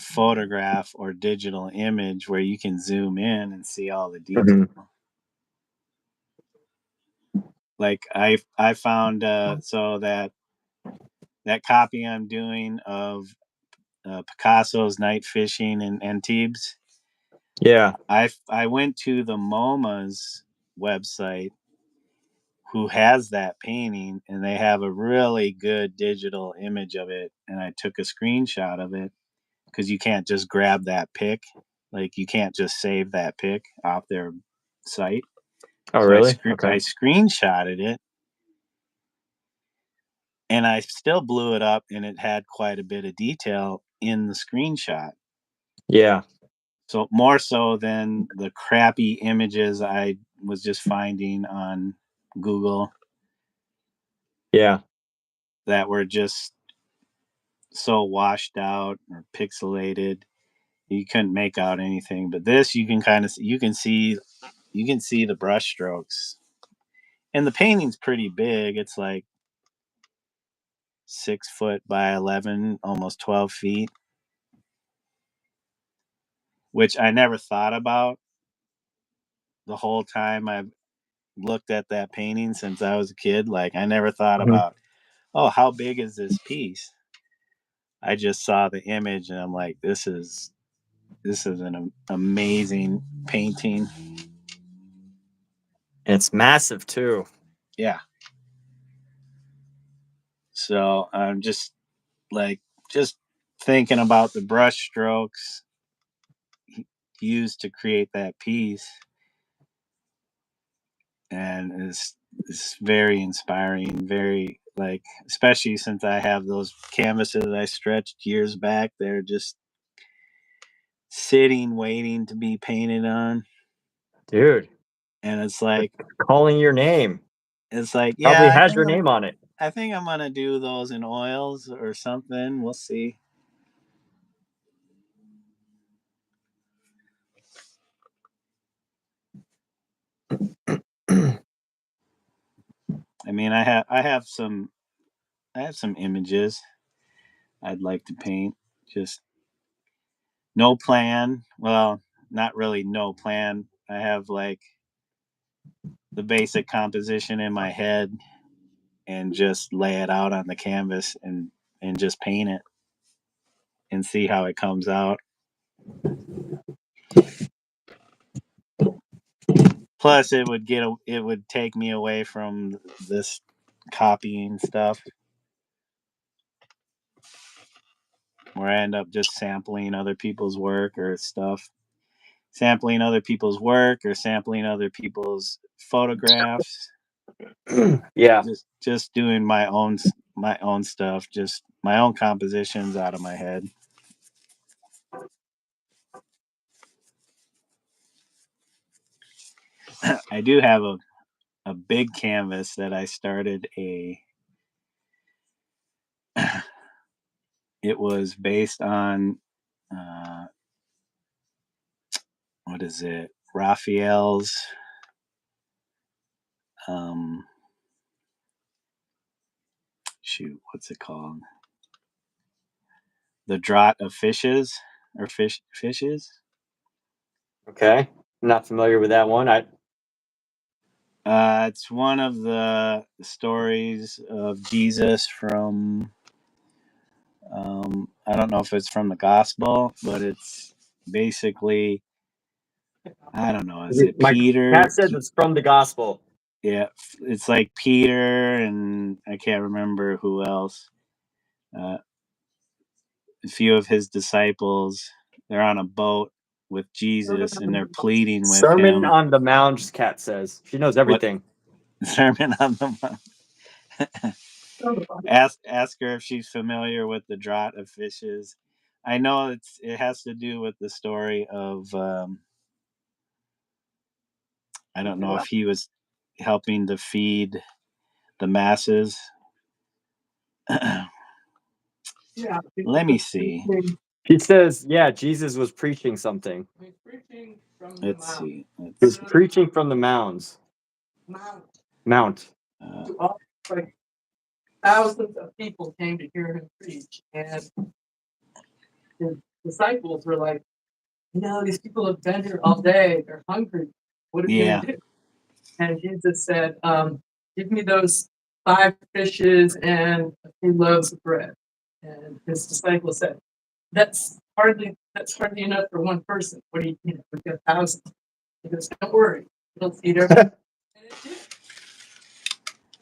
photograph or digital image where you can zoom in and see all the detail. Like I found so that copy I'm doing of Picasso's Night Fishing in Antibes. Yeah. I went to the MoMA's website, who has that painting, and they have a really good digital image of it, and I took a screenshot of it because you can't just grab that pic. Like you can't just save that pic off their site. Oh, So really? I Okay. screenshotted it, and I still blew it up, and it had quite a bit of detail in the screenshot. Yeah. So more so than the crappy images I was just finding on Google. Yeah. That were just so washed out or pixelated. You couldn't make out anything. But this, you can see the brush strokes. And the painting's pretty big. It's like 6 foot by 11, almost 12 feet, which I never thought about the whole time I've looked at that painting since I was a kid. Like I never thought about, oh, how big is this piece? I just saw the image and I'm like, this is an amazing painting. It's massive too. Yeah. So I'm just thinking about the brush strokes used to create that piece, and it's very inspiring, very especially since I have those canvases that I stretched years back. They're just sitting waiting to be painted on, Dude. and it's like calling your name. It's like, Probably yeah, has your name on it. I think I'm gonna do those in oils or something. We'll see. I mean, I have some images I'd like to paint. Just no plan. Well, not really no plan. I have like the basic composition in my head and just lay it out on the canvas and just paint it and see how it comes out. Plus, it would take me away from this copying stuff, where I end up just sampling other people's work or stuff, sampling other people's work or sampling other people's photographs. Yeah. Just doing my own stuff, just my own compositions out of my head. I do have a big canvas that I started it was based on what is it? Raphael's what's it called? The Draught of Fishes or Fishes. Okay. I'm not familiar with that one. It's one of the stories of Jesus from I don't know if it's from the gospel, but it's basically, I don't know, is it My Peter? cat says it's from the gospel. Yeah, it's like Peter and I can't remember who else. A few of his disciples, they're on a boat with Jesus and they're pleading with Sermon him. on the Mount, cat says. She knows everything. Sermon on the Mount. Ask her if she's familiar with the Draught of Fishes. I know it has to do with the story of I don't know if he was helping to feed the masses. Let me see. She says, yeah, Jesus was preaching something. Let's see. He was preaching from the mounds. Mount. thousands of people came to hear him preach, and his disciples were like, these people have been here all day. They're hungry. What are we Yeah. going to do? And Jesus said, give me those 5 fishes and a few loaves of bread. And his disciples said, that's hardly enough for one person. What do you we've got thousands. He goes, don't worry, it'll feed everyone. And it did.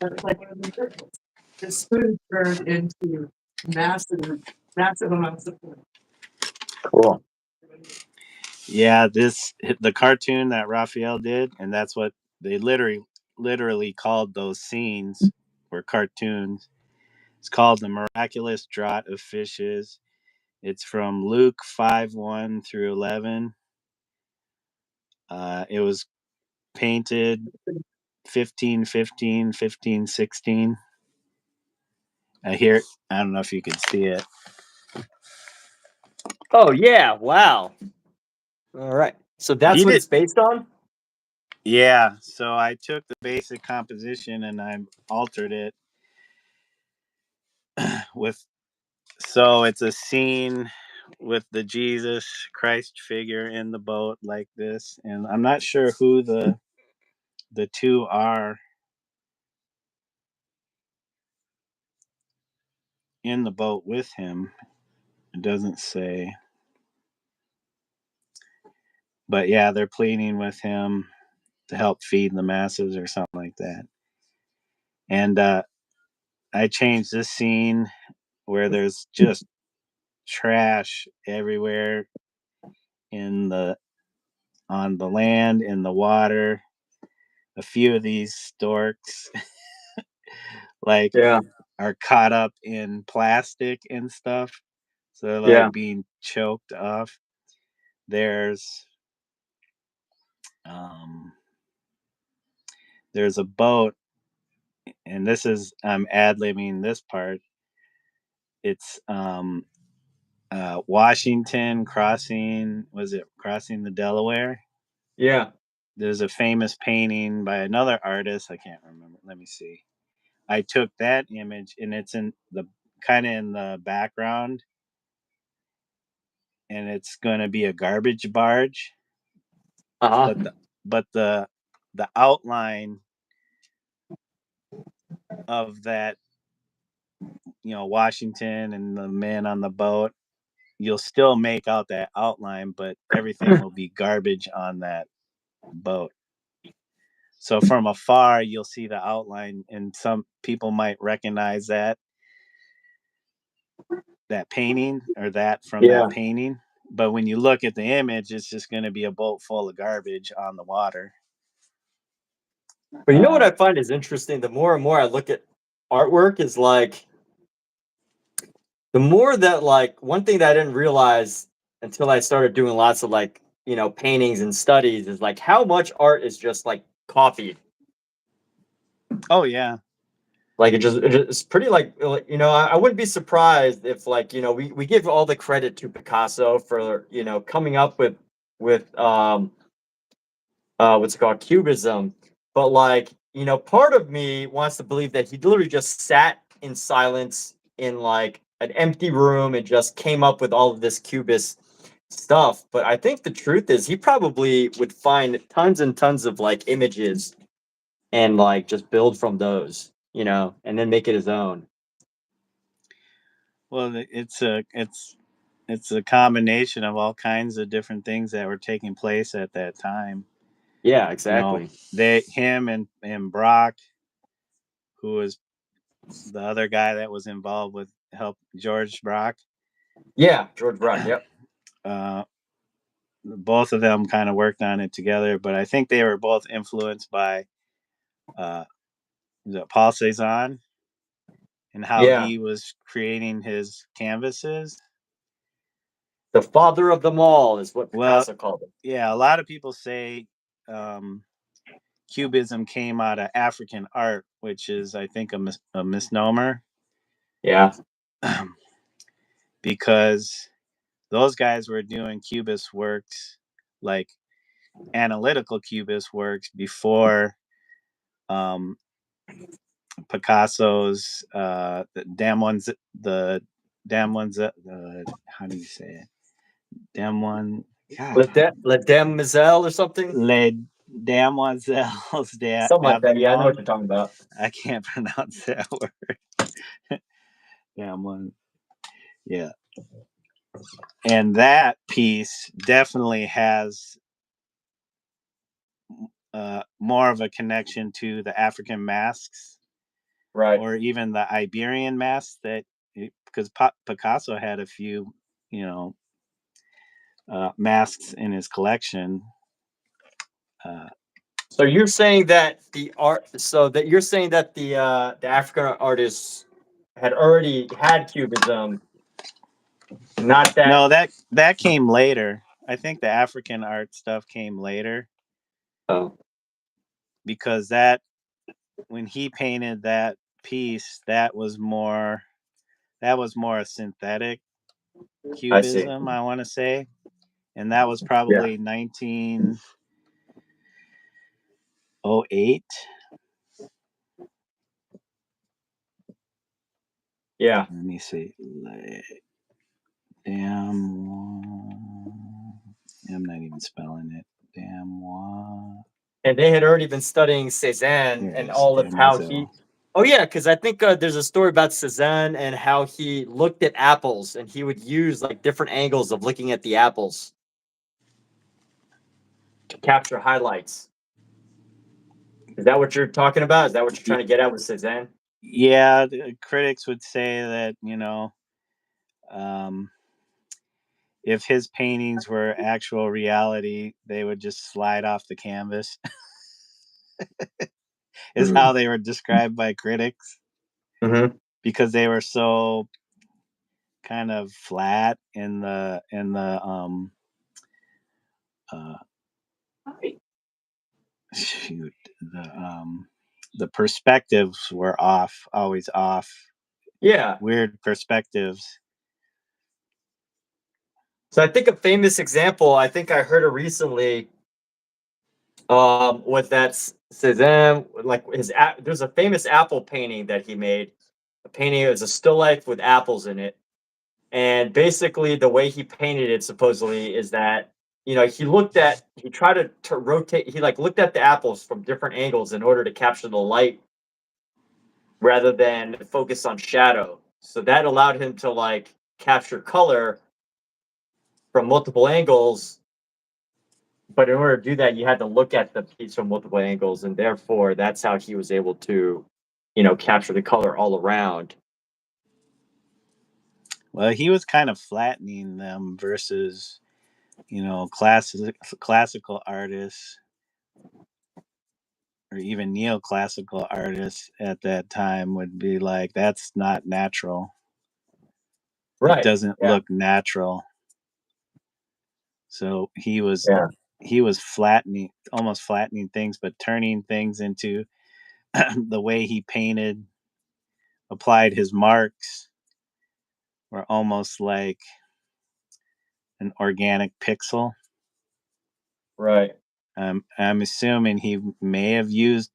That's like one of the miracles. This food turned into massive amounts of food. Cool. Yeah, the cartoon that Raphael did, and that's what they literally called those scenes, were cartoons. It's called The Miraculous Draught of Fishes. It's from Luke 5:1 through 11. It was painted 15:15, 15:16. I don't know if you can see it. Oh yeah! Wow. All right. So that's what it's based on. Yeah. So I took the basic composition and I altered it with. So it's a scene with the Jesus Christ figure in the boat like this, and I'm not sure who the two are in the boat with him. It doesn't say. But yeah, they're pleading with him to help feed the masses or something like that. And I changed this scene where there's just trash everywhere on the land, in the water. A few of these storks like Yeah. are caught up in plastic and stuff. So they're Yeah. like being choked off. There's a boat, and this is I'm ad-libbing this part. It's Washington crossing the Delaware? Yeah. There's a famous painting by another artist. I can't remember. Let me see. I took that image, and it's in the background, and it's going to be a garbage barge. Uh-huh. But the outline of that, Washington and the man on the boat, you'll still make out that outline, but everything will be garbage on that boat. So from afar, you'll see the outline, and some people might recognize that painting or that from Yeah. that painting. But when you look at the image, it's just going to be a boat full of garbage on the water. But you know what I find is interesting? The more and more I look at artwork, is like the more that, like, one thing that I didn't realize until I started doing lots of, like, paintings and studies, is like how much art is just like copied. Oh yeah. Like it's pretty like I wouldn't be surprised if, like, we give all the credit to Picasso for coming up with what's it called, cubism, but, like, part of me wants to believe that he literally just sat in silence in, like, an empty room and just came up with all of this cubist stuff. But I think the truth is he probably would find tons and tons of, like, images and, like, just build from those, and then make it his own. Well, it's a combination of all kinds of different things that were taking place at that time. Yeah, exactly. Him and Brock, who was the other guy that was involved with George Brock. Yeah, George Brock. Yep. Both of them kind of worked on it together, but I think they were both influenced by Paul Cézanne and how Yeah. he was creating his canvases. The father of them all is what Picasso called it. Yeah, a lot of people say Cubism came out of African art, which is, I think, a misnomer. Yeah. Because those guys were doing Cubist works, like analytical Cubist works, before Picasso's the damn ones, how do you say it? Damn one, God. Le Demoiselle or something. Les Demoiselles Something like that. Yeah, I know what d'Avignon. you're talking about. I can't pronounce that word. Damn one. Yeah. And that piece definitely has more of a connection to the African masks, Right. or even the Iberian masks, because Picasso had a few, masks in his collection. So you're saying that the African artists had already had cubism, not that. No, that came later. I think the African art stuff came later. Oh. Because when he painted that piece, that was more a synthetic I see. cubism, I want to say, and that was probably 1908. Yeah. Let me see. Damn. I'm not even spelling it. Damn. And they had already been studying Cézanne and all of how he. Oh yeah, because I think there's a story about Cézanne and how he looked at apples and he would use like different angles of looking at the apples to capture highlights. Is that what you're talking about? Is that what you're trying to get at with Cézanne? Yeah, the critics would say that if his paintings were actual reality, they would just slide off the canvas. Is how they were described by critics, because they were so kind of flat in the shoot, the perspectives were off, always off. Yeah. Weird perspectives. So I think a famous example, I think I heard it recently, with that Cézanne, like there's a famous apple painting that he made. A painting is a still life with apples in it. And basically the way he painted it supposedly is that, he tried to rotate, he like looked at the apples from different angles in order to capture the light rather than focus on shadow. So that allowed him to like capture color from multiple angles. But in order to do that, you had to look at the piece from multiple angles, and therefore that's how he was able to, capture the color all around. Well, he was kind of flattening them versus, classical artists or even neoclassical artists at that time would be like, that's not natural. Right. It doesn't look natural. So he was almost flattening things, but turning things into the way he painted, applied his marks, were almost like an organic pixel. Right. I'm assuming he may have used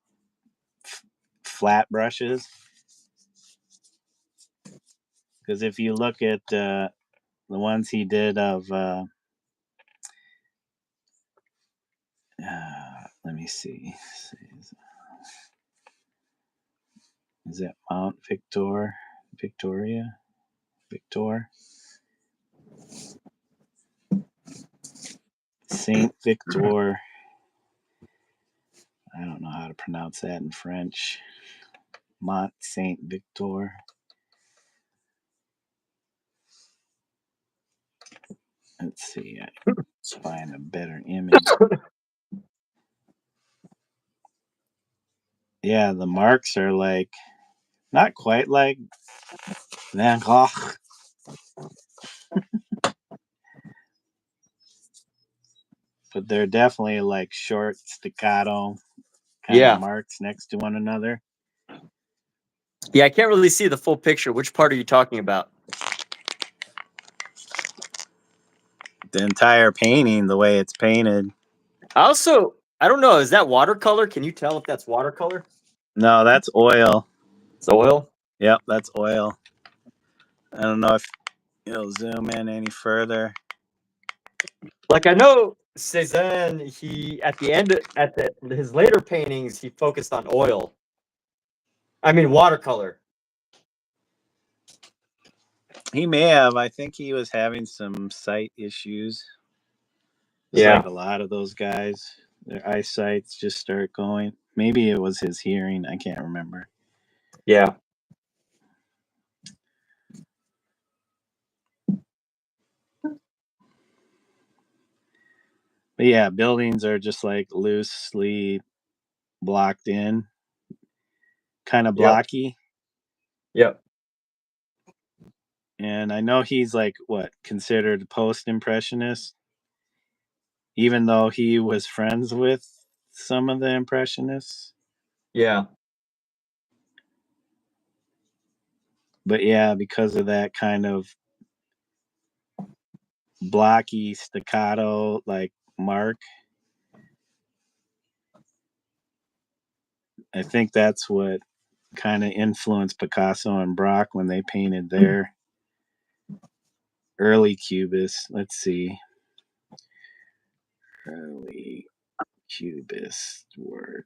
flat brushes, because if you look at the ones he did of let me see, is it Mount Victor, Victor, Saint Victor? I don't know how to pronounce that in French. Mont Saint Victor. Let's see. Let's find a better image. Yeah, the marks are like not quite like Van Gogh. But they're definitely like short staccato kind of marks next to one another. Yeah, I can't really see the full picture. Which part are you talking about? The entire painting, the way it's painted. I don't know. Is that watercolor? Can you tell if that's watercolor? No, that's oil. It's oil. Yep, that's oil. I don't know if it'll zoom in any further. Like I know Cezanne, he at the end at his later paintings, he focused on oil. I mean watercolor. He may have. I think he was having some sight issues. It's Yeah. like a lot of those guys, their eyesights just start going. Maybe it was his hearing. I can't remember. Yeah. But yeah, buildings are just like loosely blocked in, kind of Yep. blocky. Yep. And I know he's like what considered post-impressionist, even though he was friends with some of the impressionists. Yeah. But yeah, because of that kind of blocky staccato like mark, I think that's what kind of influenced Picasso and Braque when they painted their early Cubists. Let's see. Early Cubist work.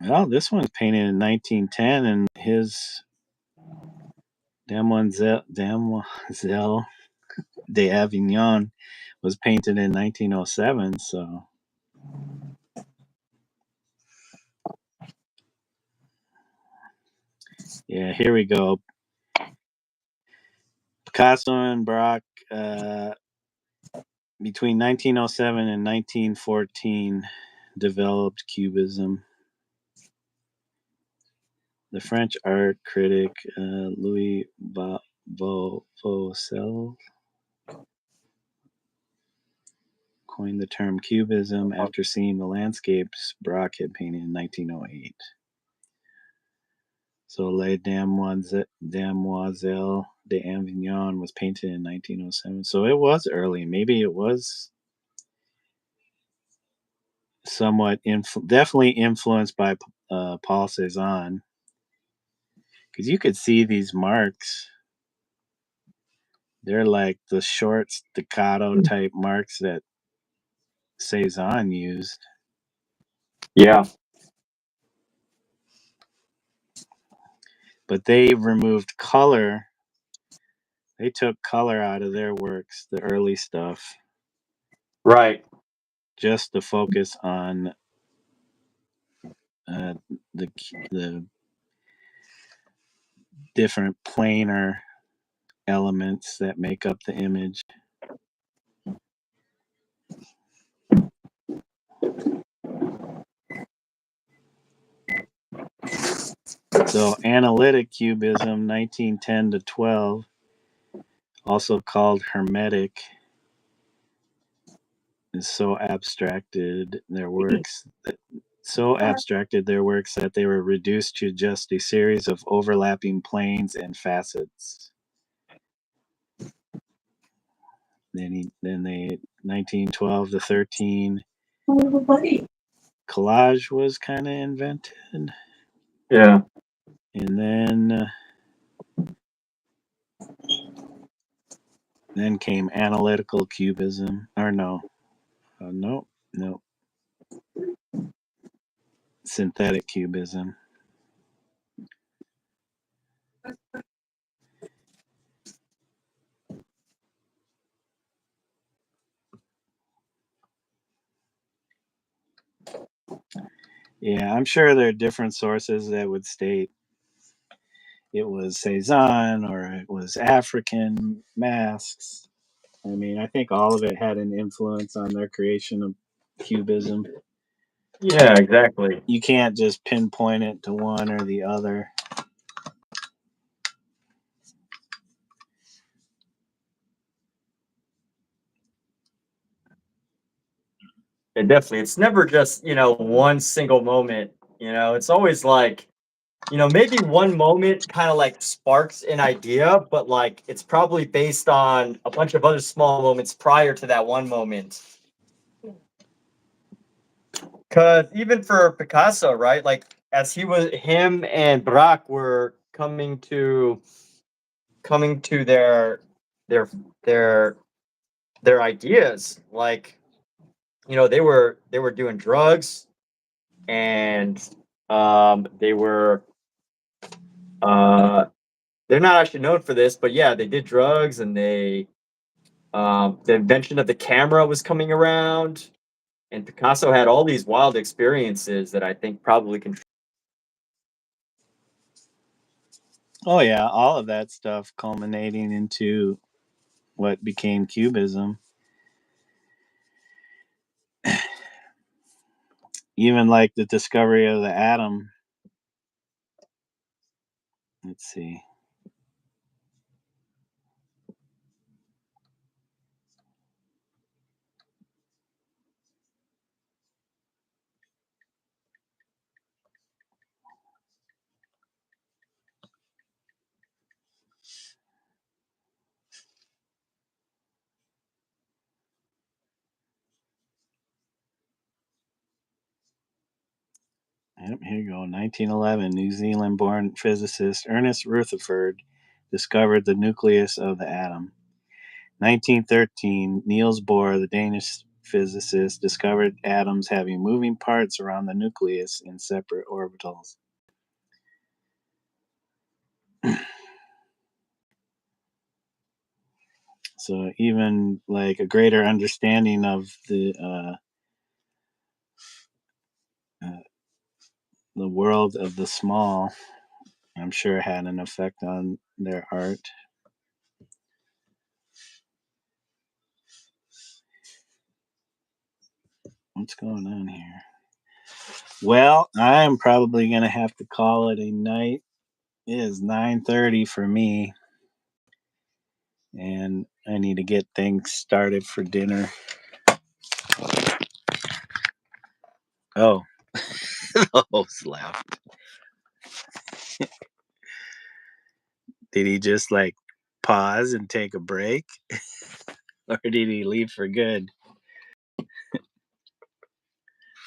Well, this one's painted in 1910, and his Demoiselle d'Avignon was painted in 1907. So, yeah, here we go. Picasso and Braque, between 1907 and 1914, developed Cubism. The French art critic Louis Vaucel coined the term Cubism after seeing the landscapes Braque had painted in 1908. So Les Demoiselles d'Avignon was painted in 1907. So it was early. Maybe it was somewhat definitely influenced by Paul Cézanne, because you could see these marks. They're like the short staccato type marks that Cézanne used. Yeah. But they removed color. They took color out of their works, the early stuff, Right. just to focus on the different planar elements that make up the image. So analytic cubism, 1910 to 12, also called hermetic, is so abstracted their works that they were reduced to just a series of overlapping planes and facets. Then they 1912 to 13, collage was kind of invented. Yeah. And then came analytical cubism. Or no. No. Synthetic cubism. Yeah, I'm sure there are different sources that would state it was Cezanne or it was African masks. I mean, I think all of it had an influence on their creation of cubism. Yeah, exactly. You can't just pinpoint it to one or the other. Yeah, definitely. It's never just, one single moment. It's always like, maybe one moment kind of like sparks an idea, but like it's probably based on a bunch of other small moments prior to that one moment. Because even for Picasso, right? Like as him and Braque were coming to their their their ideas. Like, they were doing drugs, and they were uh they're not actually known for this, but yeah, they did drugs, and the invention of the camera was coming around, and Picasso had all these wild experiences that I think probably contributed. Oh yeah, all of that stuff culminating into what became Cubism. Even like the discovery of the atom. Let's see. Yep, here you go. 1911, New Zealand-born physicist Ernest Rutherford discovered the nucleus of the atom. 1913, Niels Bohr, the Danish physicist, discovered atoms having moving parts around the nucleus in separate orbitals. So even like a greater understanding of the world of the small, I'm sure had an effect on their art. What's going on here? Well, I'm probably gonna have to call it a night. It is 9:30 for me, and I need to get things started for dinner. Oh, the host left. Did he just like pause and take a break? Or did he leave for good?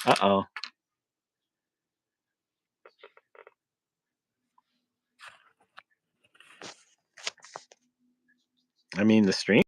Uh-oh. I mean, the stream